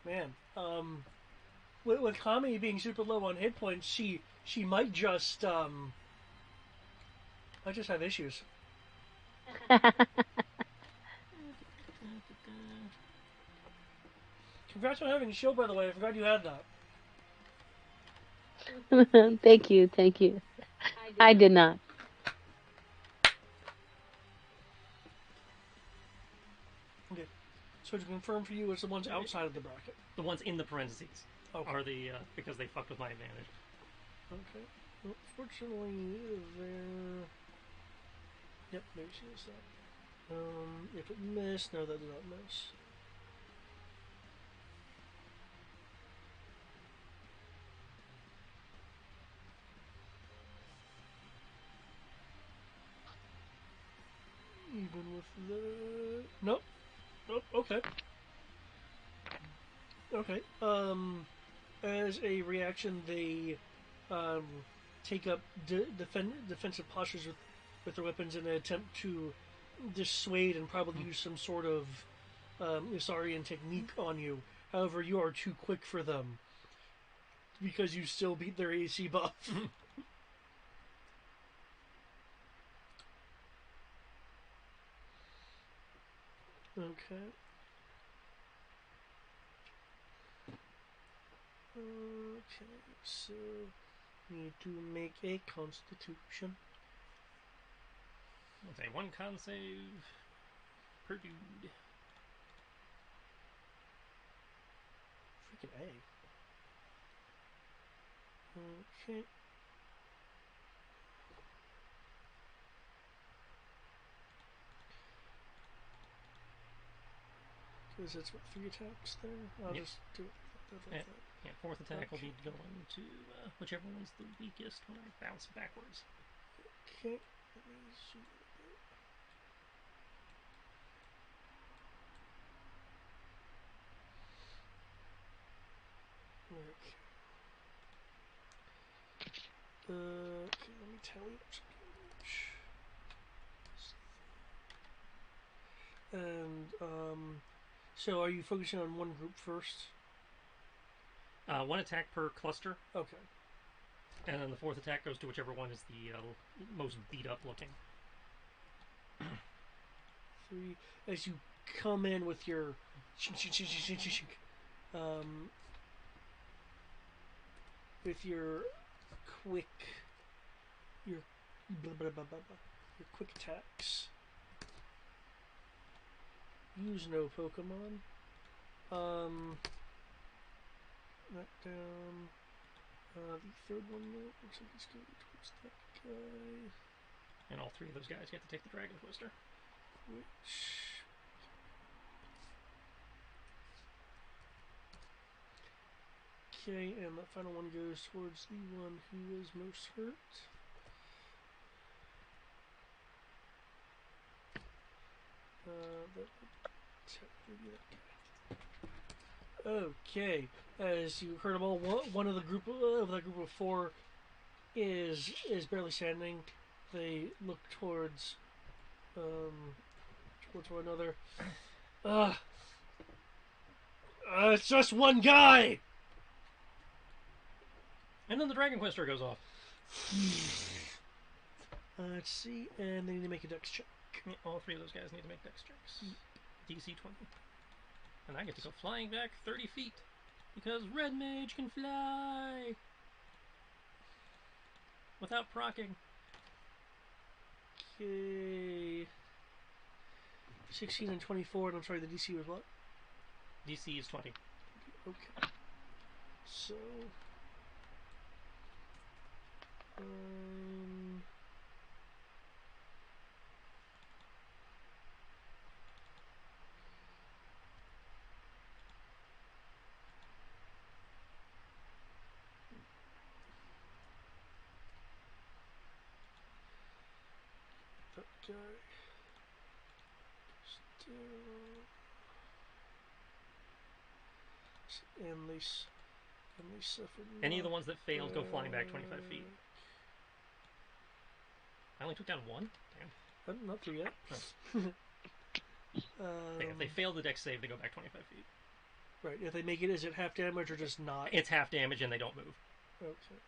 Man, with Kami being super low on hit points, she might just have issues. Congrats on having a show, by the way. I forgot you had that. Thank you, thank you. I did not. Okay, so to confirm for you, it's the ones outside of the bracket. The ones in the parentheses are the because they fucked with my advantage. Okay. Well, fortunately, there. Yep, maybe she is that. If it missed, no, that did not miss. Even with the nope. Okay. Okay. As a reaction, they take up defensive postures with their weapons in an attempt to dissuade and probably use some sort of Usarian technique on you. However, you are too quick for them because you still beat their AC buff. Okay. Okay, so need to make a constitution. Let's say 1 con save per dude. Freaking A. Okay. Because that's what, 3 attacks there? I'll Yep. just do it. Yeah, 4th attack will Okay. be going to whichever one's the weakest when I bounce backwards. Okay. Let me zoom in a bit. Okay. Okay, let me tally up some damage. And, so are you focusing on one group first? 1 attack per cluster, Okay. and then the 4th attack goes to whichever one is the most beat up looking. 3. As you come in with your with your quick your your quick attacks. Use no Pokemon. That down. The third one looks like it's going towards that guy. And all 3 of those guys get to take the Dragon Twister. Which... Okay, and that final one goes towards the one who is most hurt. That would technically be that guy. Okay, as you heard them all, one of the group of that group of 4 is barely standing. They look towards one another. It's just one guy. And then the Dragon Twister goes off. Let's see, and they need to make a dex check. Yeah, all 3 of those guys need to make dex checks. DC 20. And I get to go flying back 30 feet. Because Red Mage can fly! Without proccing. Okay. 16 and 24, and I'm sorry, the DC was what? DC is 20. Okay. So... that guy... And they suffered... Any of the ones that failed go flying back 25 feet. I only took down 1? Damn. Not 3 yet. Oh. Yeah, if they fail the dex save, they go back 25 feet. Right, if they make it, is it half damage or just not? It's half damage and they don't move. Okay.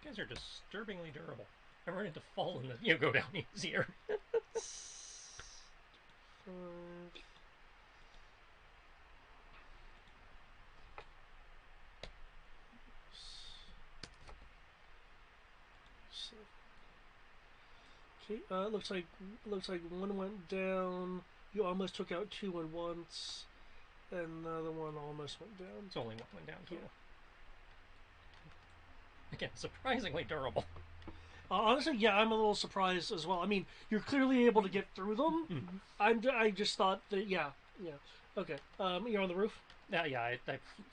You guys are disturbingly durable. I run into fall and go down easier. 5... 7. Okay, looks like one went down. You almost took out 2 at once, and another one almost went down. It's only 1 went down total. Yeah. Again, surprisingly durable. Honestly, yeah, I'm a little surprised as well. I mean, you're clearly able to get through them. I just thought that, yeah. Okay, you're on the roof? Yeah, I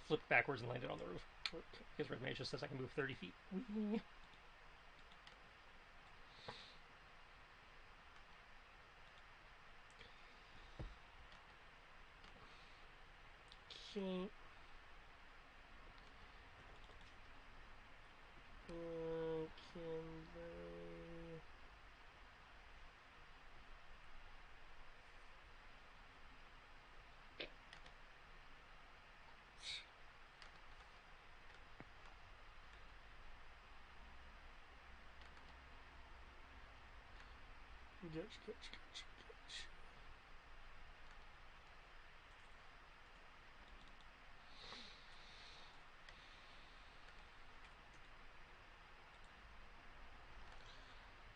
flipped backwards and landed on the roof. Okay. Because Red Mage just says I can move 30 feet. Okay. Can they... Gotcha.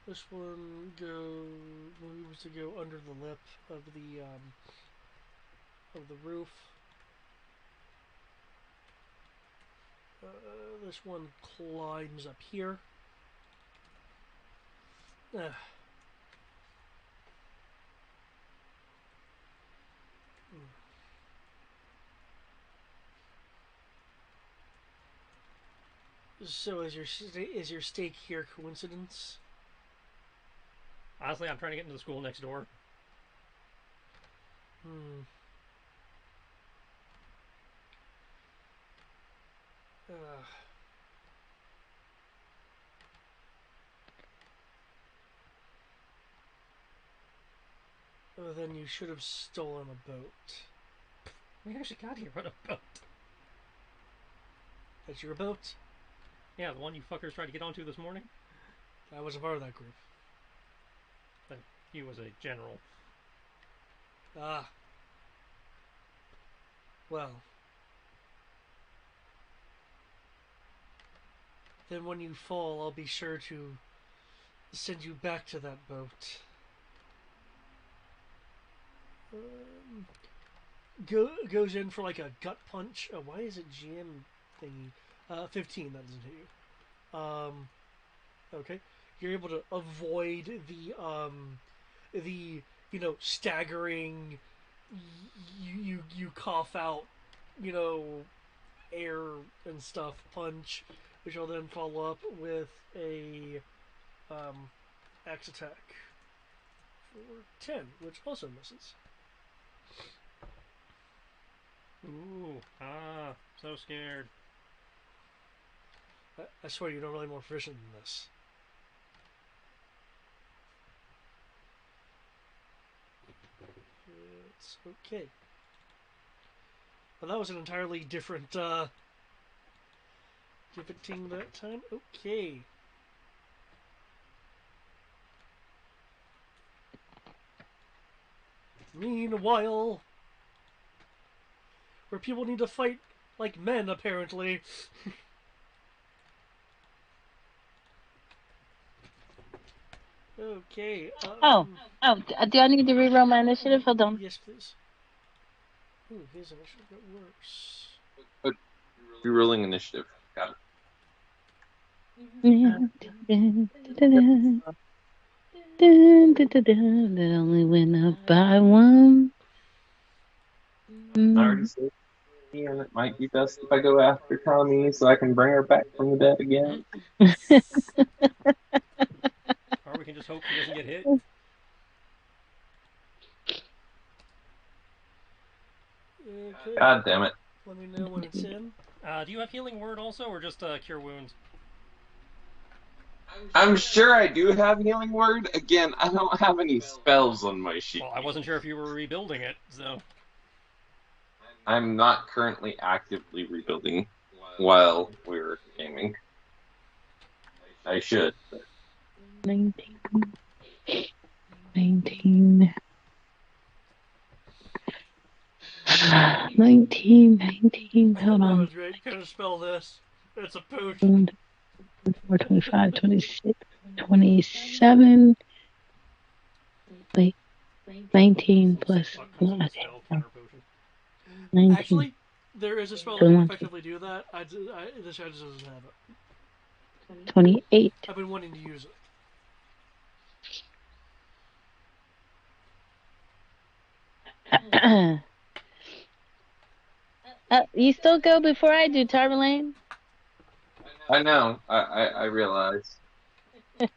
This one moves to go under the lip of the roof. This one climbs up here. So is your stake here coincidence? Honestly, I'm trying to get into the school next door. Oh, then you should have stolen a boat. We actually got here on a boat. That's your boat? Yeah, the one you fuckers tried to get onto this morning. I wasn't part of that group. But he was a general. Ah. Well. Then when you fall, I'll be sure to send you back to that boat. Goes in for like a gut punch. Why is it GM thingy? 15, that doesn't hit you. Okay. You're able to avoid the staggering, you cough out, air and stuff punch, which will then follow up with a axe attack for 10, which also misses. Ooh, so scared. I swear you're not really more proficient than this. It's okay. But that was an entirely different team that time. Okay. Meanwhile, where people need to fight like men, apparently. Okay. Do I need to reroll my initiative? Hold on. Yes, please. Ooh, his initiative got worse. Rerolling initiative. Got it. That only went up by one. I already said, and it might be best if I go after Tommy so I can bring her back from the dead again. Or we can just hope she doesn't get hit. Okay. God damn it. Let me know when it's in. Do you have healing word also, or just cure wounds? I'm sure I do have healing word. Again, I don't have any spells on my sheet. Well, I wasn't sure if you were rebuilding it, so. I'm not currently actively rebuilding while we're gaming. I should. But... 19. 19. 19. Hold on. That great. You gotta spell this. It's a potion. 24, 25, 26, 27. Wait. 19 plus. Spell counter potion. 19. Actually, there is a spell that can effectively do that. This guy just doesn't have it. 28. I've been wanting to use it. You still go before I do, Tarvalane? I know. I realize. Okay,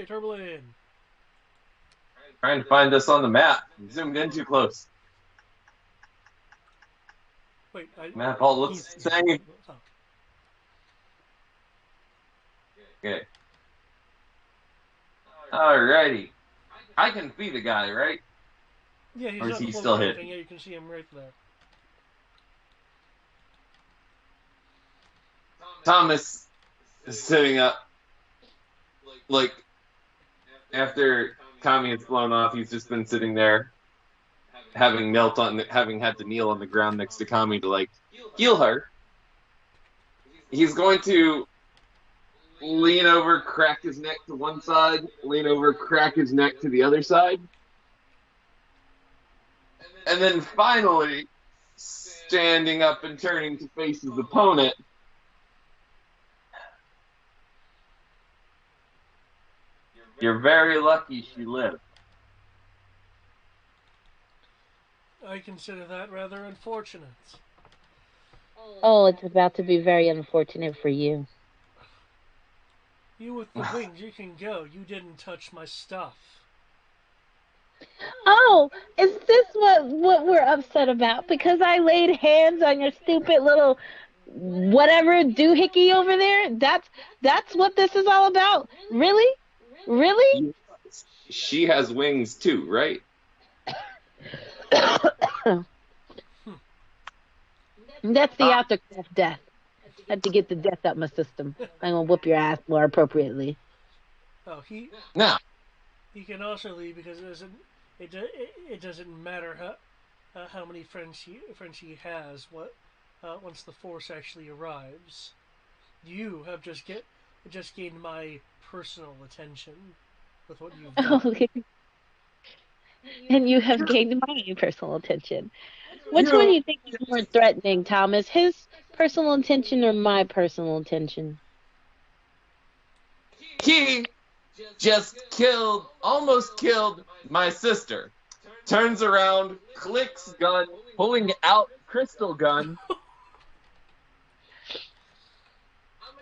Tarvalane. Trying to find us on the map. Zoomed in too close. Wait, Map all looks he's the same. oh, Okay. Alrighty. I can see the guy, right? yeah, he's Or is not he cloaked still or hidden? anything. Yeah, you can see him right there. Thomas is sitting up, like, after Tommy has flown off, he's just been sitting there, having had to kneel on the ground next to Kami to, like, heal her. He's going to lean over, crack his neck to one side, lean over, crack his neck to the other side, and then finally, standing up and turning to face his opponent, you're very lucky she lived. I consider that rather unfortunate. Oh, it's about to be very unfortunate for you. You with the wings, you can go. You didn't touch my stuff. Oh, is this what we're upset about? Because I laid hands on your stupid little whatever doohickey over there? That's what this is all about? Really? Really? She has wings too, right? That's the Uh, aftermath of death. Had to get the death out my system. I'm gonna whoop your ass more appropriately. Oh, now, he can also leave because it doesn't matter how many friends he has. Once the force actually arrives, you have just gained my personal attention with what you've done. Okay. And you have gained my personal attention. Which one do you, you think is more threatening, Thomas? His personal attention or my personal attention? he almost killed my sister. Turns around, clicks gun, pulling out crystal gun.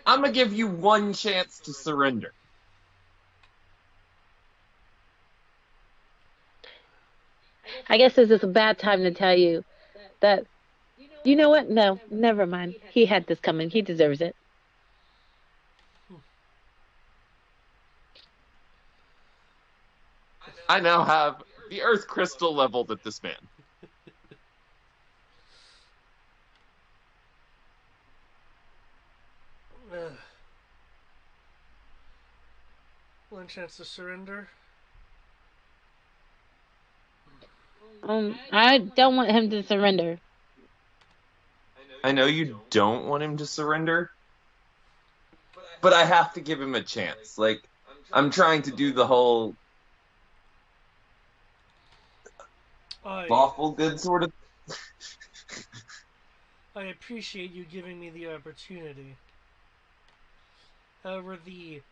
I'm gonna give you one chance to surrender. I guess this is a bad time to tell you that, you know what? No, never mind. He had this coming. He deserves it. I now have the Earth crystal leveled at this man. One chance to surrender. I don't want him to surrender. I know you don't want him to surrender, but I have to give him a chance. Like, I'm trying to do the whole I lawful good sort of. I appreciate you giving me the opportunity. However, the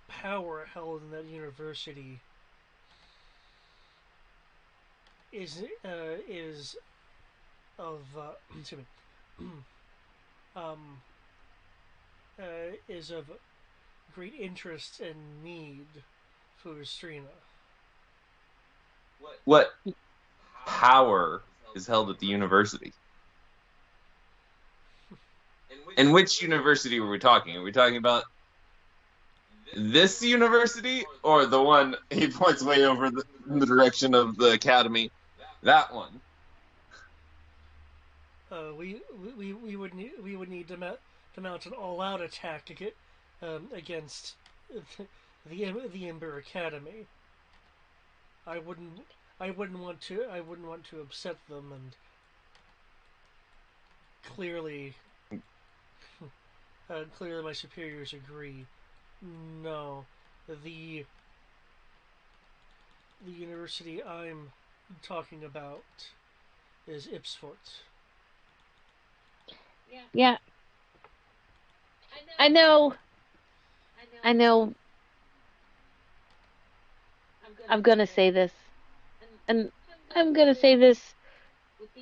power held in that university is of excuse me, um, is of great interest and need for Ustrina. What power is held at the university? And which university were we talking? Are we talking about this university or the one he points way over in the direction of the academy? That one. We would need to mount an all-out attack against the Ember Academy. I wouldn't I wouldn't want to upset them, and clearly clearly my superiors agree. No, the the university I'm talking about is Ipsfort. Yeah, I know. I know. I'm gonna say this, and I'm gonna say this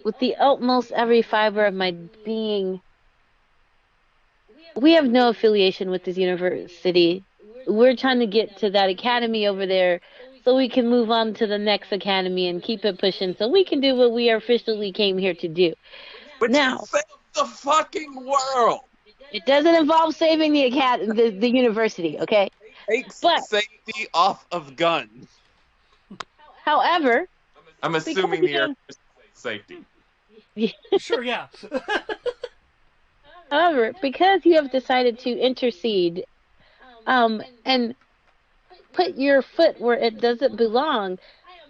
with the utmost every fiber of my being. We have no affiliation with this university. We're trying to get to that academy over there so we can move on to the next academy and keep it pushing so we can do what we officially came here to do. Which Now, is save the fucking world. it doesn't involve saving the university, okay? Takes But, safety off of guns. however, I'm because assuming the air safety. Sure, yeah. however, because you have decided to intercede, and put your foot where it doesn't belong,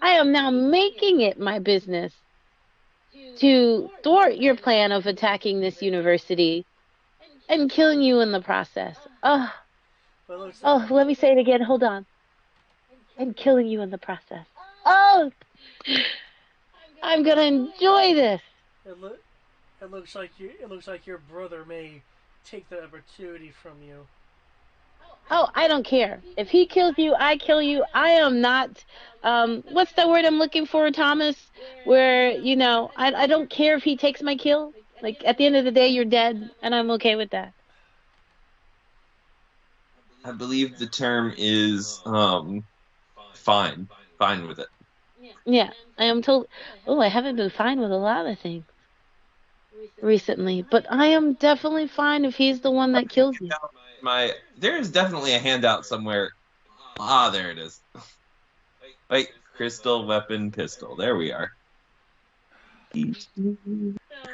I am now making it my business to thwart your plan of attacking this university and killing you in the process. Oh, Well, looks oh, let me say it again. Hold on. And killing you in the process. Oh, I'm gonna enjoy this. it, look, it looks like your brother may take the opportunity from you. Oh, I don't care. If he kills you, I kill you. I am not, what's the word I'm looking for, Thomas? Where, I don't care if he takes my kill. Like, at the end of the day, you're dead, and I'm okay with that. I believe the term is fine. Fine with it. Yeah, I am told. Oh, I haven't been fine with a lot of things recently, but I am definitely fine if he's the one that kills me. There is definitely a handout somewhere. Ah, there it is. Like crystal weapon pistol. There we are.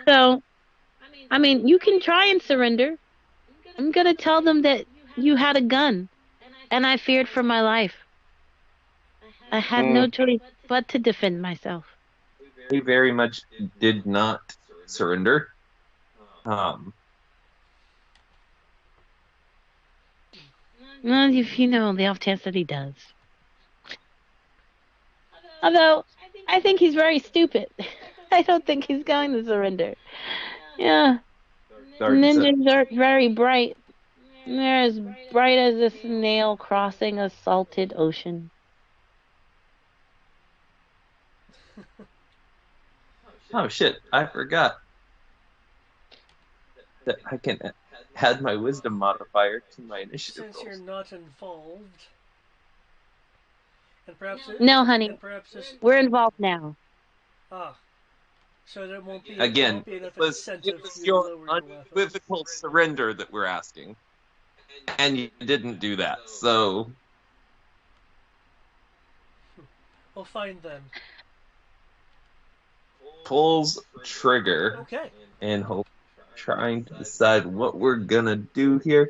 So, I mean, you can try and surrender. I'm gonna tell them that you had a gun, and I feared for my life. I had no choice but to defend myself. He very much did not surrender. Well, if the off chance that he does. Although, I think he's very stupid. I don't think he's going to surrender. Yeah, ninjas are very bright. They're as bright as a snail crossing a salted ocean. Oh shit! I forgot that I can add my wisdom modifier to my initiative Since you're rolls. not involved, and No, honey, perhaps this we're involved now. ah, so there won't be Again, enough it was incentive for you to your lower your weapons. unequivocal surrender that we're asking, and you didn't do that. So We'll find them. pulls trigger Okay. and hope trying to decide what we're gonna do here.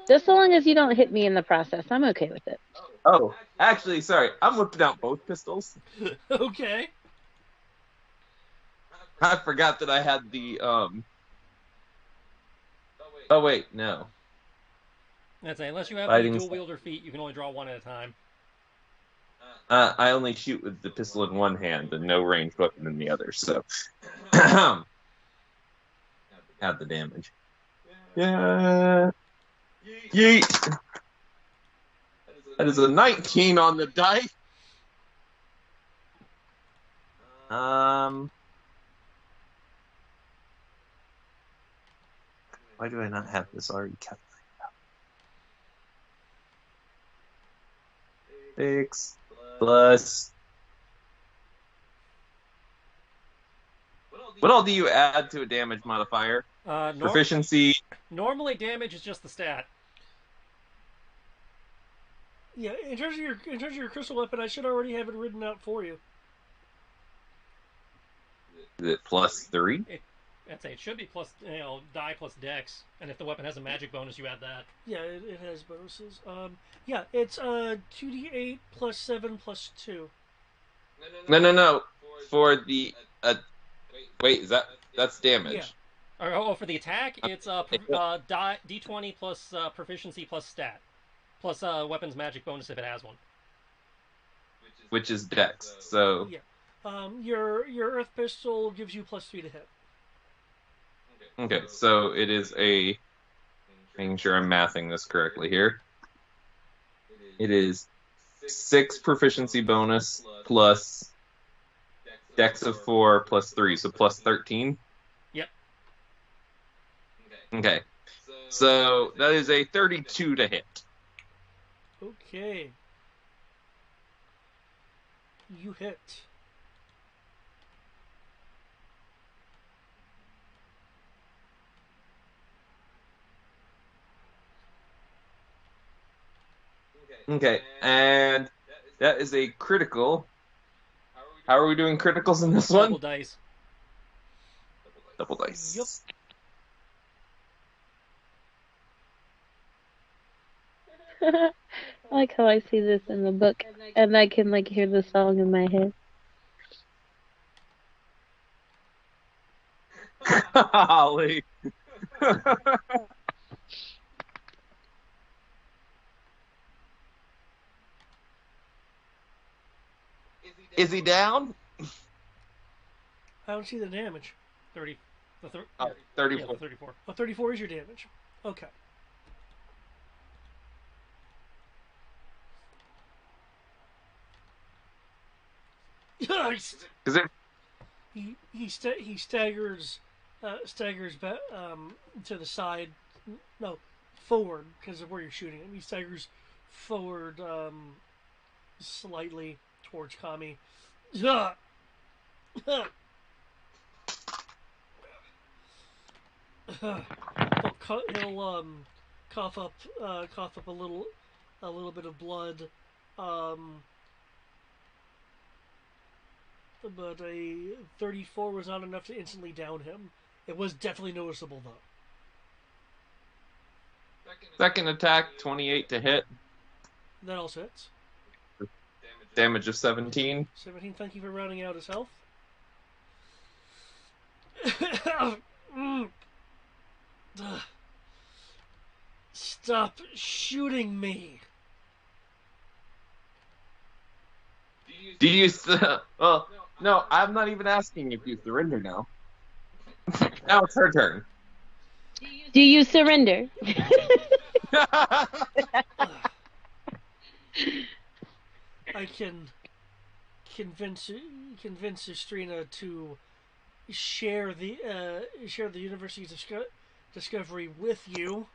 Just so long as you don't hit me in the process, I'm okay with it. Oh, actually, sorry, I'm whipping out both pistols. Okay. I forgot that I had the Oh wait, no. That's it. Unless you have Fighting the dual wielder feat, you can only draw one at a time. I only shoot with the pistol in one hand and no ranged weapon in the other, so add the damage. Yeah. Yeet. That is a 19 on the die. Why do I not have this already calculated out? 6 plus. What all do you add to a damage modifier? Proficiency. Normally, damage is just the stat. Yeah, in terms of your crystal weapon, I should already have it written out for you. Is it plus 3? It should be plus die plus dex, and if the weapon has a magic bonus, you add that. Yeah, it has bonuses. Yeah, it's 2d8 plus 7 plus 2. No. For the wait, that's damage. Yeah. Oh, for the attack, it's d20 plus proficiency plus stat, plus weapons magic bonus if it has one. Which is dex. So yeah, your earth pistol gives you plus 3 to hit. Okay, so it is a. Making sure I'm mathing this correctly here. It is 6 proficiency bonus plus dex of 4 plus 3, so plus 13. Yep. Okay, so that is a 32 to hit. Okay. You hit. Okay, and that is a critical. How are we doing criticals in this Double one? dice. Double dice. Yep. I like how I see this in the book, and I can like hear the song in my head. Holly. Is he down? I don't see the damage. 30. Oh, Yeah, 34. the 34. Oh, 34 is your damage. Okay. Is it? He staggers to the side, no, forward because of where you're shooting him. He staggers forward slightly towards Kami. He'll cough up a little bit of blood, um, but a 34 was not enough to instantly down him. It was definitely noticeable though. Second attack, 28 to hit. That also hits. Damage of 17. 17. Thank you for rounding out his health. Stop shooting me. Do you? Well, no, I'm not even asking if you surrender now. Now it's her turn. Do you surrender? I can convince Estrina to share the university's discovery with you.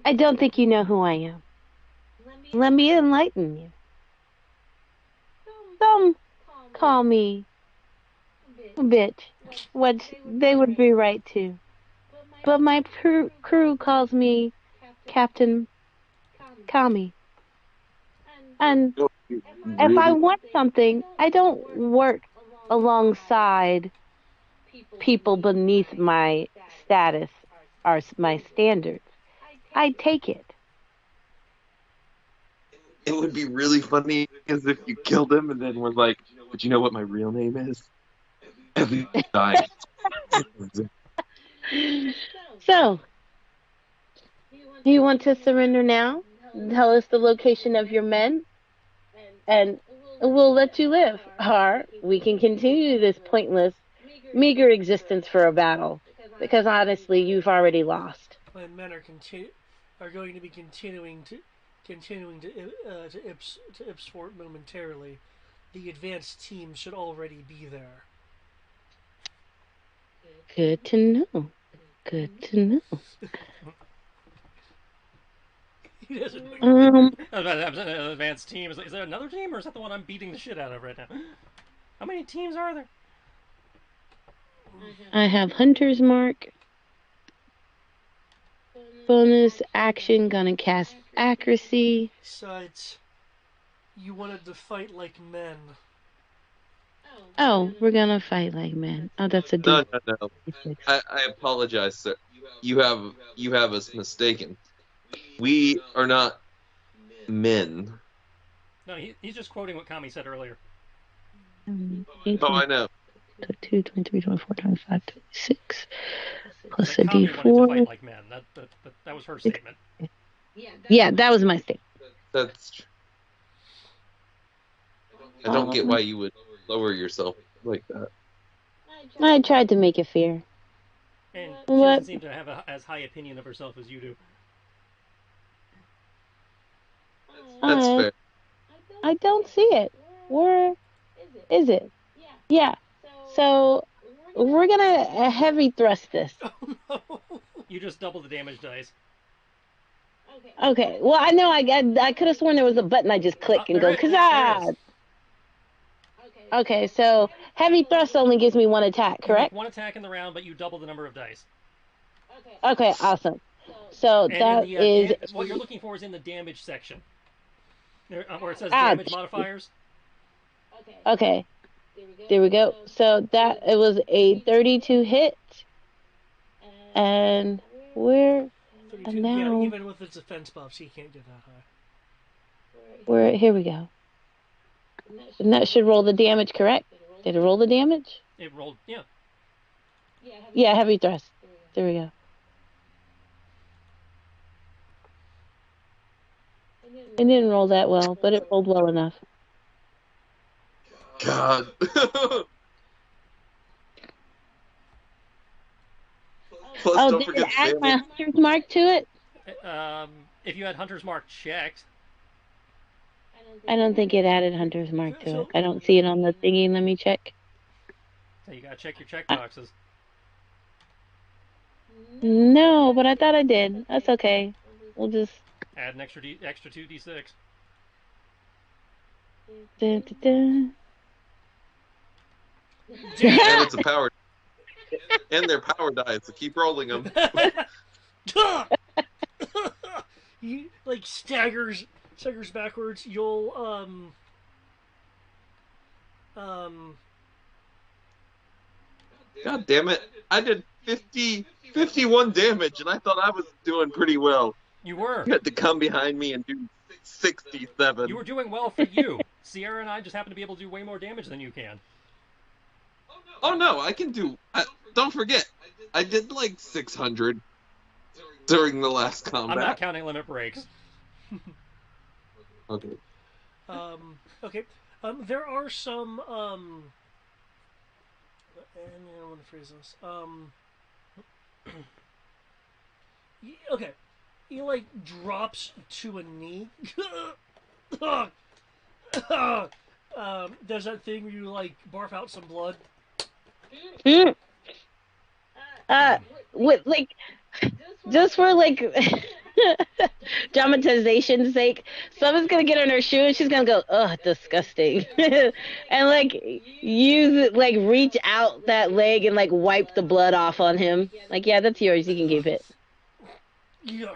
I don't think you know who I am. Let me enlighten you. Some call me a bitch, which they would be right to. But my crew calls me Captain Kami. And if I Really? want something, I don't work alongside people beneath my status or my standards. I take it. It would be really funny as if you killed him and then were like, "But you know what my real name is?" And then he died. So, you want to surrender now? Tell us the location of your men, and we'll let you live. Or we can continue this pointless, meager existence for a battle. Because honestly, you've already lost. My men are going to be continuing to Ipsport momentarily. The advanced team should already be there. Good to know. Good to know. He doesn't. Advanced team. Is there another team, or is that the one I'm beating the shit out of right now? How many teams are there? I have Hunter's Mark. Bonus action, gonna cast accuracy. Besides, you wanted to fight like men. Oh, we're gonna fight like men. Oh, that's a No, D6. no, no. I apologize, sir. You have us mistaken. We are not men. No, he's just quoting what Kami said earlier. 8, Oh, I know. 22, 23, 24, 25, 26. Plus Like a Kami wanted to fight D4. like men. That was her statement. Yeah, that was my statement. That's true. I don't get why you would lower yourself like that. I tried to make it fair. And she What? doesn't seem to have as high opinion of herself as you do. That's fair. I don't see it. Where is it? Yeah. So we're gonna heavy thrust this. Oh no! You just double the damage dice. Okay. Well, I know I could have sworn there was a button I just click and go, There "Kazaa!" is. Okay, so heavy thrust only gives me one attack, You make correct? one attack in the round, but you double the number of dice. Okay, awesome. So And in that the is what you're looking for is in the damage section, where it says ah, damage modifiers. okay. There we go. So that it was a 32 hit, and where 32. and Yeah, now even with its defense buffs, he can't get that high. where here we go. And that should roll the damage, correct? Did it roll the damage? It rolled, yeah. Yeah, heavy thrust. There we go. It didn't roll that well, but it rolled well enough. God. Plus, Oh, don't did forget it add Sammy. my hunter's mark to it? If you had Hunter's Mark checked, I don't think it added hunter's mark to it. So- I don't see it on the thingy. Let me check. so you gotta check your check boxes. No, but I thought I did. That's okay. We'll just. Add an extra 2d6. Dun, dun, dun. And it's a power. And they're power dice, so keep rolling them. He like staggers backwards. You'll God damn it. I did 51 damage, and I thought I was doing pretty well. You were. You had to come behind me and do 67. You were doing well for you. Sierra and I just happen to be able to do way more damage than you can. Oh no, I can do. Don't forget, I did like 600 during the last combat. I'm not counting limit breaks. Okay. okay. There are some and I want to phrase this. Okay. He like drops to a knee. Does that thing where you like barf out some blood? Mm. With like, just for like dramatization's sake, someone's gonna get on her shoe and she's gonna go, "Ugh, disgusting," and like use it, like reach out that leg and like wipe the blood off on him. Like, yeah, that's yours. You can keep it. Your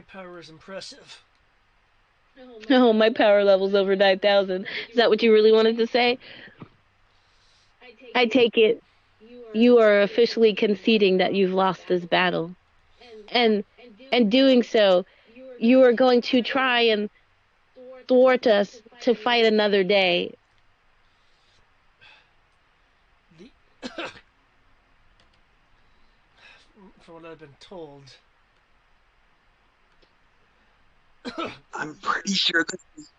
power is impressive. Oh, my power level's over 9,000. Is that what you really wanted to say? I take it you are officially conceding that you've lost this battle. And doing so, you are going to try and thwart us to fight another day. From what I've been told, I'm pretty sure this is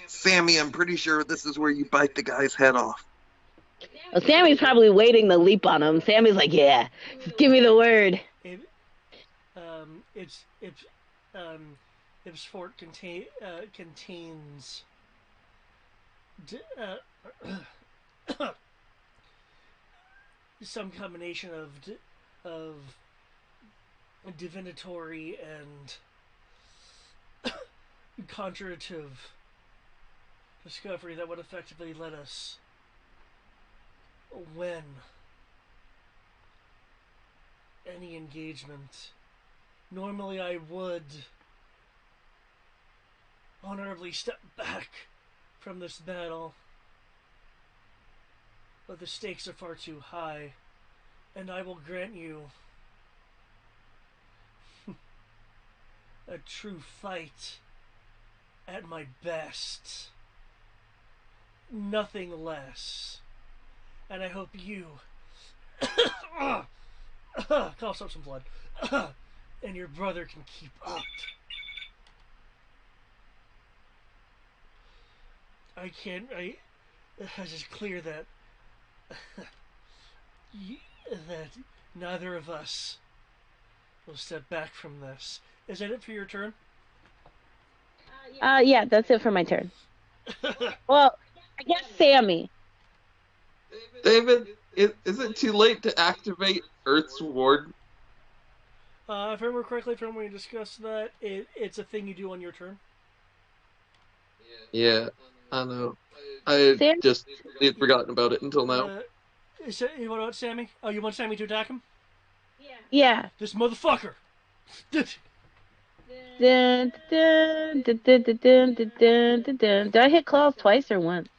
Sammy. I'm pretty sure this is where you bite the guy's head off. Well, Sammy's probably waiting to leap on him. Sammy's like, "Yeah, just give me the word." Its fort contains some combination of divinatory and conjurative discovery that would effectively let us win any engagement. Normally I would honorably step back from this battle, but the stakes are far too high, and I will grant you a true fight at my best. Nothing less. And I hope you cough up some blood and your brother can keep up. I just clear that that neither of us will step back from this. Is that it for your turn? Yeah, that's it for my turn. Well, I guess Sammy. David, is it too late to activate Earth's Ward? If I remember correctly from when we discussed that, it's a thing you do on your turn. Yeah, I know. I Sam? just had forgotten about it until now. What about Sammy? Oh, you want Sammy to attack him? Yeah. This motherfucker! Dun, dun, dun, dun, dun, dun, dun, dun, dun, dun. Did I hit claws twice or once?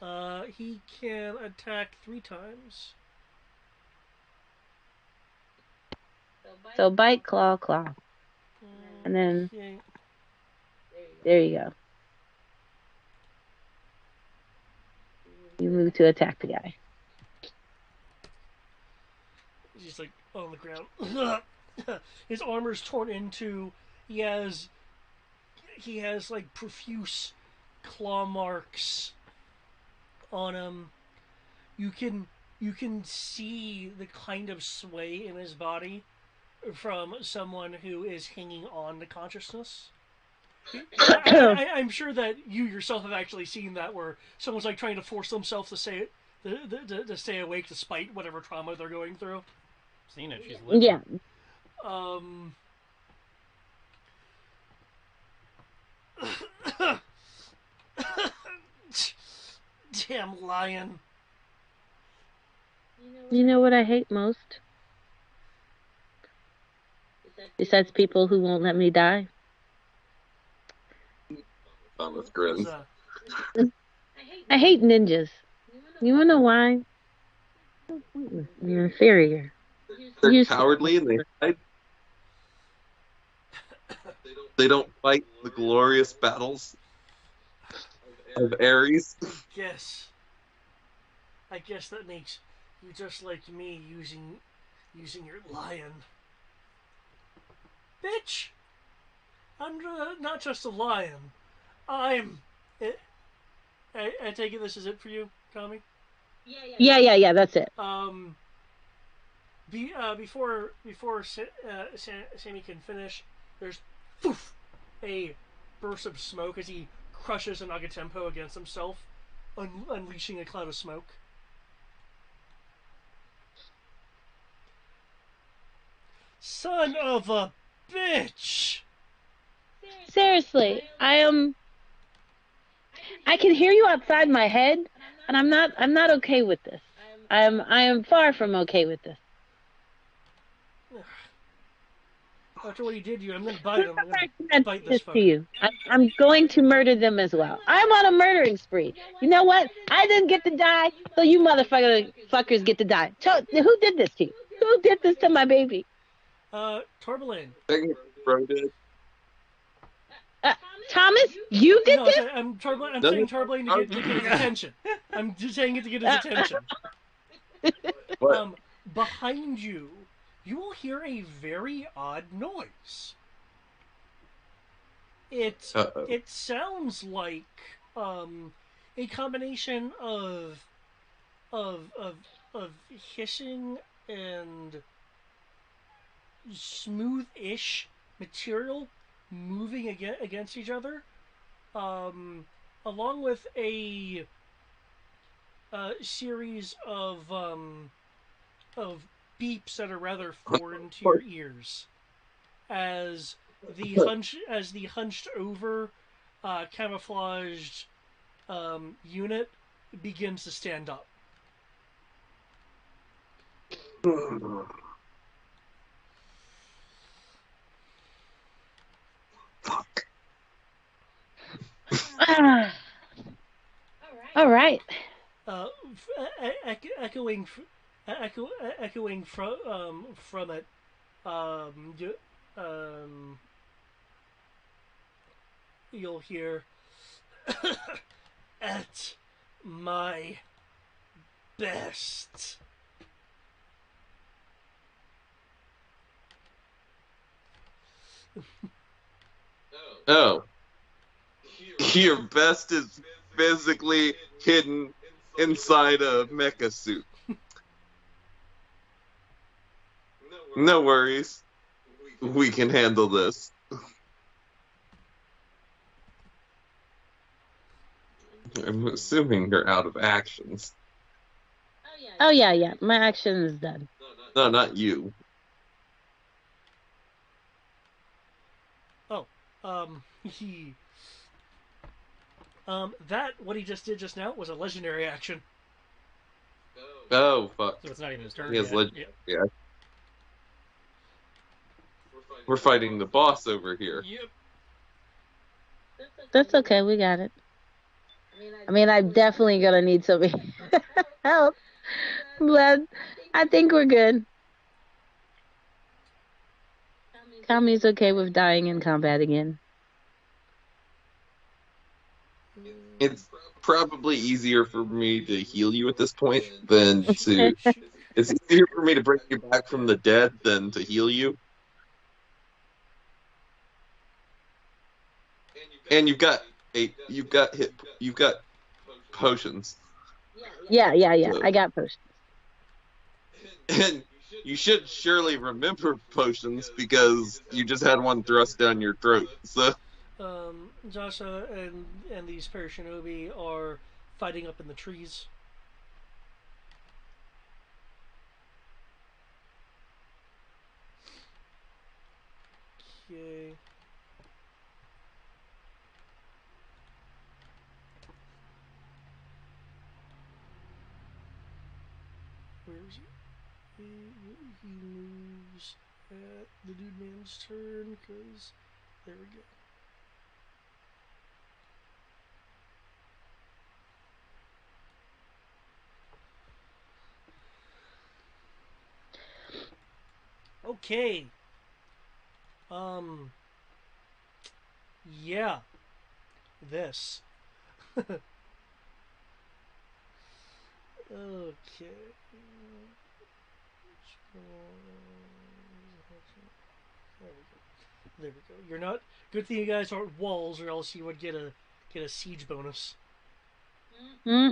He can attack 3 times. So bite, claw, claw. And then Okay. there you go. You move to attack the guy. He's like on the ground. His armor's torn into. He has like profuse claw marks on him. You can see the kind of sway in his body from someone who is hanging on to consciousness. I'm sure that you yourself have actually seen that, where someone's like trying to force themselves to stay awake despite whatever trauma they're going through. Seen it. She's lived Yeah. it. Um. Damn lion. You know what I hate most? Besides people who won't let me die? Thomas grins. I hate ninjas. You wanna know why? You're inferior. They're Useless. cowardly and they hide. They don't fight the glorious battles of Ares. Yes. I guess that makes you just like me using your lion. Bitch! I'm not just a lion. I'm. I take it this is it for you, Tommy? Yeah, that's it. Before Sammy can finish, there's poof, a burst of smoke as he crushes a Nagatempo against himself, unleashing a cloud of smoke. Son of a bitch! Seriously, I can hear you outside my head, and I'm not okay with this. I am far from okay with this. After what he did to you, I'm gonna bite him. I'm gonna I bite this this to fucker. you. I'm going to murder them as well. I'm on a murdering spree. You know what? I didn't get to die, so you fuckers get to die. Who did this to you? Who did this to my baby? Tourmaline. Bro did. Thomas, you did No, this? I'm No. saying Tourmaline to get his attention. I'm just saying it to get his attention. What? Behind you, you will hear a very odd noise. Uh-oh. It sounds like a combination of hissing and smooth-ish material moving against each other, along with a series of beeps that are rather foreign to your ears, as the hunched over camouflaged unit begins to stand up. Fuck. All right. Echoing from it, you'll hear at my best. Oh. Your best is physically hidden inside a mecha suit. No worries. We can handle this. I'm assuming you're out of actions. Oh yeah. My action is done. No, not you. He that what he just did just now was a legendary action. Oh fuck! So it's not even his turn He has yet. legend. Yep. Yeah, we're fighting the boss over here. Yep. That's okay. We got it. I mean, I'm definitely gonna need some help, but I think we're good. Kami's okay with dying in combat again. It's probably easier for me to heal you at this point than to. It's easier for me to bring you back from the dead than to heal you. And you've got potions. Yeah. So I got potions. and you should surely remember potions because you just had one thrust down your throat. So Joshua and these parashinobi are fighting up in the trees. Okay. Where is he? He moves at the dude man's turn because there we go. Okay. Yeah. This. Okay. There we go. You're not. Good thing you guys aren't walls, or else you would get a siege bonus. Hmm?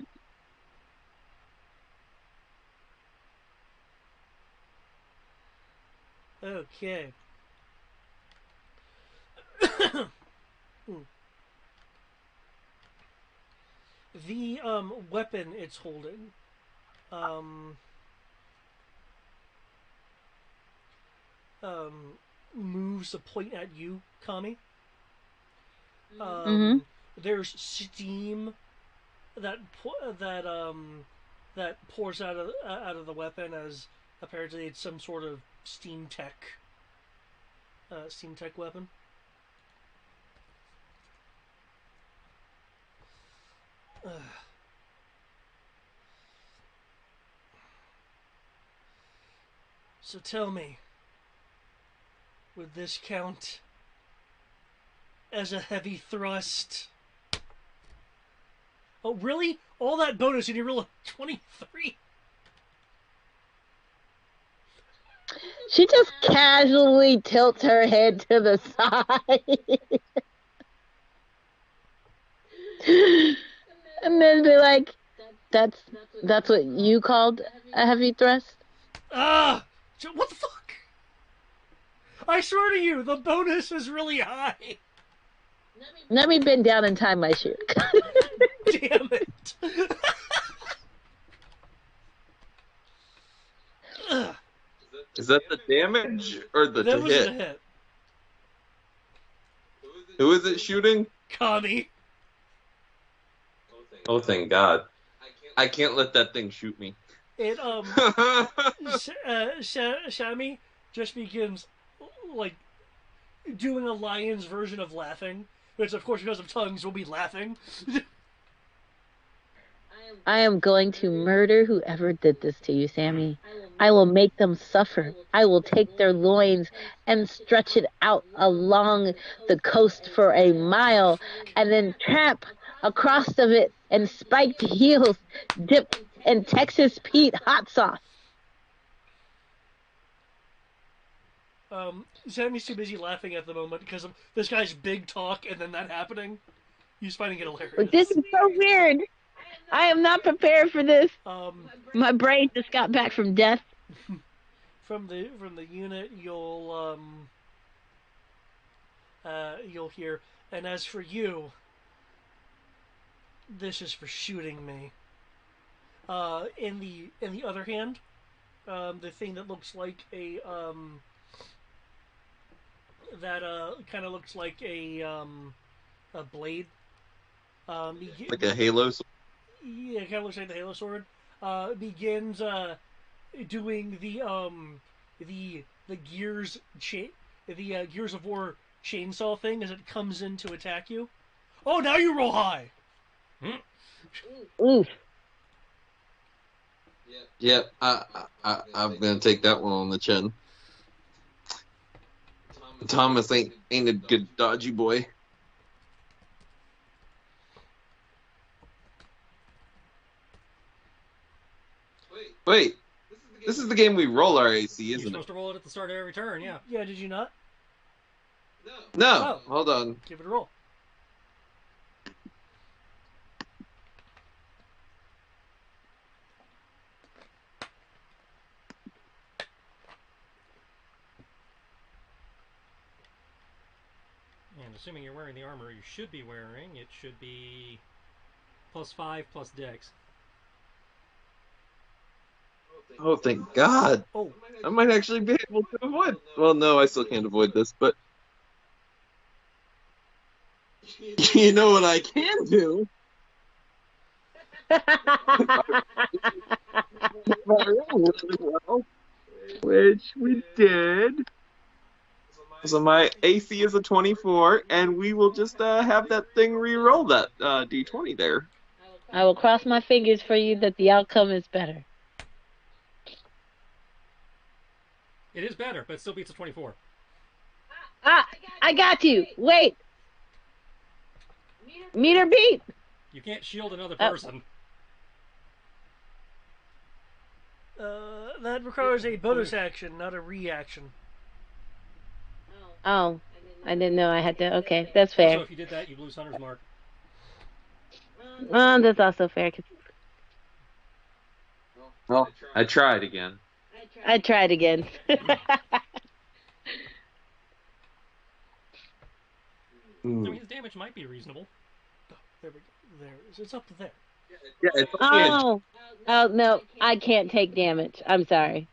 Okay. The weapon it's holding um, um, moves a point at you, Kami. Mm-hmm. There's steam that that pours out of the weapon as apparently it's some sort of steam tech weapon. So tell me, would this count as a heavy thrust? Oh, really? All that bonus and you roll a 23? She just casually tilts her head to the side. And then be like, that's that's what you called a heavy thrust? Ah! What the fuck? I swear to you, the bonus is really high. Let me bend down and tie my shoe. Damn it. Ugh. is that the damage or the That to wasn't hit? a hit. Who is it shooting? Kami. Oh, thank God! I can't let that thing shoot me. It, Shami just begins, like, doing a lion's version of laughing. Which, of course, because of tongues, will be laughing. I am going to murder whoever did this to you, Sammy. I will make them suffer. I will take their loins and stretch it out along the coast for a mile, and then tramp across of it in spiked heels dipped in Texas Pete hot sauce. Sammy's too busy laughing at the moment because of this guy's big talk and then that happening. He's finding it Like, this hilarious. is so weird. I am not prepared for this. Um, My brain just got back from death. from the unit, you'll hear. And as for you, this is for shooting me. In the other hand, the thing that looks like that kind of looks like a blade. Like a Halo. Yeah, kind of looks like the Halo sword. Begins doing the Gears of War chainsaw thing as it comes in to attack you. Oh, now you roll high. Oof. Yep, I'm gonna take that one on the chin. Thomas ain't a good dodgy boy. Wait, this is the game we roll our AC, You're isn't it? supposed to roll it at the start of every turn, yeah. Yeah, did you not? No, Oh. hold on. Give it a roll. And assuming you're wearing the armor you should be wearing, it should be +5 plus Dex. Oh, thank God. Oh, I might actually be able to avoid. Well, no, I still can't avoid this, but you know what I can do? Really well, which we did. So my AC is a 24, and we will just have that thing re-roll that D20 there. I will cross my fingers for you that the outcome is better. It is better, but it still beats a 24. Ah, I got you. Wait. Meter beat. You can't shield another Oh. person. that requires a bonus action, not a reaction. Oh, I didn't know I had to. Okay, that's Also, fair. if you did that, you'd lose Hunter's Mark. That's also fair. 'Cause Well, I tried again. I tried again. I mean, his damage might be reasonable. There we go. There it is. It's up to there. Yeah, it's only a Oh no, I can't take damage. I'm sorry.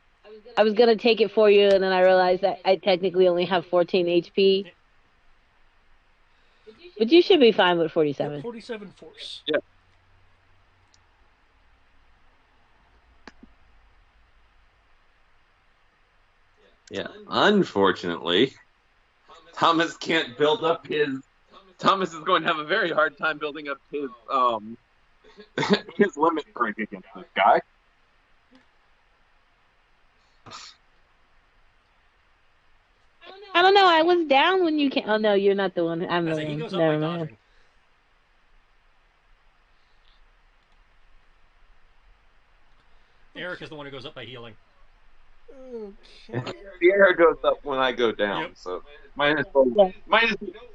I was gonna take it for you, and then I realized that I technically only have 14 HP. But you should be fine with 47. 47 force. Yeah. Yeah, unfortunately, Thomas can't build up his. Thomas is going to have a very hard time building up his his limit break against this guy. I don't know. I was down when you came. Oh no, you're not the one. I'm I the say he one. goes up by Never mind. dodging. Eric is the one who goes up by healing. Okay. The arrow goes up when I go down, Yep. so minus.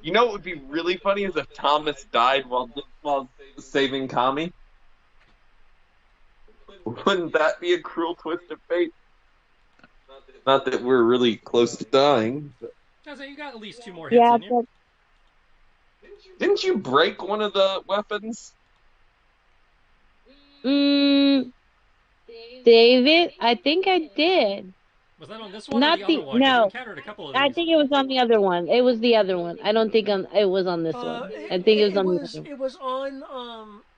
You know what would be really funny is if Thomas died while saving Kami. Wouldn't that be a cruel twist of fate? Not that we're really close to dying. But I say you got at least 2 more hits Yeah, in you. didn't you break one of the weapons? David, I think I did. Was that on this one or Not the the other one? 'Cause you no. encountered a couple of I these. think it was on the other one. It was the other one. I don't think it was on this one. I think it was on the other one.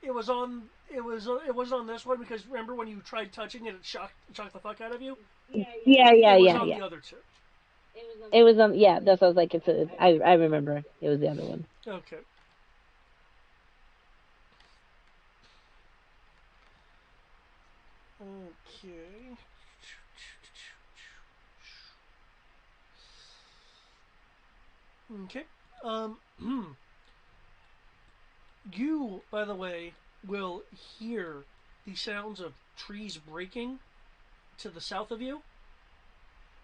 It was on this one because remember when you tried touching it, it shocked the fuck out of you. Yeah, It was on the other two. It was on. Yeah, that's what I was like. I remember. It was the other one. Okay. Okay. Okay. You, by the way, will hear the sounds of trees breaking to the south of you,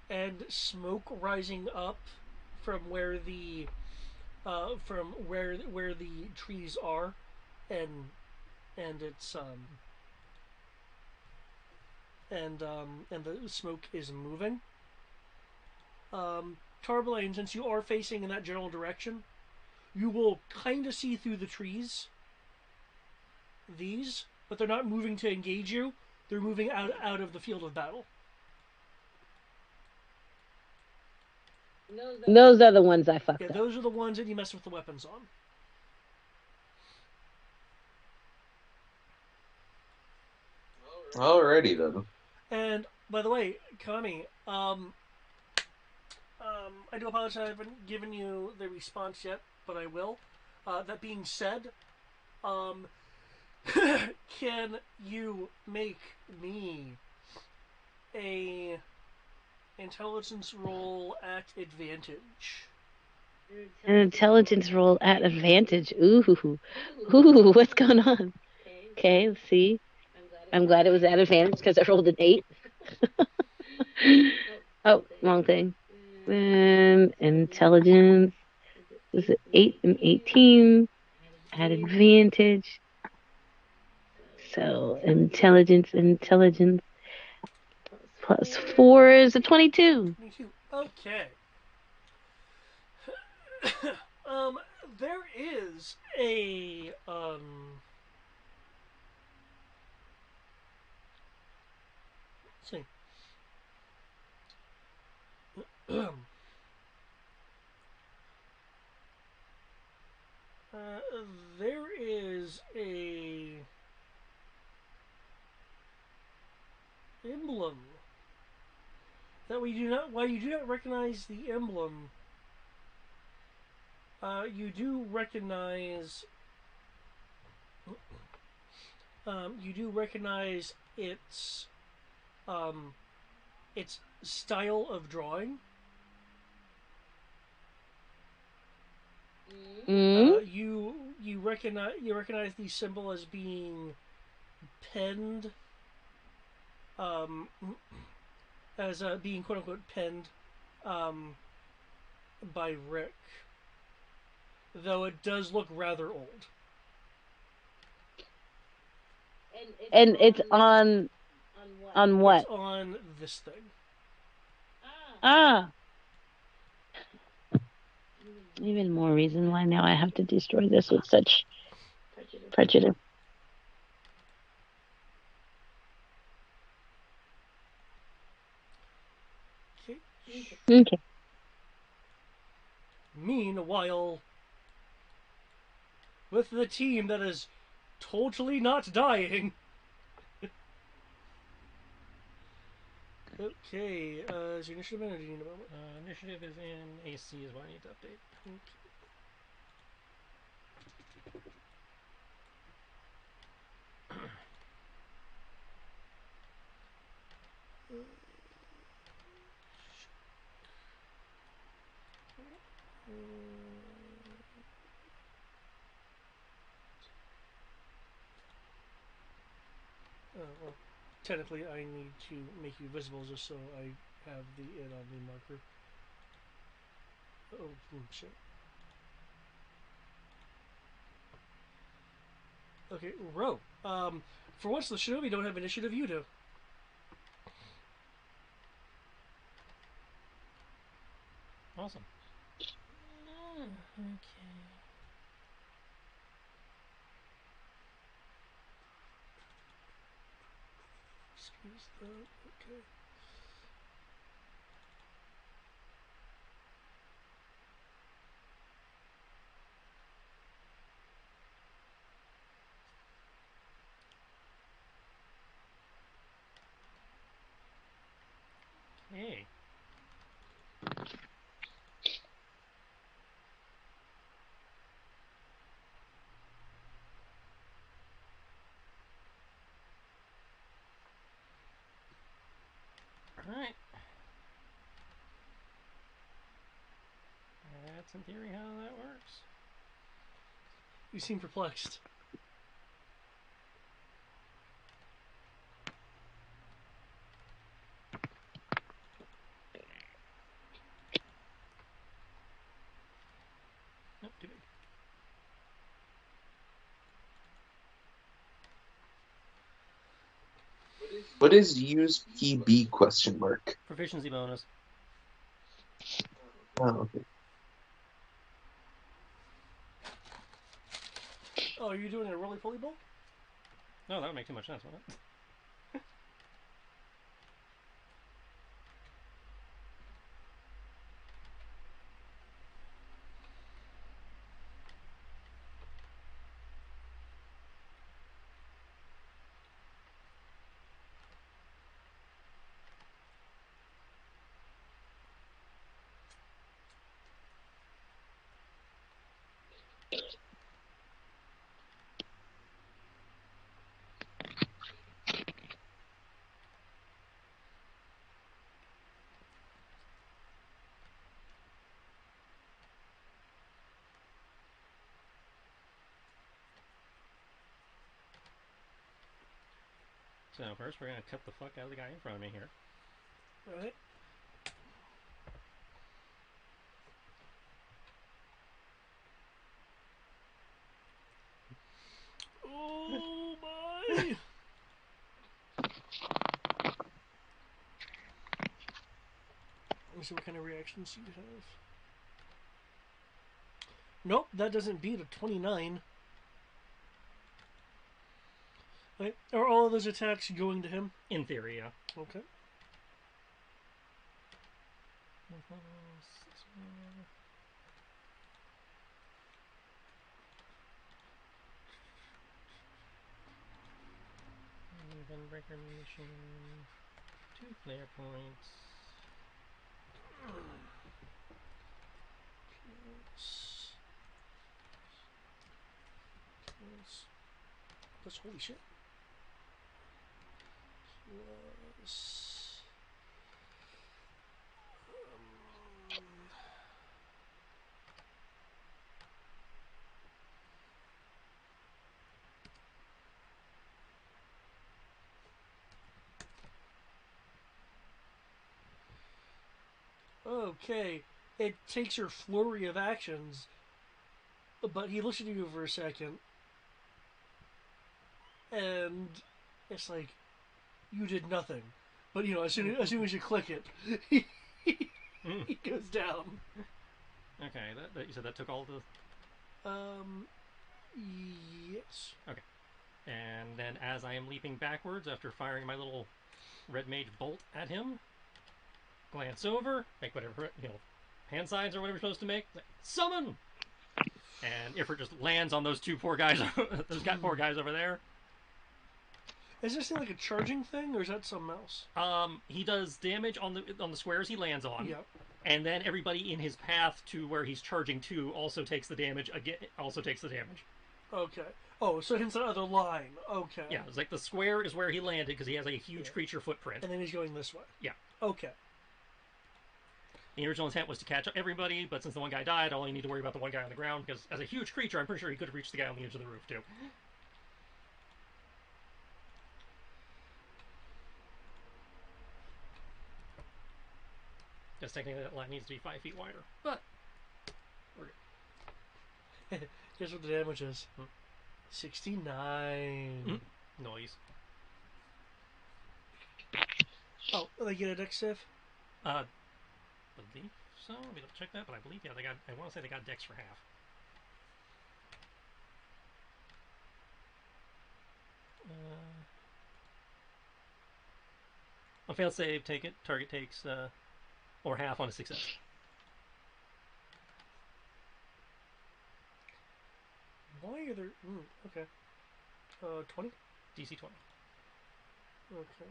and smoke rising up from where the where the trees are, and it's and the smoke is moving. Tarbelane, since you are facing in that general direction, you will kind of see through the trees. These, but they're not moving to engage you. They're moving out of the field of battle. Those are the ones I Yeah, fucked up. those are the ones that you mess with the weapons on. Alrighty then. And by the way, Kami, I do apologize I haven't given you the response yet, but I will. That being said, um, can you make me a intelligence roll at advantage? An intelligence roll at advantage. Ooh. Ooh, what's going on? Okay, let's see. I'm glad it was at advantage because I rolled an 8. Oh, wrong thing. Intelligence. Is it 8 and 18? At advantage. So, intelligence. Plus 4 is a 22. 22. Okay. um, there is a let's see. There is a emblem that we do not. While you do not recognize the emblem, you do recognize. You do recognize um, its style of drawing. Mm? You recognize the symbol as being penned, um, as being quote unquote penned, um, by Rick, though it does look rather old. And it's on It's what? on this thing. Ah, even more reason why now I have to destroy this with such prejudice. Okay. Okay. Meanwhile, with the team that is totally not dying. Okay, is your initiative energy in a moment? Initiative is in AC is what I need to update. Well, technically, I need to make you visible just so I have the it on the marker. Oh, shit. Okay, Ro. For once, the shinobi don't have initiative. You do. Awesome. Okay. Excuse that. Okay. Hey. Alright. That's in theory how that works. You seem perplexed. Nope, too big. What is use PB question mark? Proficiency bonus. Oh, okay. Oh, are you doing a roly poly bowl? No, that would make too much sense, wouldn't it? So first we're gonna cut the fuck out of the guy in front of me here. Alright. Oh my! Let me see what kind of reactions you have. Nope, that doesn't beat a 29. Wait, are all of those attacks going to him? In theory, yeah. Okay. Gunbreaker munition. 2 flare points. Plus, holy shit. Plus. Okay, it takes your flurry of actions, but he looks at you for a second, and it's like you did nothing. But you know, as soon as you click it, he goes down. Okay, that you said that took all the. Yes. Okay, and then as I am leaping backwards after firing my little red mage bolt at him, glance over, make whatever hand signs or whatever you're supposed to make. Summon. And Ifrit just lands on those poor guys over there. Is this like a charging thing, or is that something else? He does damage on the squares he lands on. Yep. And then everybody in his path to where he's charging to also takes the damage. Okay. Oh, so it's another line. Okay. Yeah, it's like the square is where he landed because he has a huge creature footprint. And then he's going this way. Yeah. Okay. The original intent was to catch up everybody, but since the one guy died, I only need to worry about the one guy on the ground because as a huge creature, I'm pretty sure he could have reached the guy on the edge of the roof too. Because technically that line needs to be 5 feet wider. But we're good. Here's what the damage is. 69. Noise. Oh, they get a dex save? Believe so. Let me check that, but I believe they got. I want to say they got dex for half. On failed save, take it. Target takes or half on a success. Why are there? Okay. 20. DC 20. Okay.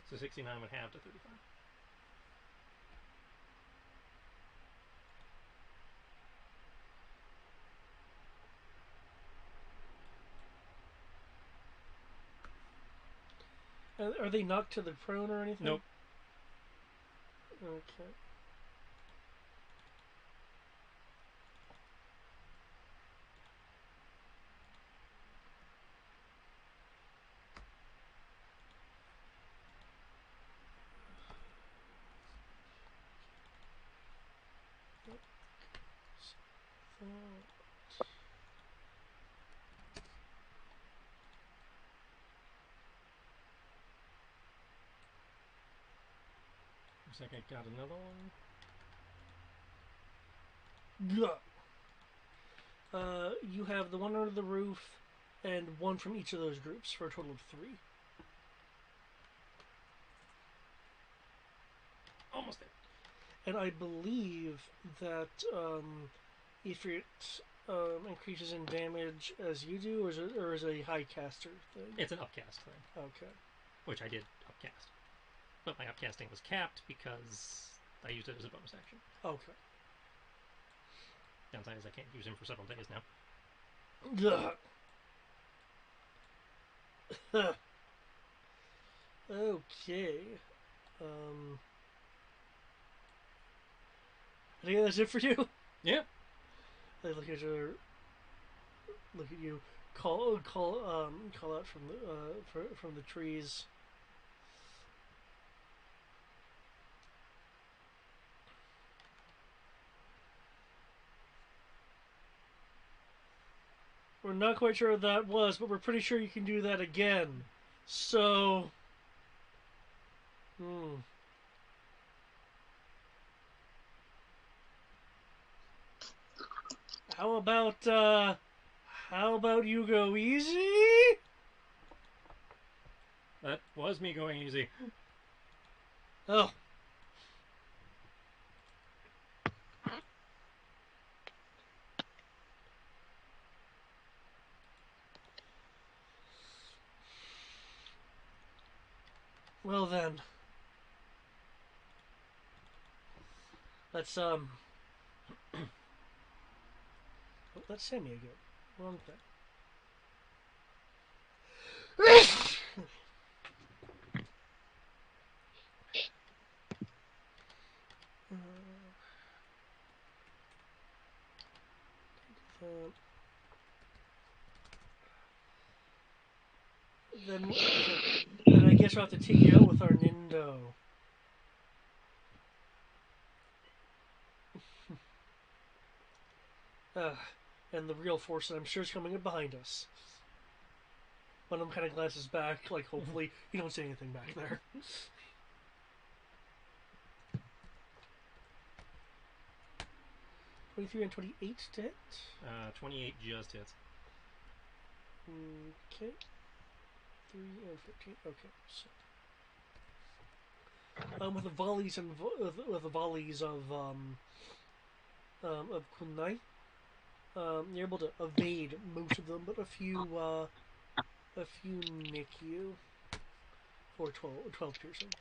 So 69 would have to 35. Are they knocked to the prone or anything? Nope. Okay. Looks like I got another one. You have the one under the roof and one from each of those groups for a total of 3. Almost there. And I believe that if it increases in damage as you do, or is a high caster thing? It's an upcast thing. Okay. Which I did upcast. But my upcasting was capped because I used it as a bonus action. Okay. Downside is I can't use him for several days now. Okay. I think that's it for you. Yeah. I look at you. call out from the trees. We're not quite sure what that was, but we're pretty sure you can do that again. So, how about you go easy? That was me going easy. Oh. Well then. Let's oh, that's Sammy again. Wrong thing. Then I guess we'll have to take you out with our Nindo. And the real force that I'm sure is coming up behind us. One of them kind of glances back, like hopefully you don't see anything back there. 23 and 28 to hit. 28 just hits. Okay. 3 and 15. Okay. So, with the volleys with the volleys of kunai, you're able to evade most of them, but a few nick you for 12 piercing.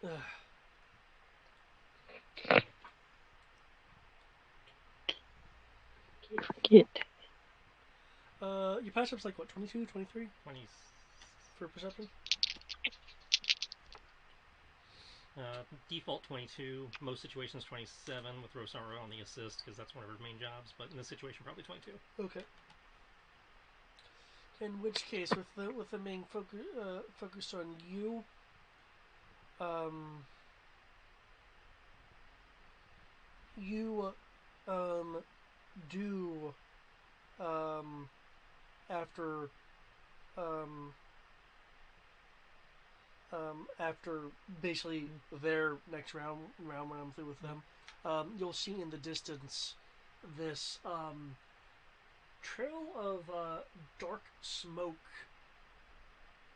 No. Get. Your passive's like what, 22, 23? 20. For perception? Default 22. Most situations 27 with Rosario on the assist because that's one of her main jobs. But in this situation, probably 22. Okay. In which case, with the main focus on you, you do after basically their next round when I'm through with them, you'll see in the distance this trail of dark smoke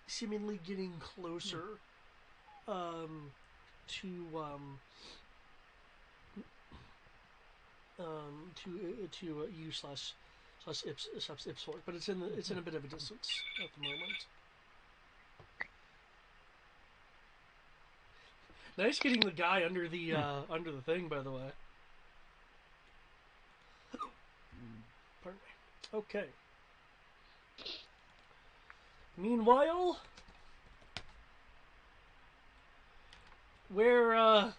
seemingly getting closer to you slash Ipswich, but it's in a bit of a distance at the moment. Nice getting the guy under the thing, by the way. Pardon me. Okay. Meanwhile, where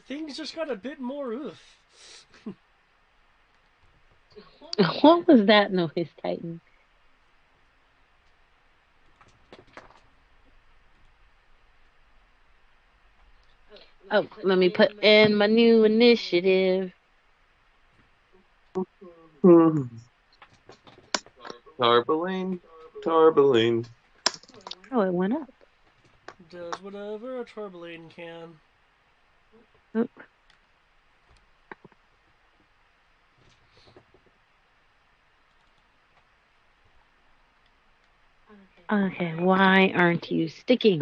things just got a bit more oof. What was that noise, Titan? Oh, let me put in my new initiative. Tarbaline. Oh, it went up. Does whatever a Tourmaline can. Oop. Okay, why aren't you sticking?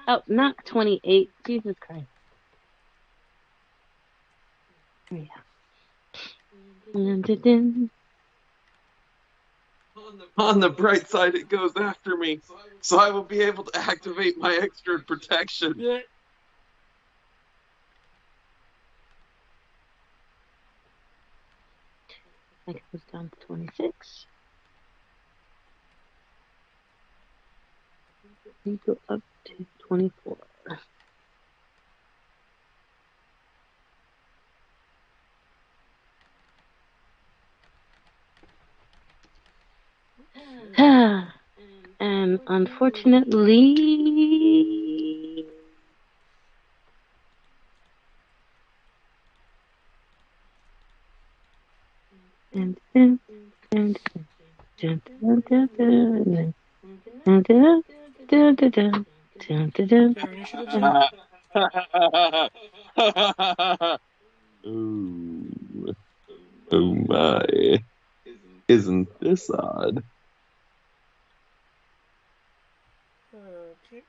Oh, not 28. Jesus Christ. Yeah. On the bright side, it goes after me, so I will be able to activate my extra protection. Yeah. That goes down to 26. We go up to 24. And unfortunately, and Your initiative's up. Ooh, oh my. Isn't this odd? Okay.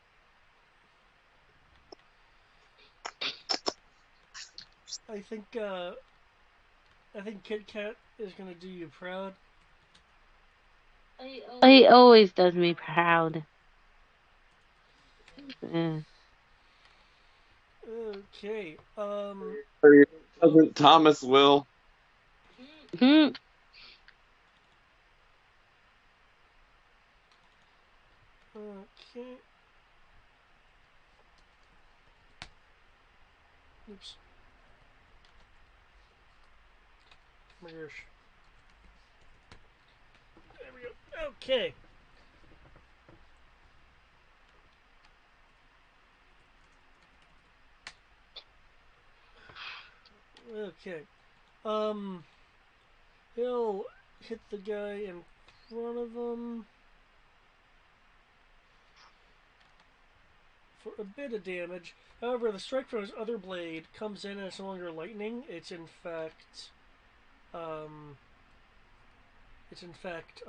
I think Kit Kat is gonna do you proud. he always does me proud. Okay. Doesn't Thomas will? Mhm. Okay. Oops. My gosh. There we go. Okay. Okay. Um, he'll hit the guy in front of him for a bit of damage. However, the strike from his other blade comes in and it's no longer lightning. Um, it's in fact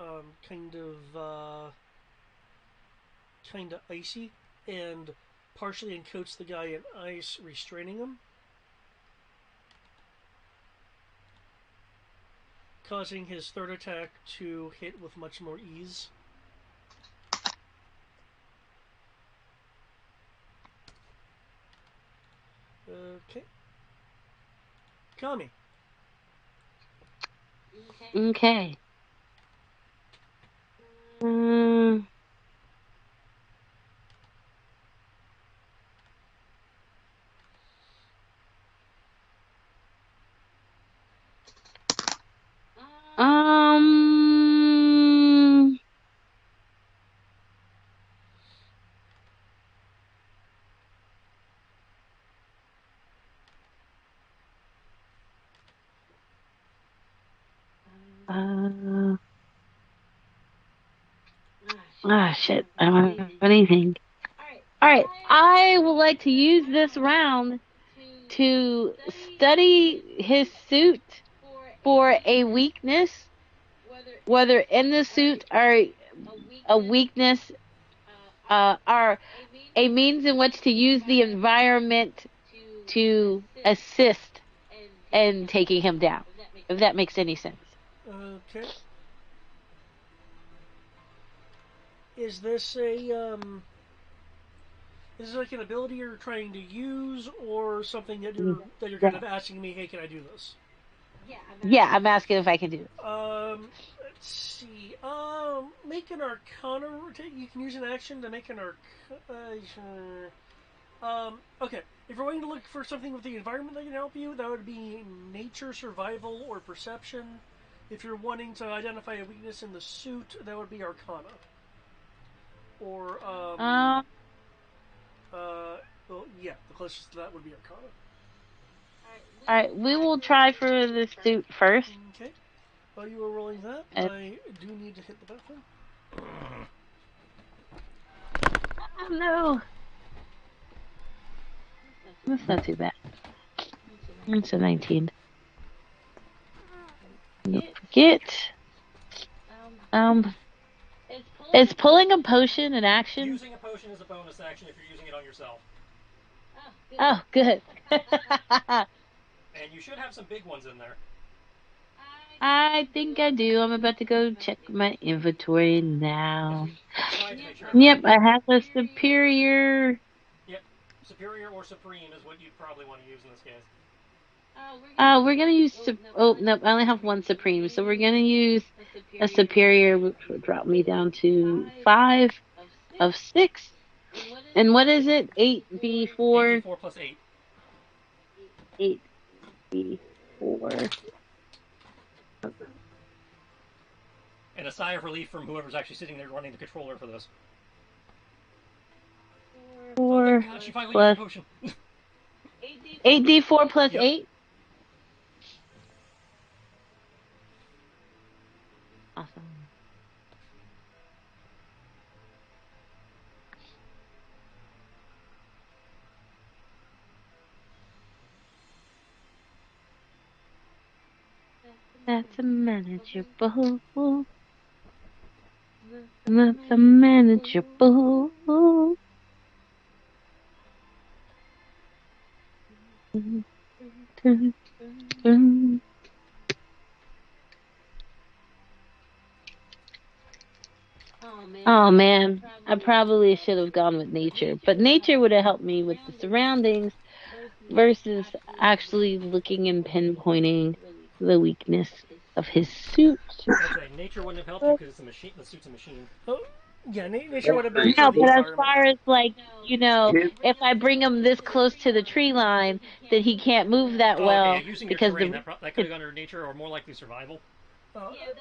kind of icy and partially encoats the guy in ice, restraining him, causing his third attack to hit with much more ease. Okay. Kami. Okay. Um, um, uh, shit. I don't have anything. All right. I would like to use this round to study his suit for a weakness, whether in the suit or a weakness, or a means in which to use the environment to assist in taking him down, if that makes any sense. Okay. Is this a is this like an ability you're trying to use, or something that you're kind Yeah, of asking me? Hey, can I do this? yeah, I'm asking if I can do it. Let's see. Make an Arcana. You can use an action to make an Arcana. Okay. If you're wanting to look for something with the environment that can help you, that would be nature, survival, or perception. If you're wanting to identify a weakness in the suit, that would be Arcana. Or Um, well, yeah, the closest to that would be Arcana. all right, we will try for the suit first. Okay. While you were rolling that, And, I do need to hit the bathroom. oh no, that's not too bad. It's a 19. Don't forget. Um, is pulling a potion an action? Using a potion is a bonus action if you're using it on yourself. Oh, good. And you should have some big ones in there. I think I do. I'm about to go check my inventory now. Try to make sure you Yep, have. I have a superior. Yep. Superior or supreme is what you'd probably want to use in this case. We're gonna use. Oh no, I only have one supreme, so we're gonna use a superior, which will drop me down to 5 of 6. And what is it? 8b4. 8d4 plus 8. 8b4. And a sigh of relief from whoever's actually sitting there running the controller for this. Oh, thank 4 God, she finally used plus the potion. 8d4 plus Yep. 8. Awesome. That's a manageable. That's a manageable. Oh man, I probably should have gone with nature, but nature would have helped me with the surroundings versus actually looking and pinpointing the weakness of his suit. I'd say nature wouldn't have helped you because it's a machine. The suit's a machine. Oh, yeah, nature would have been for No, the but as environment. far as like, if I bring him this close to the tree line, then he can't move that Oh, okay. Yeah, well using your because terrain, that could have gone under nature or more likely survival.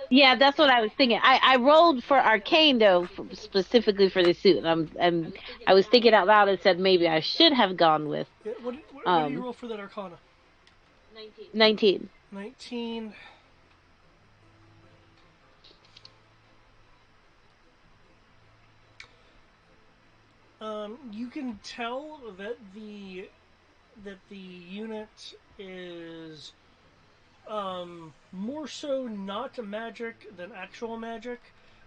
yeah, that's what I was thinking. I rolled for arcane though, specifically for the suit, and I was thinking out loud and said maybe I should have gone with Yeah, what do you roll for that Arcana? 19. 19. You can tell that the unit is more so not magic than actual magic,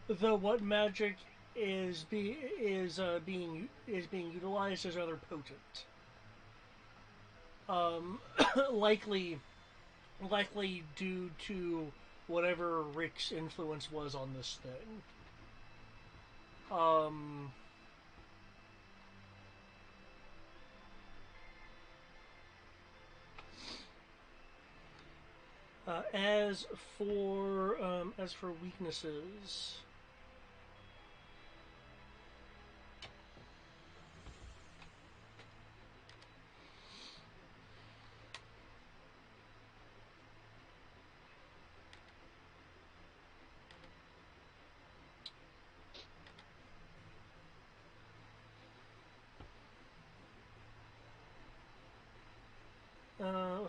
though what magic is being utilized is rather potent. Likely due to whatever Rick's influence was on this thing. Um, as for weaknesses,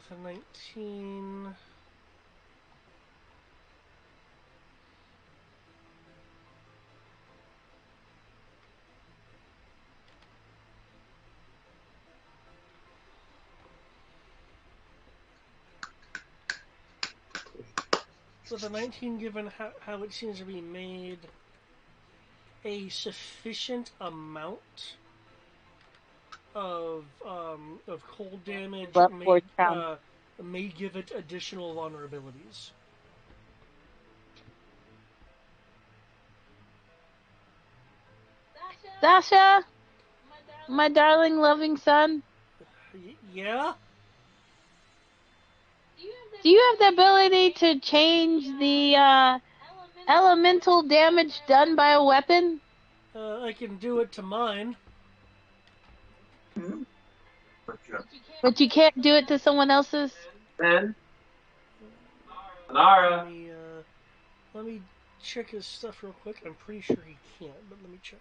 with a 19. With a 19, given how it seems to be made, a sufficient amount of cold damage But force round. may give it additional vulnerabilities. Sasha, my darling, loving son, Yeah. do you have the ability to change the elemental damage done by a weapon? I can do it to mine. But you can't do it to someone else's? Ben, Let Anara. me let me check his stuff real quick. I'm pretty sure he can't, but let me check.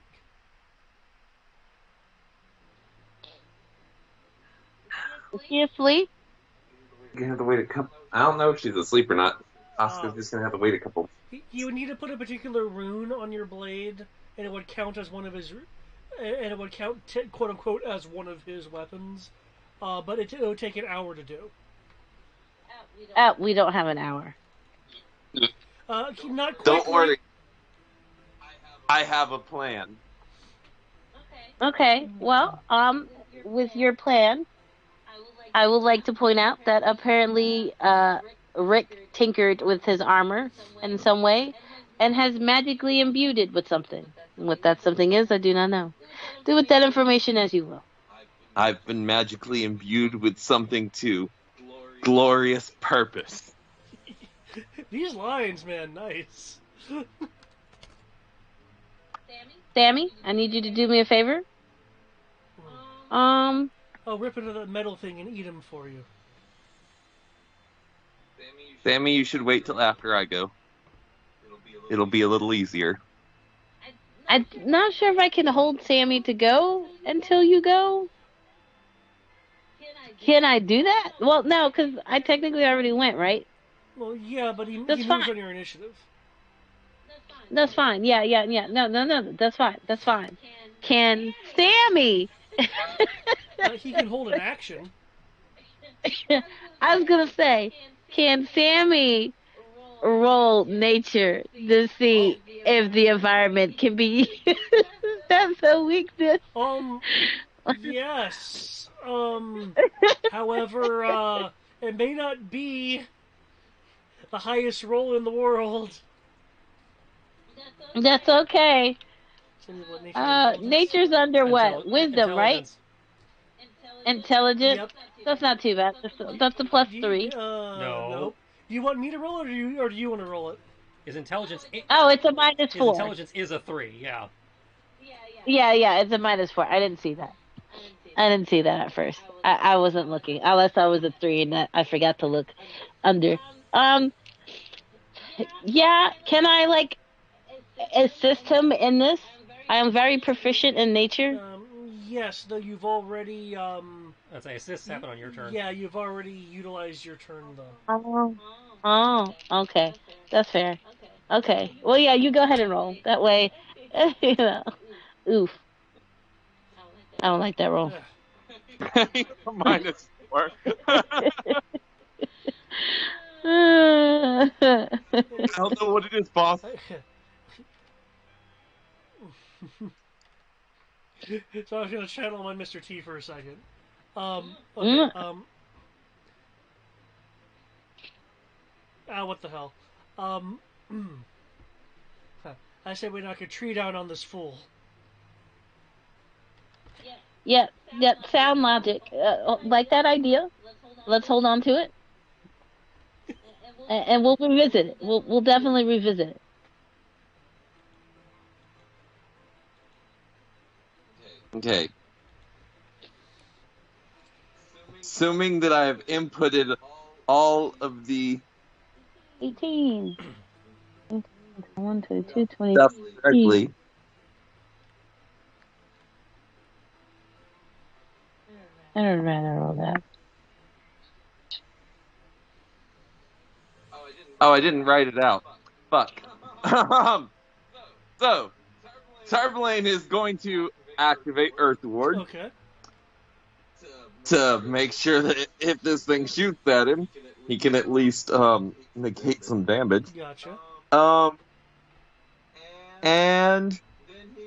Is he asleep? You're gonna have to wait a couple. I don't know if she's asleep or not. Oscar's just gonna have to wait a couple. You would need to put a particular rune on your blade, and it would count as one of his, and it would count quote unquote as one of his weapons. But it would take an hour to do. We don't have an hour. Not quickly. Don't worry. I have a plan. Okay, well, with your plan, I would like to point out that apparently, Rick tinkered with his armor in some way and has magically imbued it with something. What that something is, I do not know. Do with that information as you will. I've been magically imbued with something too. glorious purpose. These lines, man, nice. Sammy, I need you to do me a favor. I'll rip into the metal thing and eat him for you. Sammy, you should wait till after I go. It'll be a little easier. I'm not sure if I can hold Sammy to go until you go. Can I do that? Well, no, because I technically already went, right? Well, yeah, but he That's moves fine. on your initiative. That's fine. Yeah. No. That's fine. That's fine. Can Sammy? He can hold an action. I was gonna say, can Sammy roll nature to see if the environment can be used? That's a weakness. Yes. However, it may not be the highest roll in the world. That's okay. Nature Nature's under what? Wisdom, right? Intelligence. Yep. That's not too bad. That's a plus 3. No. Do you want me to roll it, or do you want to roll it? His intelligence. Oh, it's a minus His 4. intelligence is a 3. Yeah. Yeah, it's a minus 4. I didn't see that. I didn't see that at first. I wasn't looking. Unless I was a 3 and I forgot to look under. Yeah, can I, like, assist him in this? I am very proficient in nature. Yes, though you've already, That's a assists happen on your turn. Yeah, you've already utilized your turn, though. Oh, okay. That's fair. Okay. Well, yeah, you go ahead and roll. That way, you know. Oof. I don't like that roll. -4. I don't know what it is, boss. So I was going to channel my Mr. T for a second. Okay, what the hell? I say we knock a tree down on this fool. Yep, sound logic. Like that idea. Let's hold on to it. And we'll revisit it. We'll definitely revisit it. Okay. Assuming that I've inputted all of the 18. 21, 22, stuff 23. correctly. I don't rather roll that. Oh, I didn't write it out. Fuck. So, Tarblane is going to activate Earth Ward. Okay. To make sure that if this thing shoots at him, he can at least negate some damage. Gotcha. And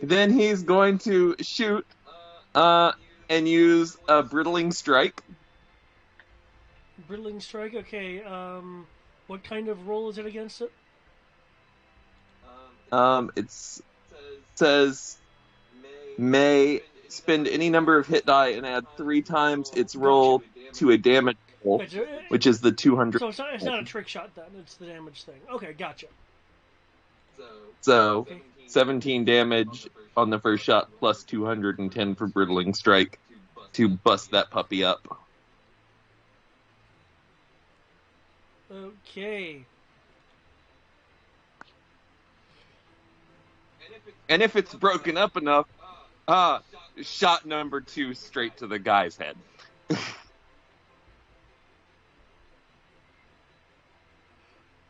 then he's going to shoot and use a Brittling Strike. Brittling Strike, okay. What kind of roll is it against it? It says may spend any number of hit die and add 3 times its roll to a damage roll, which is the 200. So it's not a trick shot then, it's the damage thing. Okay, gotcha. So, 17 damage on the first shot, plus 210 for Brittling Strike to bust that puppy up. Okay. And if it's broken up enough, shot number 2 straight to the guy's head.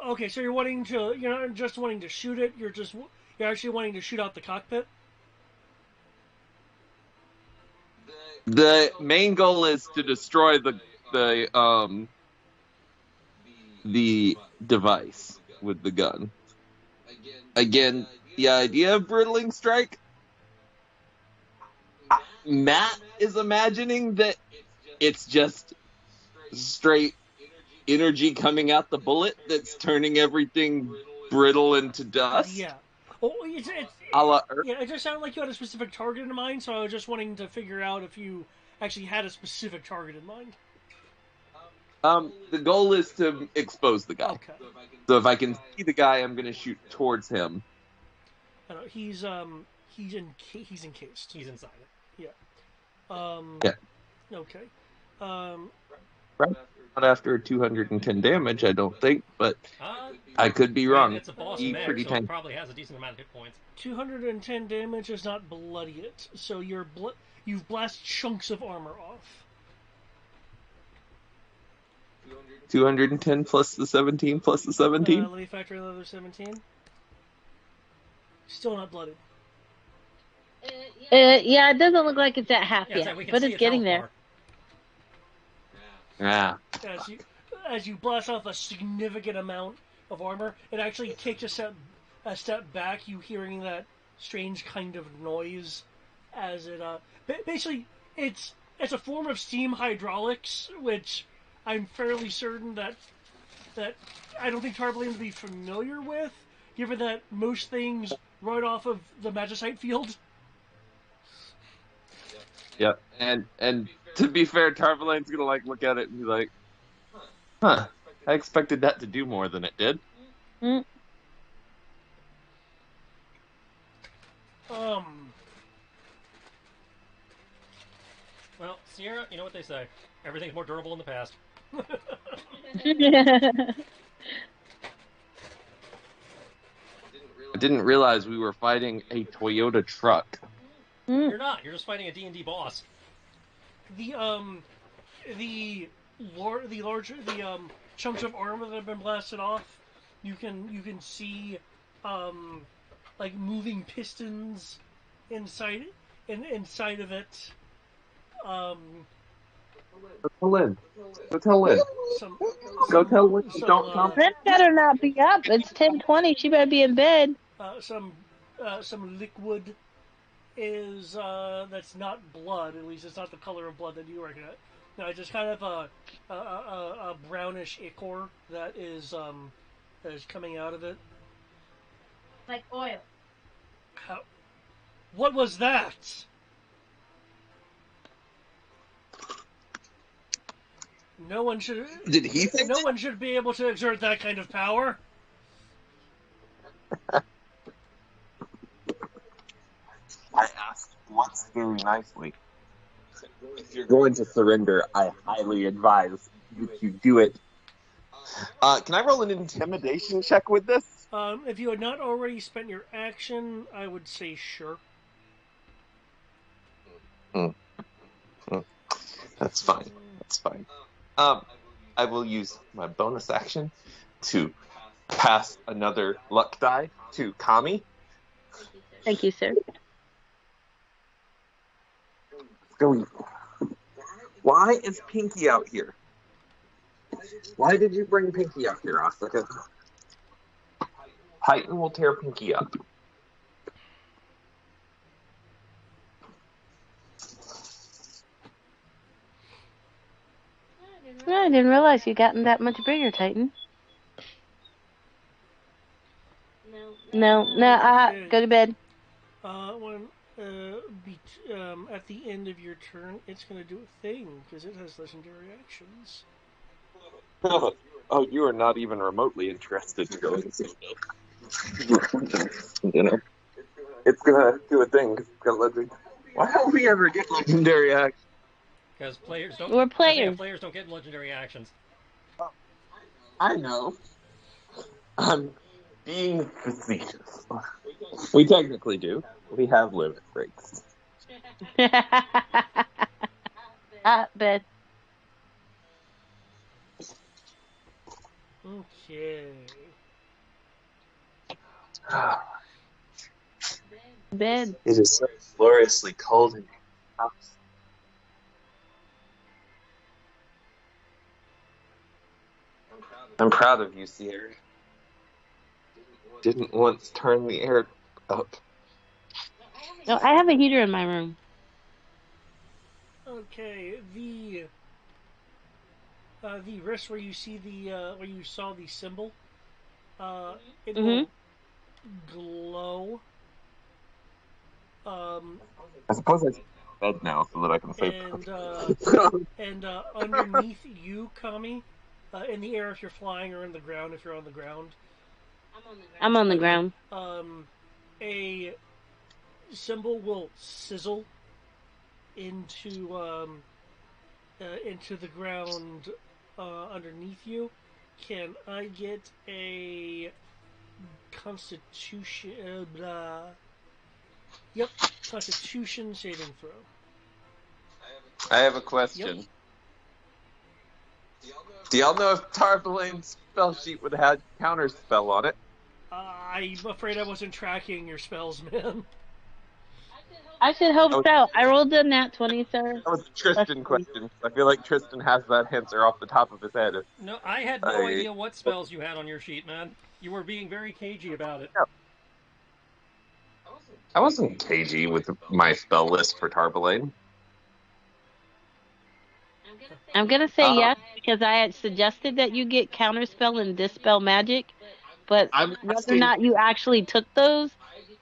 Okay, so you're not just wanting to shoot it, you're actually wanting to shoot out the cockpit? The main goal is to destroy the device with the gun. Again, the idea of Brittling Strike, Matt is imagining that it's just straight energy coming out the bullet that's turning everything brittle into dust. Yeah. Oh, yeah, it just sounded like you had a specific target in mind, so I was just wanting to figure out if you actually had a specific target in mind. The goal is to expose the guy. Okay. So if I can see the guy, I'm going to shoot towards him. I know, he's encased. He's inside it. Yeah. Okay. Not after 210 damage, I don't think, but I could be I wrong. mean, it's a boss He's mech, pretty so tiny. it probably has a decent amount of hit points. 210 damage is not bloody it, so you've blasted chunks of armor off. 210 plus the 17 plus the 17? Let me factor in another 17. Still not blooded. Yeah, it doesn't look like it's at half Yeah, yet, we can but see it's its getting health there. bar. Yeah. As you blast off a significant amount of armor, it actually takes a step back. You hearing that strange kind of noise as it basically it's a form of steam hydraulics, which I'm fairly certain that I don't think Tarpaulin would be familiar with, given that most things run off of the magicite field. Yep. And to be fair, Tarvaline's gonna like look at it and be like, "Huh? I expected that to do more than it did." Mm. Well, Sierra, you know what they say. Everything's more durable in the past. I didn't realize we were fighting a Toyota truck. You're not. You're just fighting a D&D boss. The larger chunks of armor that have been blasted off, you can see like moving pistons inside of it. Go tell Lynn. Go tell Lynn. Go tell Lynn. Don't come. Lynn better not be up. It's 10:20. She better be in bed. Some liquid is that's not blood. At least it's not the color of blood that you recognize. No, it's just kind of a brownish ichor that is coming out of it. Like oil. What was that? No one should. Did he think No one should be able to exert that kind of power. I asked once very nicely. If you're going to surrender, I highly advise that you do it. Can I roll an intimidation check with this? If you had not already spent your action, I would say sure. That's fine. That's fine. I will use my bonus action to pass another luck die to Kami. Thank you, sir. Why is Pinky out here? Why did you bring Pinky out here, Asuka? Titan will tear Pinky up. I didn't realize you gotten that much bigger, Titan. No, go to bed. At the end of your turn, it's going to do a thing because it has legendary actions. Oh, you are not even remotely interested in going solo. You know, it's gonna do a thing. Why don't we ever get legendary actions? Because players don't. We're players. Players don't get legendary actions. I know. I'm being facetious. We technically do. We have limit breaks. Bed. Okay. Bed. It is so gloriously cold in your house. I'm proud of you, Sierra. Didn't once turn the air up. No, I have a heater in my room. Okay, the wrist where you see where you saw the symbol, it will glow. I suppose I'm in bed now so that I can say. And underneath you, Kami, in the air if you're flying, or in the ground if you're on the ground. I'm on the Okay. ground. A symbol will sizzle into into the ground underneath you. Can I get a Constitution? Yep, Constitution saving throw. I have a Yep. question. Do y'all know if Tarpalane's spell sheet would have had counter spell on it? I'm afraid I wasn't tracking your spells, man. I should hope That was, so. I rolled a nat 20, sir. that was a Let's Tristan see. question. I feel like Tristan has that answer off the top of his head. No, I had no I, idea what spells you had on your sheet, man. You were being very cagey about it. I wasn't cagey with my spell list for Tarpalane. I'm gonna say Uh, yes because I had suggested that you get counterspell and dispel magic, but I'm whether or asking. not you actually took those,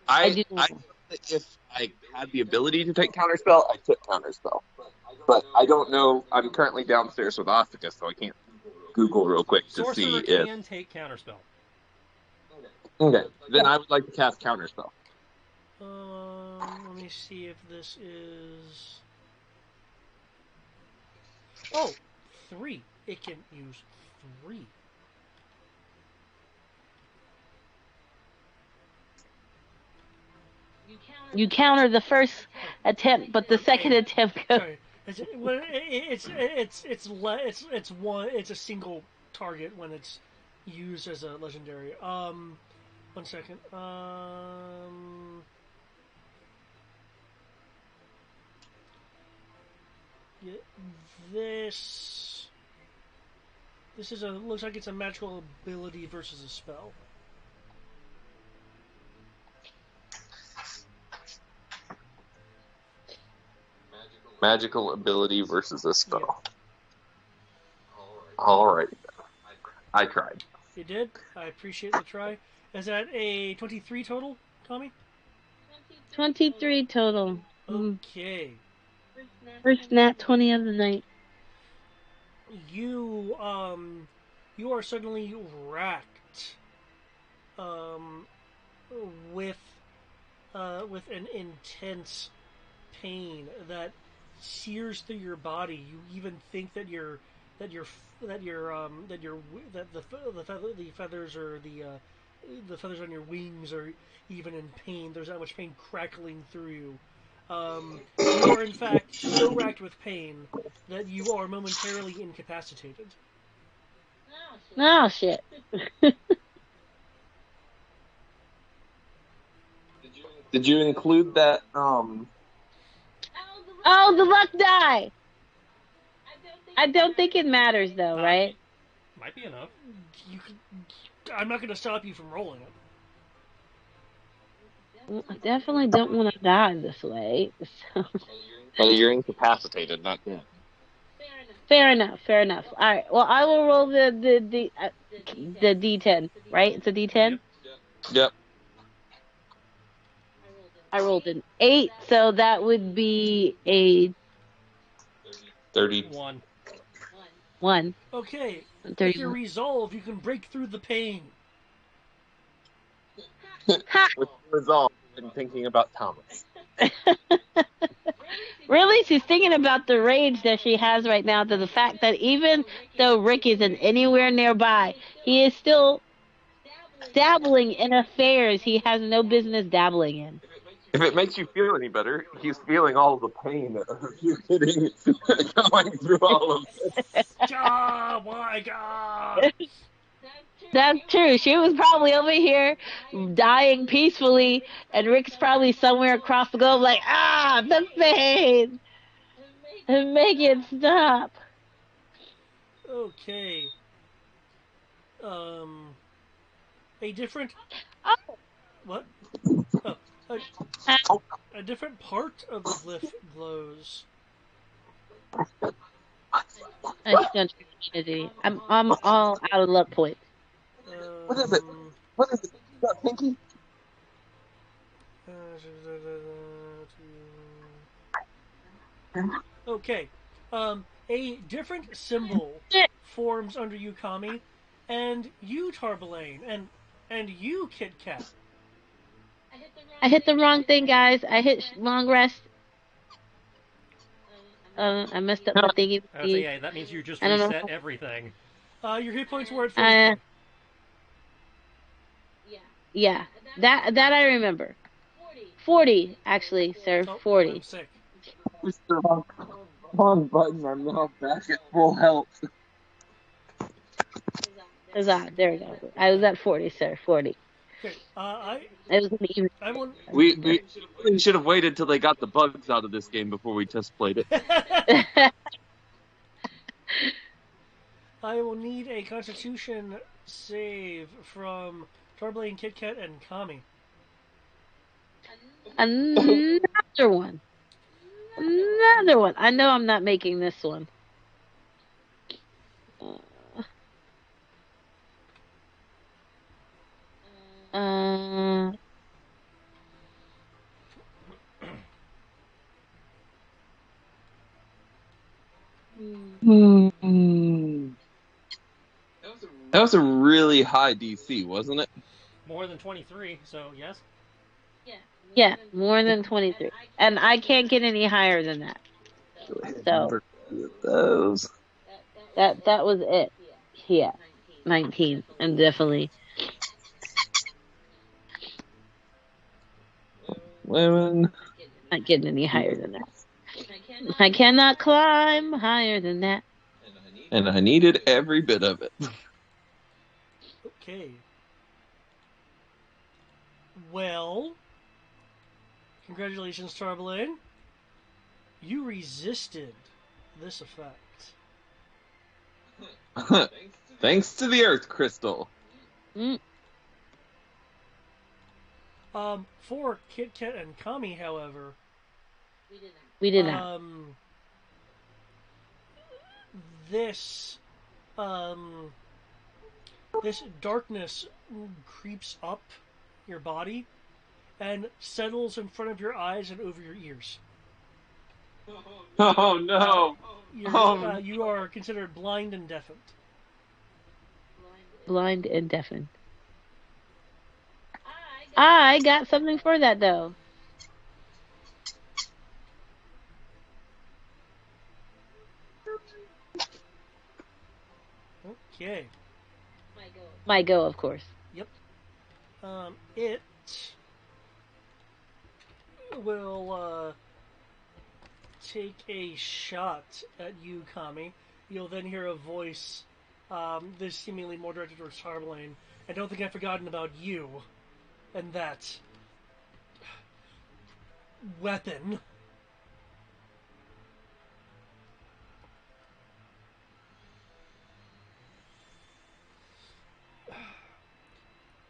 I do I not know. thought that if I had the ability to take counterspell, I took counterspell. But I don't know. I'm currently downstairs with Ostica, so I can't Google real quick to see Sorcerer if. can take counterspell. Okay, then I would like to cast counterspell. Let me see if this is. Oh, 3. It can use 3. You counter the first attempt, but the second attempt goes. Sorry, it's one. It's a single target when it's used as a legendary. 1 second. Yeah, this. This is a. Looks like it's a magical ability versus a spell. Magical ability versus a spell. Yeah. All right, I tried. You did. I appreciate the try. Is that a 23 total, Tommy? 23 total. Okay. First nat 20 of the night. You you are suddenly racked um with with an intense pain that sears through your body. You even think that that your that your that your that the feathers or the feathers on your wings are even in pain. There's that much pain crackling through you. You are in fact so racked with pain that you are momentarily incapacitated. Oh, shit. Did you include that? Oh, the luck die! I don't think it matters, though, right? Might be enough. You can, I'm not going to stop you from rolling it. Well, I definitely don't want to die this way. So. Well, you're incapacitated, not dead. Fair enough. Fair enough. All right. Well, I will roll the D10. Right? It's a D10. Yep. Yep. I rolled an 8, so that would be a 30. 1. 1. Okay, with your 31. resolve, you can break through the pain. Ha! With resolve and thinking about Thomas. Really, she's thinking about the rage that she has right now, to the fact that even though Rick isn't anywhere nearby, he is still dabbling in affairs he has no business dabbling in. If it makes you feel any better, he's feeling all the pain of you getting going through all of this. Oh my god! That's true. She was probably over here dying peacefully, and Rick's probably somewhere across the globe, like, the pain! And make it stop. Okay. Um, a different. Oh, What? Oh, a different part of the glyph glows. she's gonna try to. I'm all out of luck points. What is it? What is it? You got Pinky? Okay. A different symbol forms under you, Kami, and you, Tarbelane, and you, Kit Kat. I hit the wrong thing, guys. I hit long rest. I messed up my thingy. I would say, yeah, that means you just I don't know. reset everything. Your hit points were at 43. Yeah, that I remember. 40, actually, sir. Oh, 40. I'm sick. Pushed the wrong button. I'm now back at full health. Huzzah, there we go. I was at 40, sir. 40. Okay, It was an even. I want. We really should have waited till they got the bugs out of this game before we test played it. I will need a Constitution save from Tarbelane, Kit Kat, and Kami. Another one. Another one. I know I'm not making this one. Uh, That was a really high DC, wasn't it? More than 23, so yes. yeah, more than 23. And I can't get any higher than that. So Those. that was it. Yeah. 19. And definitely. Women. Not getting any higher than that. I cannot climb higher than that. And I needed every bit of it. Okay. Well, congratulations, Tarbelane. You resisted this effect. Thanks to the Earth Crystal. Mm. For Kit Kat and Kami, however, We did not. This this darkness creeps up your body and settles in front of your eyes and over your ears. Oh no! You are considered blind and deafened. Blind and deafened. I got something for that, though. Okay. My go, of course. Yep. It will take a shot at you, Kami. You'll then hear a voice, this seemingly more directed towards Tarbelane. I don't think I've forgotten about you and that weapon.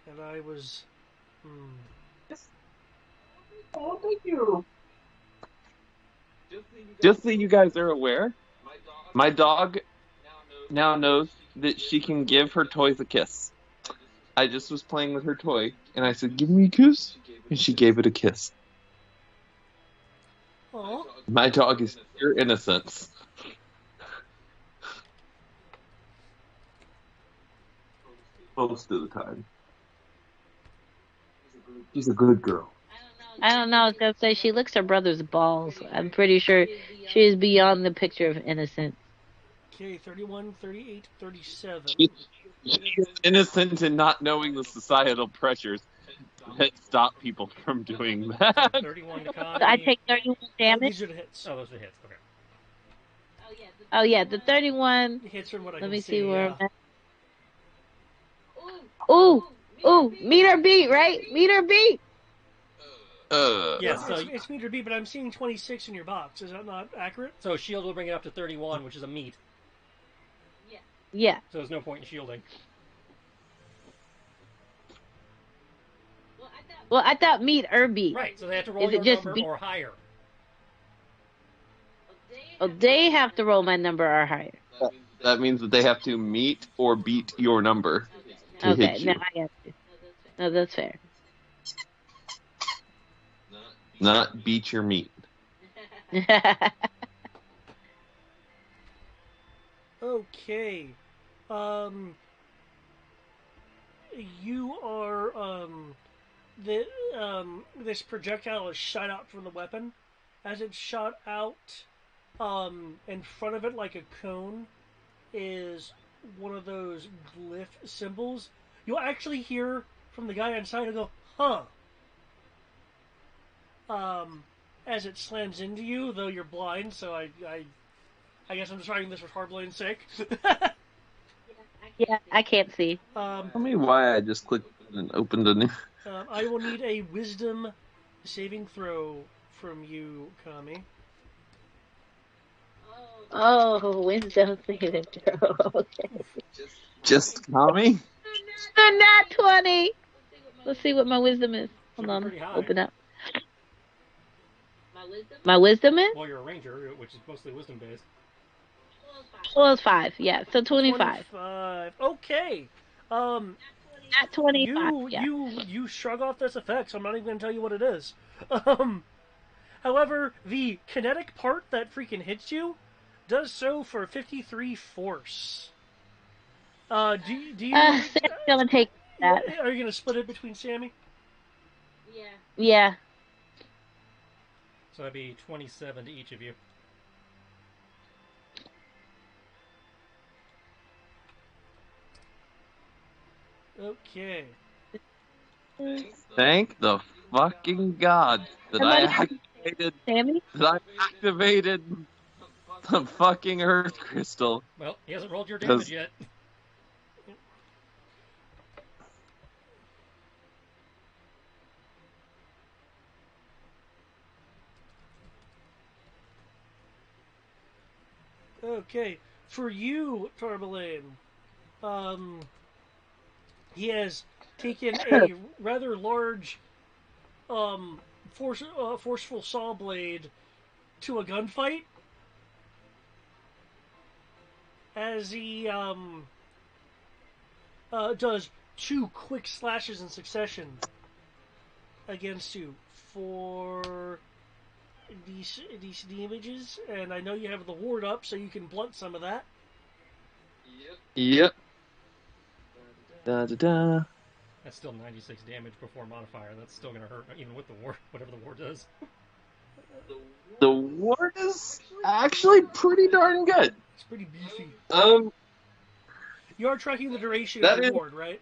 And I was... Oh, thank you. Just so you guys are aware, my dog now knows that she can give her toys a kiss. I just was playing with her toy, and I said, "Give me a kiss," and she gave it a kiss. Aww. My dog is pure innocence. Most of the time. She's a good girl. I don't know. I was going to say she licks her brother's balls. I'm pretty sure she is beyond the picture of innocence. Okay, 31, 38, 37. She's innocent in not knowing the societal pressures that stop people from doing that. 31 to Kami. So I take 31 damage. These are the hits. Oh, those are the hits. Okay. Oh, yeah, the 31. Hits from what I Let can me see see where yeah. I'm at. Ooh, meet or beat, right? Meet or beat. Yeah, so It's meter B, but I'm seeing 26 in your box. Is that not accurate? so shield will bring it up to 31, which is a meet. Yeah. So there's no point in shielding. Well, I thought meet or beat. Right, so they have to roll Is it your just number beat? or higher. Oh, they have to roll my number or higher. That means that they have to meet or beat your number to Okay, hit you. now I got you. No, that's fair. Not beat your meat. Okay. Um, you are the this projectile is shot out from the weapon. As it's shot out, in front of it like a cone is one of those glyph symbols. You'll actually hear from the guy inside and go, "Huh." As it slams into you, though you're blind, so I guess I'm just writing this for Hardblade's sake. Yeah, I can't see. Tell me why I just clicked and opened a new. I will need a wisdom saving throw from you, Kami. Oh, wisdom saving throw. Okay. Just Tommy? A nat 20. Let's see what my wisdom is. Should Hold be on. pretty high. Open up. My wisdom is? Well, you're a ranger, which is mostly wisdom based. Well, it's 5. Yeah, so 25. 25. Okay. Um, At 25. you Yeah. you you shrug off this effect, so I'm not even gonna tell you what it is. Um, however, the kinetic part that freaking hits you does so for 53 force. Do you Sam's gonna take that. are you gonna split it between Sammy? Yeah. So that'd be 27 to each of you. Okay. Thank the fucking god that I Somebody, activated Sammy? the fucking earth crystal. Well, he hasn't rolled your damage Does- yet. Okay. For you, Tourmaline, he has taken a rather large, forceful saw blade to a gunfight. As he does 2 quick slashes in succession against you for these damages, and I know you have the ward up, so you can blunt some of that. Yep. Da da da. That's still 96 damage before modifier. That's still gonna hurt, even with the ward, whatever the ward does. The ward is actually pretty darn good. It's pretty beefy. You are tracking the duration that of the is ward, right?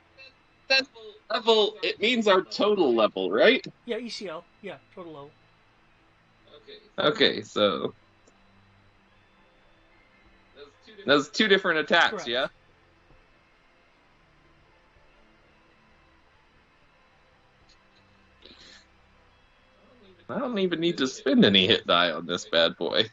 that level. It means our total level, right? Yeah, ECL. Yeah, total level. Okay, so those 2 different attacks, Correct. yeah. I don't even need to spend any hit die on this bad boy.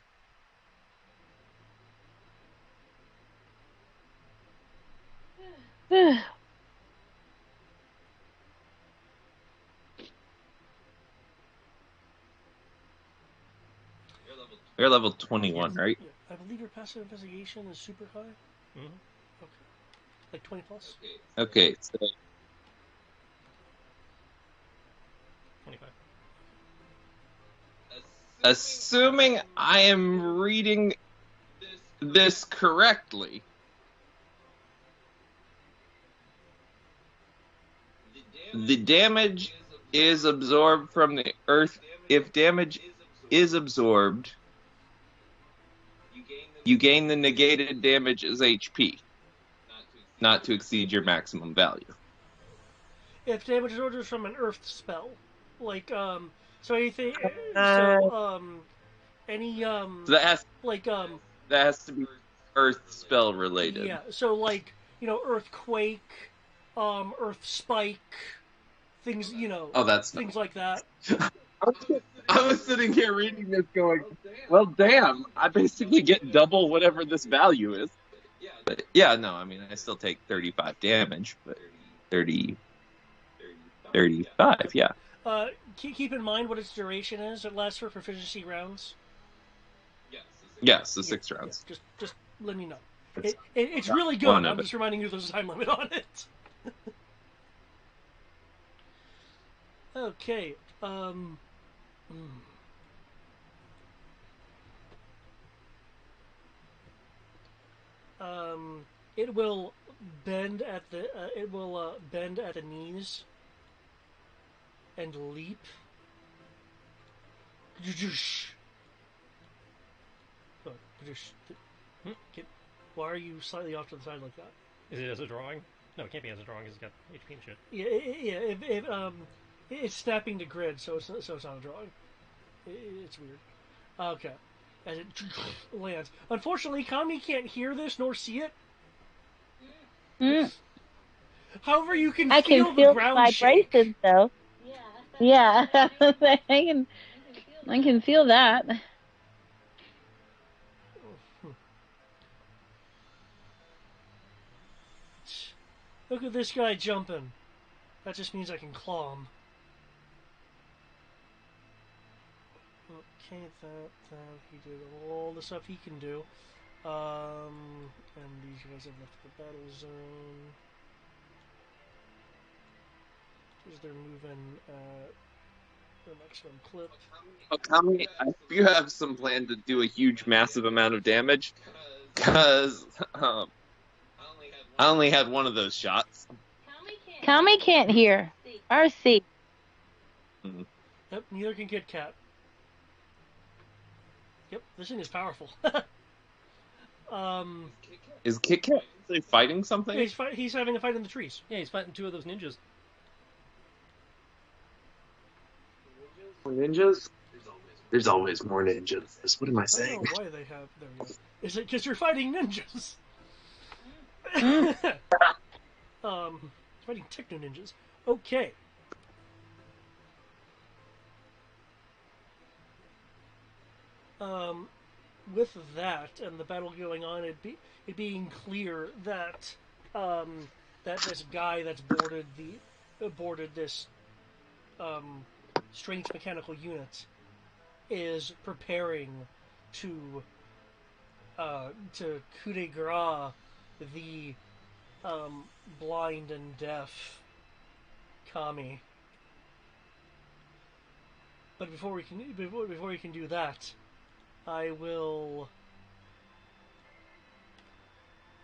You're level 21, right? Yeah, I believe your passive investigation is super high. Mm-hmm. Okay. Like 20 plus? Okay, so 25. assuming I am reading this correctly, the damage is absorbed from the earth. If damage is absorbed, you gain the negated damage as HP, not to exceed your maximum value. If damage is ordered from an earth spell. Like, so anything, any, So that like, has to be earth spell related. yeah, so like, earthquake, earth spike, things, Oh, that's things like that. I was sitting here reading this going, well, damn, I basically get double whatever this value is. But yeah, no, I mean, I still take 35 damage, but 35, yeah. Keep in mind what its duration is. It lasts for proficiency rounds. Yes, the 6 rounds. Yeah, just let me know. It's It's really good. I'm just reminding you there's a time limit on it. Okay. It will bend at the bend at the knees and leap. Why are you slightly off to the side like that? Is it as a drawing? No, it can't be as a drawing because it's got HP and shit. Yeah. It's snapping to grid, so it's not a drawing. It's weird. Okay. As it lands. Unfortunately, Kami can't hear this nor see it. Mm. However, you can I feel can the feel the ground shake. vibrations, though. Yeah, I can feel that. Look at this guy jumping. That just means I can claw him. Okay, that he did all the stuff he can do. And these guys have left the battle zone. Because they're moving at the maximum clip. Okami, I hope you have some plan to do a huge, massive amount of damage, because I only had one of those shots. Kami can't hear or see. Yep, neither can Kit Kat. Yep, this thing is powerful. Is Kit Kat actually fighting something? He's having a fight in the trees. Yeah, he's fighting two of those ninjas. More ninjas? There's always more ninjas. What am I I saying? don't know why they have. There we go. Is it because you're fighting ninjas? Fighting techno ninjas. Okay. With that and the battle going on, it being clear that that this guy that's boarded this strange mechanical unit is preparing to coup de grace the blind and deaf Kami. But before we can do that, I will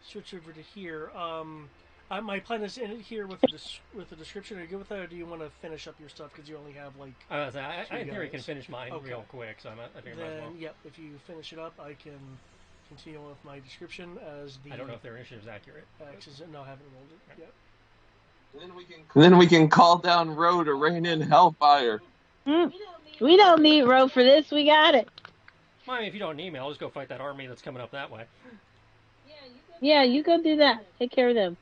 switch over to here. My plan is to end it here with the description. Are you good with that, or do you want to finish up your stuff because you only have like? I in theory can guys. finish mine Okay. real quick, so I think I might as well. Then, yep. If you finish it up, I can continue with my description as the. I don't know if their initiative is accurate. No, I haven't rolled it yet. And then we can call down Ro to rain in hellfire. We don't need Ro for this. We got it. Well, I mean, if you don't need me, I'll just go fight that army that's coming up that way. Yeah, you go do that. Take care of them.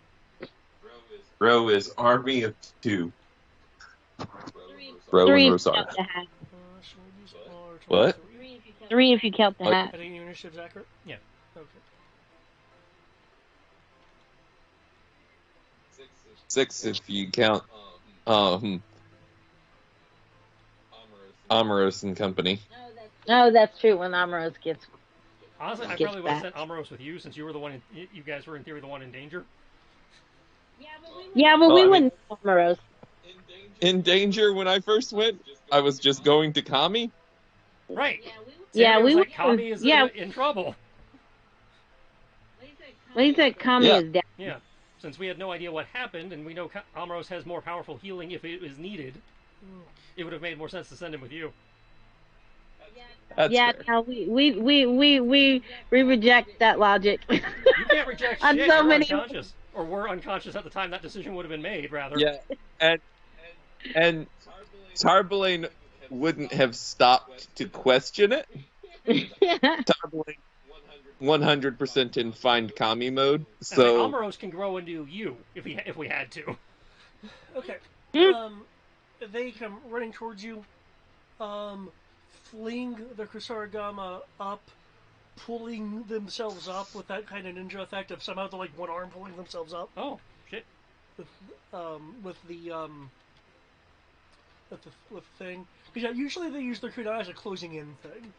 Ro is army of two. Ro Three and if you Rosar. count the hat. What? 3 if you count the What? hat. I think your initiative's accurate? Yeah. Okay. 6 if you count Amoros and company. Oh, that's true. When Amaros gets. Honestly, I Gets probably would have back. sent Amaros with you since you were the one. You guys were in theory the one in danger. Yeah, but Well, we I mean- wouldn't know Amaros. In danger when I first went, I was just going to Kami. Right. Yeah, Sammy was we like, wouldn't. Kami is Yeah, in trouble. well, he said Kami Yeah. is down. Yeah. Since we had no idea what happened, and we know Amaros has more powerful healing if it was needed, it would have made more sense to send him with you. That's Yeah, fair. no, we reject that logic. You can't reject On shit. so You're many- unconscious, or were unconscious at the time that decision would have been made. Rather. Yeah, and Tarbelaine wouldn't have stopped to question it. Tarbelaine 100% in find Kami mode. So Amaros can grow into you if we had to. Okay. They come running towards you. Fling the Kusarigama up, pulling themselves up with that kind of ninja effect of somehow the like one arm pulling themselves up Oh shit! with the thing. Because yeah, usually they use their kunai as a closing in thing.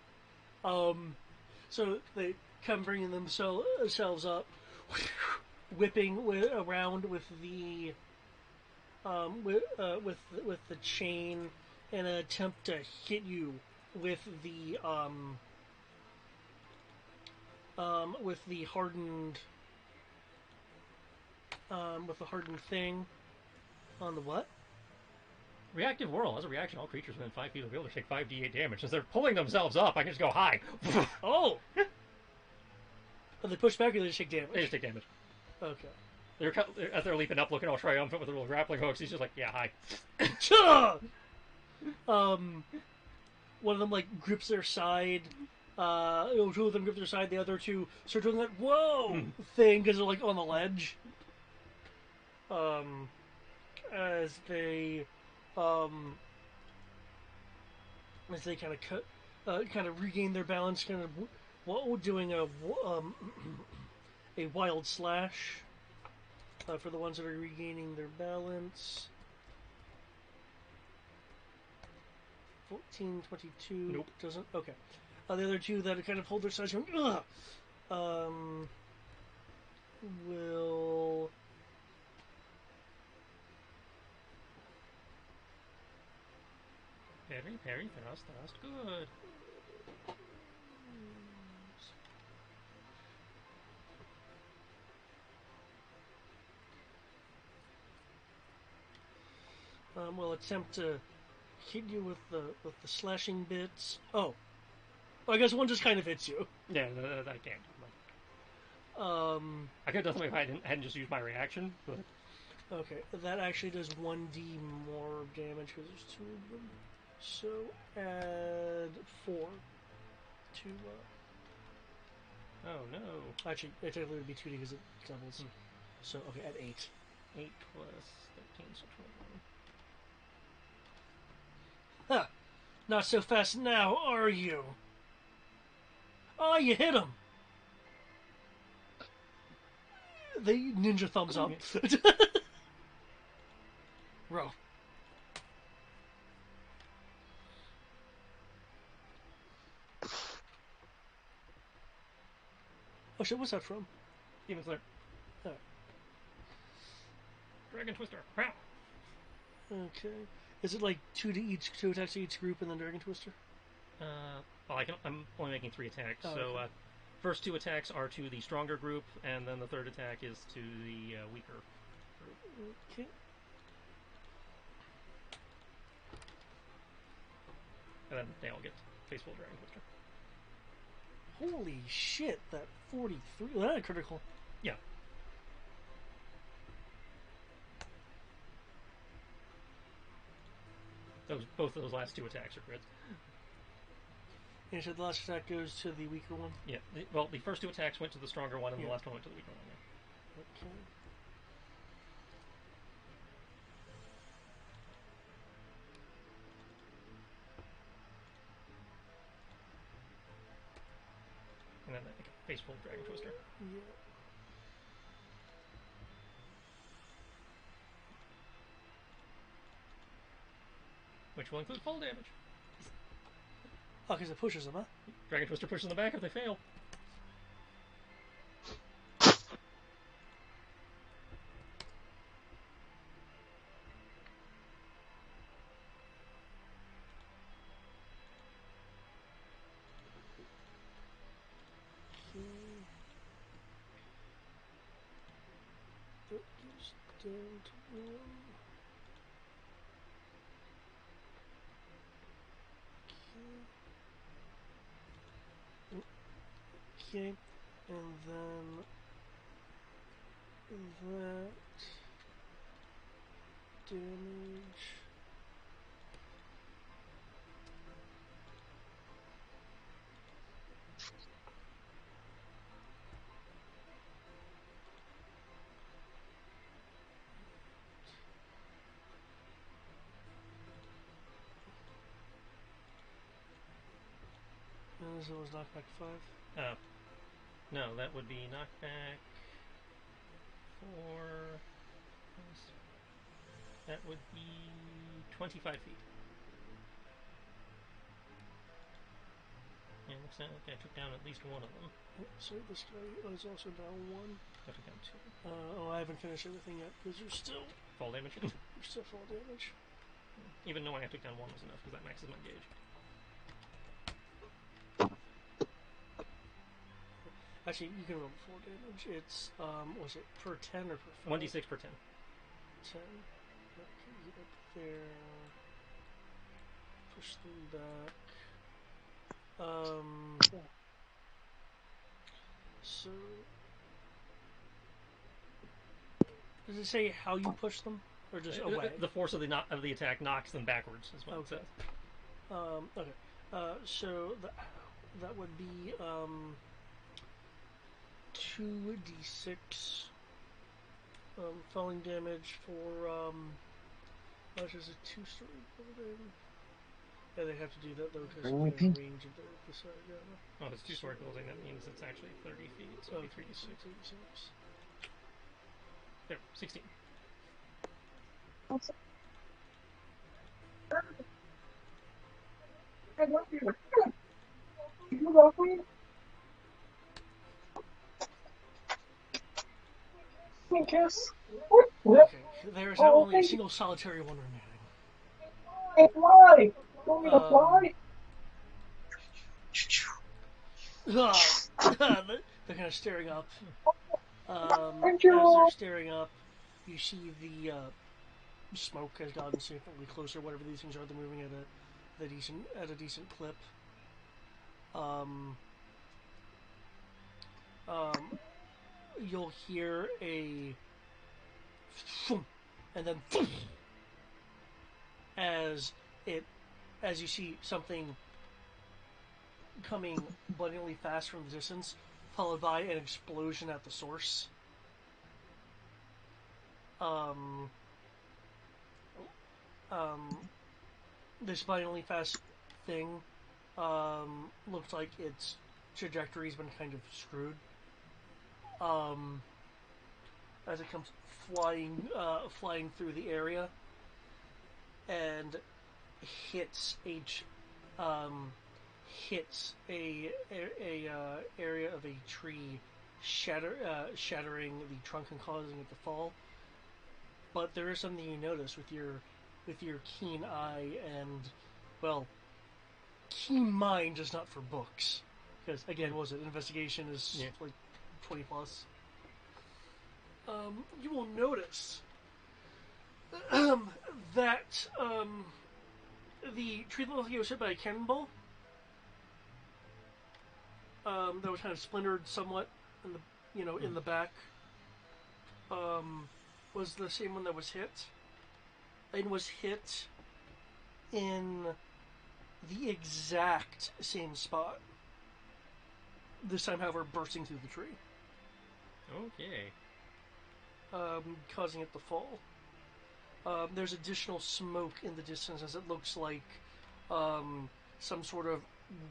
So they come bringing themselves up, whipping around with the with the chain in an attempt to hit you with the hardened with the hardened thing on the what? Reactive whirl. As a reaction, all creatures within 5 feet of the field take 5d8 damage. Since they're pulling themselves up, I can just go high. Oh! But they push back or they just take damage? They just take damage. Okay. As they're leaping up, looking all triumphant with their little grappling hooks, he's just like, yeah, hi. One of them like grips their side. Two of them grip their side. The other two start doing that whoa thing because they're like on the ledge. As they kind of kind of regain their balance, kind of doing a wild slash for the ones that are regaining their balance. 14, 22. Nope. Doesn't? Okay. The other two that kind of hold their sides going, ugh, will. Parry, thrust, good. Will attempt to hit you with the slashing bits. Oh, I guess one just kind of hits you. Yeah, I can't. I could have done something if I hadn't just used my reaction, but... Okay, that actually does 1d more damage because there's two of them. So add 4 to. Oh no. Actually, it technically would be 2d because it doubles. So okay, add 8. 8 plus 13, so 21. Huh. Not so fast now, are you? Oh, you hit him! The ninja thumbs up. Row. Oh shit, what's that from? Demon Slayer. Oh. Dragon Twister. Pow! Okay. Is it like two attacks to each group and then Dragon Twister? Well, I'm only making 3 attacks, Oh, so okay. first 2 attacks are to the stronger group, and then the third attack is to the weaker group. Okay. And then they all get Faceful Dragon Twister. Holy shit, that 43. Well, that critical. Yeah. Both of those last 2 attacks are crits. And so the last attack goes to the weaker one? Yeah. The first 2 attacks went to the stronger one, and the last one went to the weaker one. Yeah. Okay. And then Faceful Dragon Twister. Yeah. Which will include fall damage. Oh, because it pushes them, huh? Dragon Twister pushes them back if they fail. That goes down to 1. Okay, and then that damage. And so it was knockback 5. No, that would be knockback 4. That would be 25 feet. And it looks like I took down at least one of them. So this guy is also down 1. I took down 2. I haven't finished everything yet because you're still Fall damage? fall damage. Even knowing I took down 1 was enough, because that maxes my gauge. Actually, you can roll 4 damage. It's was it per 10 or per 5? 1d6 per 10. 10. Okay, get up there. Push them back. So does it say how you push them, or just away? The force of the attack knocks them backwards. Is what it says. Okay. So that would be 2d6 falling damage for which is a 2-story building. Yeah, they have to do that though because of the range of the side. Yeah. Oh, it's 2-story building. That means it's actually 30 feet. So it'll be 3d6. 86. There, 16. Okay, there is now only a single solitary one remaining. They're kind of staring up. As they're staring up, you see the smoke has gotten significantly closer. Whatever these things are, they're moving at a decent clip. You'll hear a and then as you see something coming blindingly fast from the distance, followed by an explosion at the source. This blindingly fast thing looks like its trajectory's been kind of screwed. As it comes flying through the area and hits a area of a tree, shattering the trunk and causing it to fall. But there is something you notice with your keen eye and, well, keen mind, just not for books. Because again, what was it? Investigation is like 20 plus. You will notice that the tree looked like it was hit by a cannonball. That was kind of splintered somewhat in the back. Was the same one that was hit, and was hit in the exact same spot. This time, however, bursting through the tree. Okay. Causing it to fall. There's additional smoke in the distance as it looks like some sort of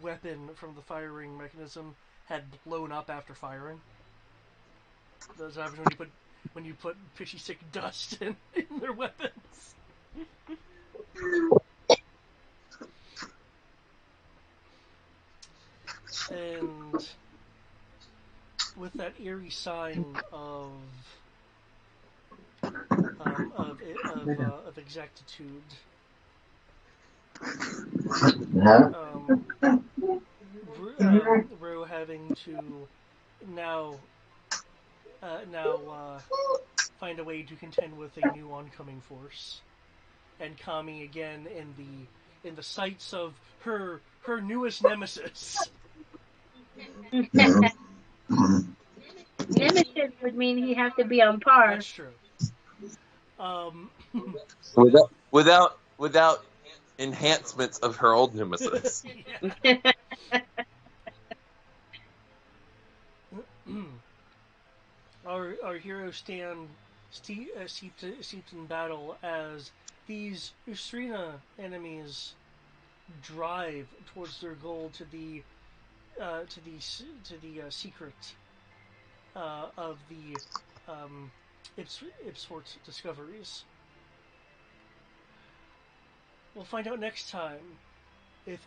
weapon from the firing mechanism had blown up after firing. That's what happens when you put pitchy stick dust in their weapons. And with that eerie sign of exactitude, Rue having to now find a way to contend with a new oncoming force, and Kami again in the sights of her newest nemesis. Nemesis would mean he has to be on par. That's true. Without enhancements of her old nemesis. Our heroes stand steeped in battle as these Ustrina enemies drive towards their goal to the secret of the Ipswort discoveries. We'll find out next time if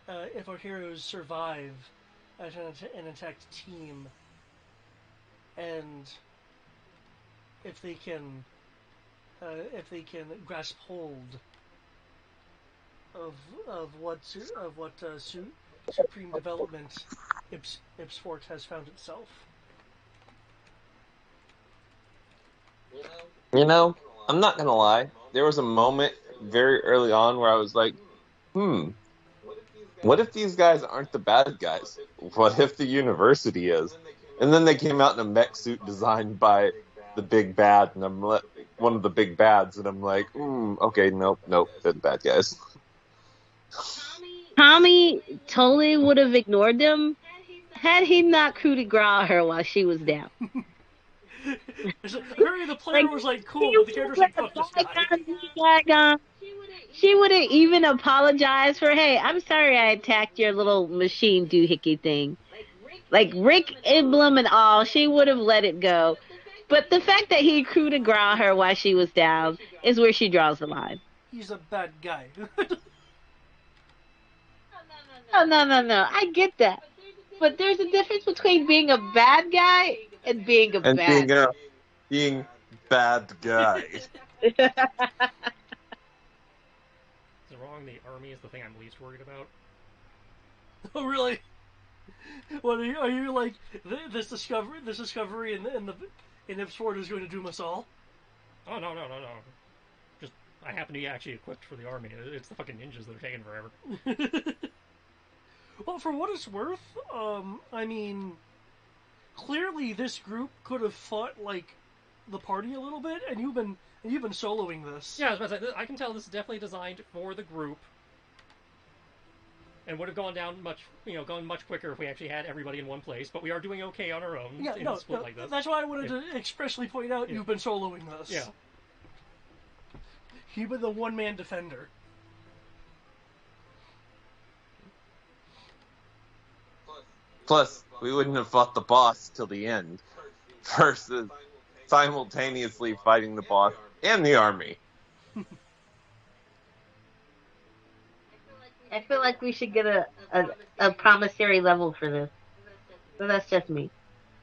our heroes survive as an attacked team, and if they can grasp hold of what supreme development Ipsfort has found itself. You know, I'm not gonna lie. There was a moment very early on where I was like, what if these guys aren't the bad guys? What if the university is? And then they came out in a mech suit designed by the big bad, and one of the big bads, and I'm like, okay, nope, they're the bad guys. Tommy totally would have ignored them had he not coup de grace her while she was down. Apparently the player Like, was like, he cool, but the would have character's let like, the fuck this bad guy. guys be bad guys. She would have even apologized for, hey, I'm sorry I attacked your little machine doohickey thing. Like Rick emblem and all, she would have let it go. But the fact that he coup de grace her while she was down is where she draws the line. He's a bad guy. Oh, no. I get that. But there's a difference between being a bad guy and being a And bad being bad guy. Is it wrong? The army is the thing I'm least worried about. Oh, really? What are you like? This discovery in Ipsword is going to doom us all. Oh, no. Just, I happen to be actually equipped for the army. It's the fucking ninjas that are taking forever. Well, for what it's worth, I mean, clearly this group could have fought like the party a little bit, and you've been soloing this. Yeah, I was about to say, I can tell this is definitely designed for the group, and would have gone much quicker if we actually had everybody in one place. But we are doing okay on our own in a split like this. That's why I wanted to expressly point out you've been soloing this. Yeah. You've been the one-man defender. Plus, we wouldn't have fought the boss till the end, versus simultaneously fighting the boss and the army. I feel like we should get a promissory level for this. But that's just me.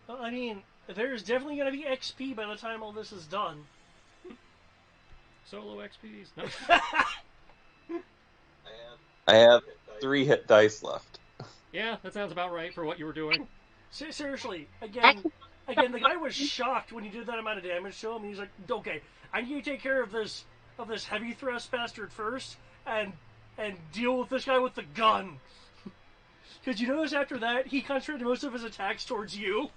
Well, I mean, there's definitely going to be XP by the time all this is done. Solo XPs. No. I have 3 hit dice left. Yeah, that sounds about right for what you were doing. Seriously, again, the guy was shocked when you did that amount of damage to him. He's like, okay, I need to take care of this heavy thrust bastard first, and deal with this guy with the gun. Because you notice after that, he concentrated most of his attacks towards you.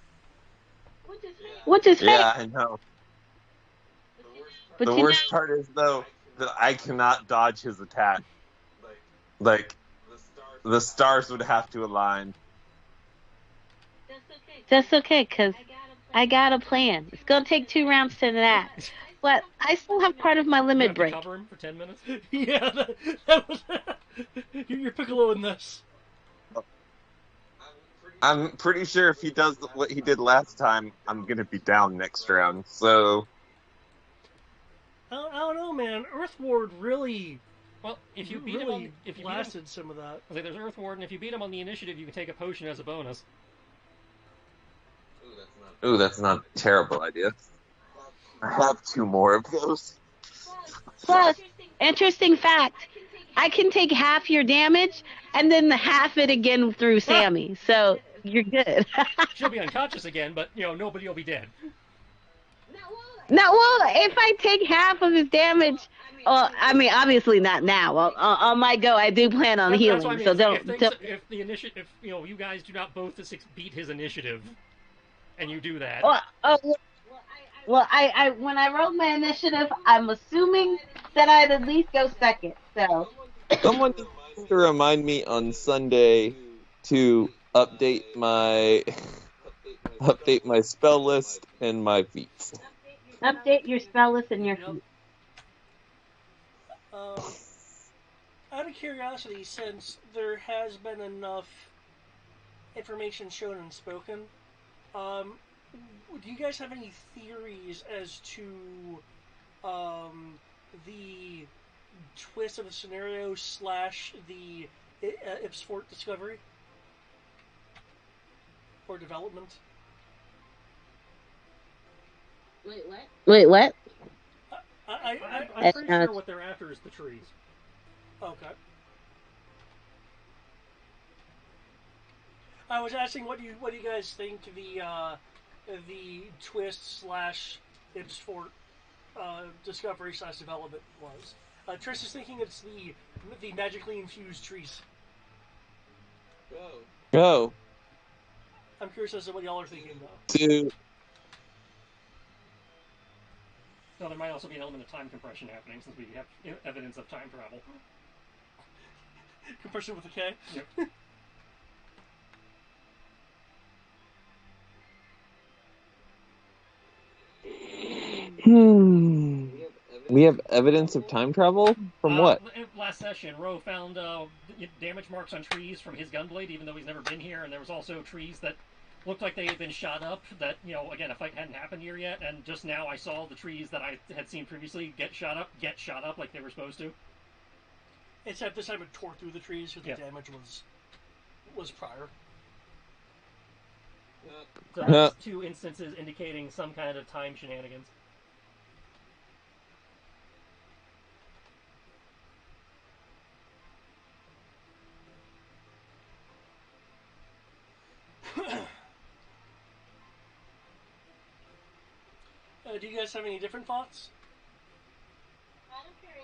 Which is Yeah, I know. But the worst part is, though, that I cannot dodge his attack. Like, the stars would have to align. That's okay, because I got a plan. It's going to take 2 rounds to that. But I still have part of my limit break. Cover him for 10 minutes? Yeah, that was... You're Piccolo in this. I'm pretty sure if he does what he did last time, I'm going to be down next round, so... I don't know, man. Earthward really... Well, if you beat really him, if you blasted some of that. Like, there's Earthward, and if you beat him on the initiative, you can take a potion as a bonus. Ooh, that's not a terrible idea. I have 2 more of those. Plus, interesting fact, I can take half your damage and then half it again through Sammy. So you're good. She'll be unconscious again, but nobody will be dead. No, well, if I take half of his damage, I mean, obviously not now. On my go, I do plan on healing. That's what I mean. So if the initiative, if you guys do not both beat his initiative, and you do that. Well, I when I rolled my initiative, I'm assuming that I'd at least go second. So Someone needs to remind me on Sunday to update my spell list and my feats. Update your spell list and your feet. Out of curiosity, since there has been enough information shown and spoken, do you guys have any theories as to the twist of the scenario / the Ipsfort discovery or development? Wait, what? I'm pretty sure what they're after is the trees. Okay. I was asking what do you guys think the twist slash Ipsfort discovery slash development was. Trish is thinking it's the magically infused trees. Oh, I'm curious as to what y'all are thinking though. to So there might also be an element of time compression happening since we have evidence of time travel. Compression with a K. Yep. we have evidence of time travel from what? Last session, Ro found damage marks on trees from his gunblade, even though he's never been here, and there was also trees that looked like they had been shot up. That again, a fight hadn't happened here yet, and just now I saw the trees that I had seen previously get shot up like they were supposed to. Except this time it tore through the trees, because the damage was prior. So that's two instances indicating some kind of time shenanigans. Do you guys have any different thoughts?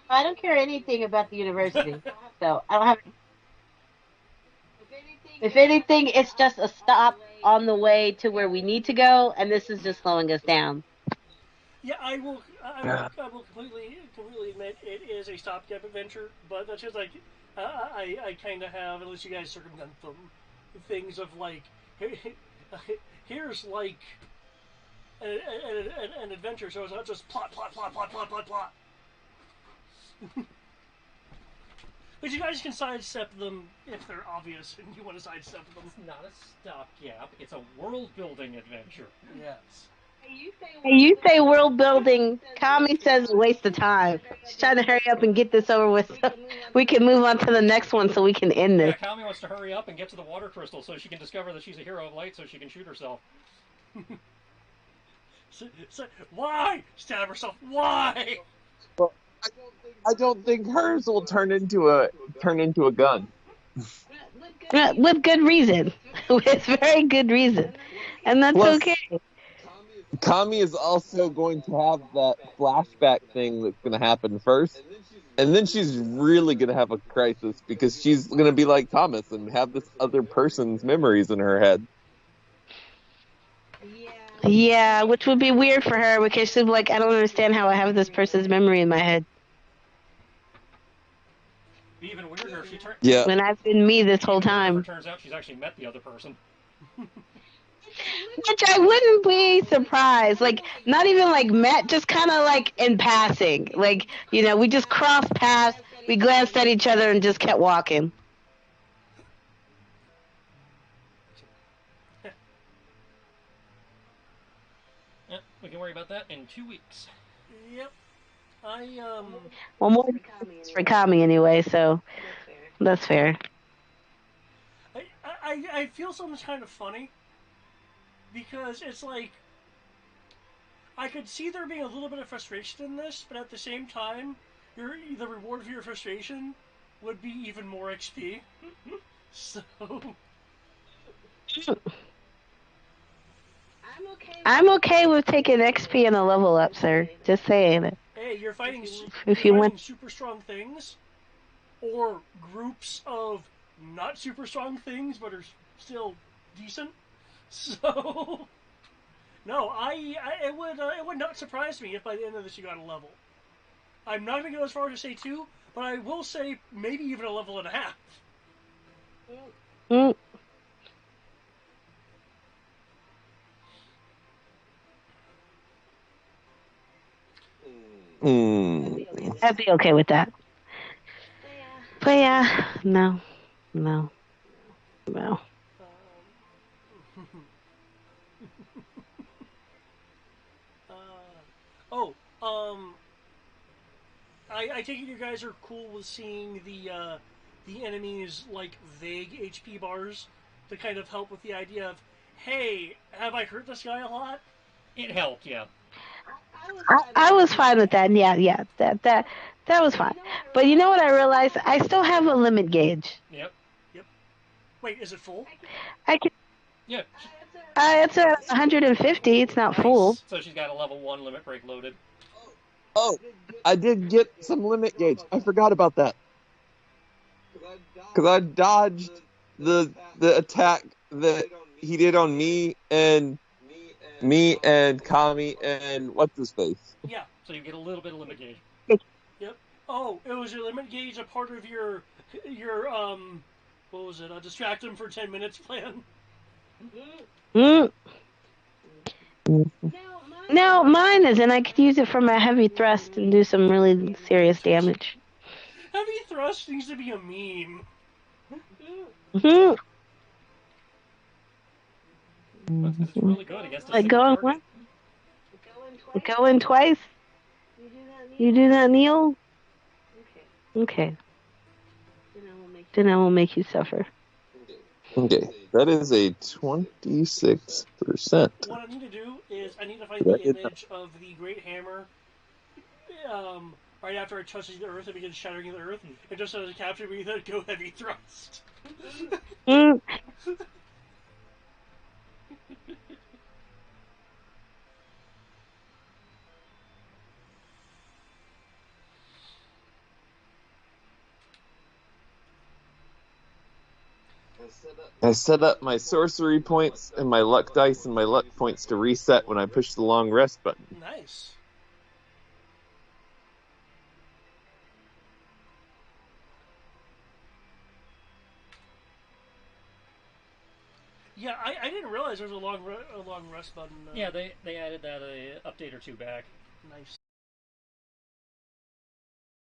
I don't care anything about the university, so I don't have. If anything, it's just a stop on the way to where we need to go, and this is just slowing us down. Yeah, I will completely admit it is a stopgap adventure, but that's just like I kind of have, unless you guys circumvent them, things of like here's like an adventure, so it's not just plot. But you guys can sidestep them if they're obvious and you want to sidestep them. It's not a stopgap. It's a world-building adventure. Yes. Hey, you say world building. Kami says a waste of time. She's trying to hurry up and get this over with so we can move on to the next one so we can end Yeah, this. Kami wants to hurry up and get to the water crystal so she can discover that she's a hero of light so she can shoot herself. Why? Stab herself. Why? Well, I don't think hers will turn into a gun. With good reason. With very good reason. And that's Plus, okay. Kami is also going to have that flashback thing that's going to happen first. And then she's really going to have a crisis because she's going to be like Thomas and have this other person's memories in her head. Yeah, which would be weird for her because she'd be like, I don't understand how I have this person's memory in my head. Be even weirder if she when I've been me this whole time. It turns out she's actually met the other person. Which I wouldn't be surprised. Like, not even like met, just kind of like in passing. Like, we just crossed paths, we glanced at each other and just kept walking. Yeah, we can worry about that in 2 weeks. Yep. Well, more for Kami anyway, so that's fair. I feel something's kind of funny because it's like I could see there being a little bit of frustration in this, but at the same time, the reward for your frustration would be even more XP. So I'm okay with taking XP and a level up, sir. Just saying it. Hey, you're fighting super strong things, or groups of not super strong things but are still decent. So no, it would not surprise me if by the end of this you got a level. I'm not going to go as far as to say 2, but I will say maybe even a level and a half. I'd be okay with that. But yeah, no. I take it you guys are cool with seeing the enemy's like vague HP bars to kind of help with the idea of, hey, have I hurt this guy a lot? It helped, yeah. I was fine with that. Yeah, that was fine. But you know what I realized? I still have a limit gauge. Yep. Wait, is it full? I can Yeah. It's at 150. It's not full. Nice. So she's got a level 1 limit break loaded. Oh, I did get some limit gauge. I forgot about that because I dodged the attack that he did on me and Kami and what's his face. Yeah. So you get a little bit of limit gauge. Yep. Oh, it was your limit gauge a part of your what was it? A distract him for 10 minutes plan. Mm. No, mine isn't. I could use it for my heavy thrust and do some really serious damage. Heavy thrust needs to be a meme. Hmm. It's really good against a Like single going target. what? Going twice? You do that, Neil? Okay. Then I will make you suffer. Okay, that is a 26%. What I need to do is I need to find the image of the Great Hammer right after it touches the earth and begins shattering the earth. And just as a capture me, then go heavy thrust. Mm. I set up my sorcery points and my luck dice and my luck points to reset when I push the long rest button. Nice. Yeah, I didn't realize there was a long rest button. Yeah, they added that a update or two back. Nice.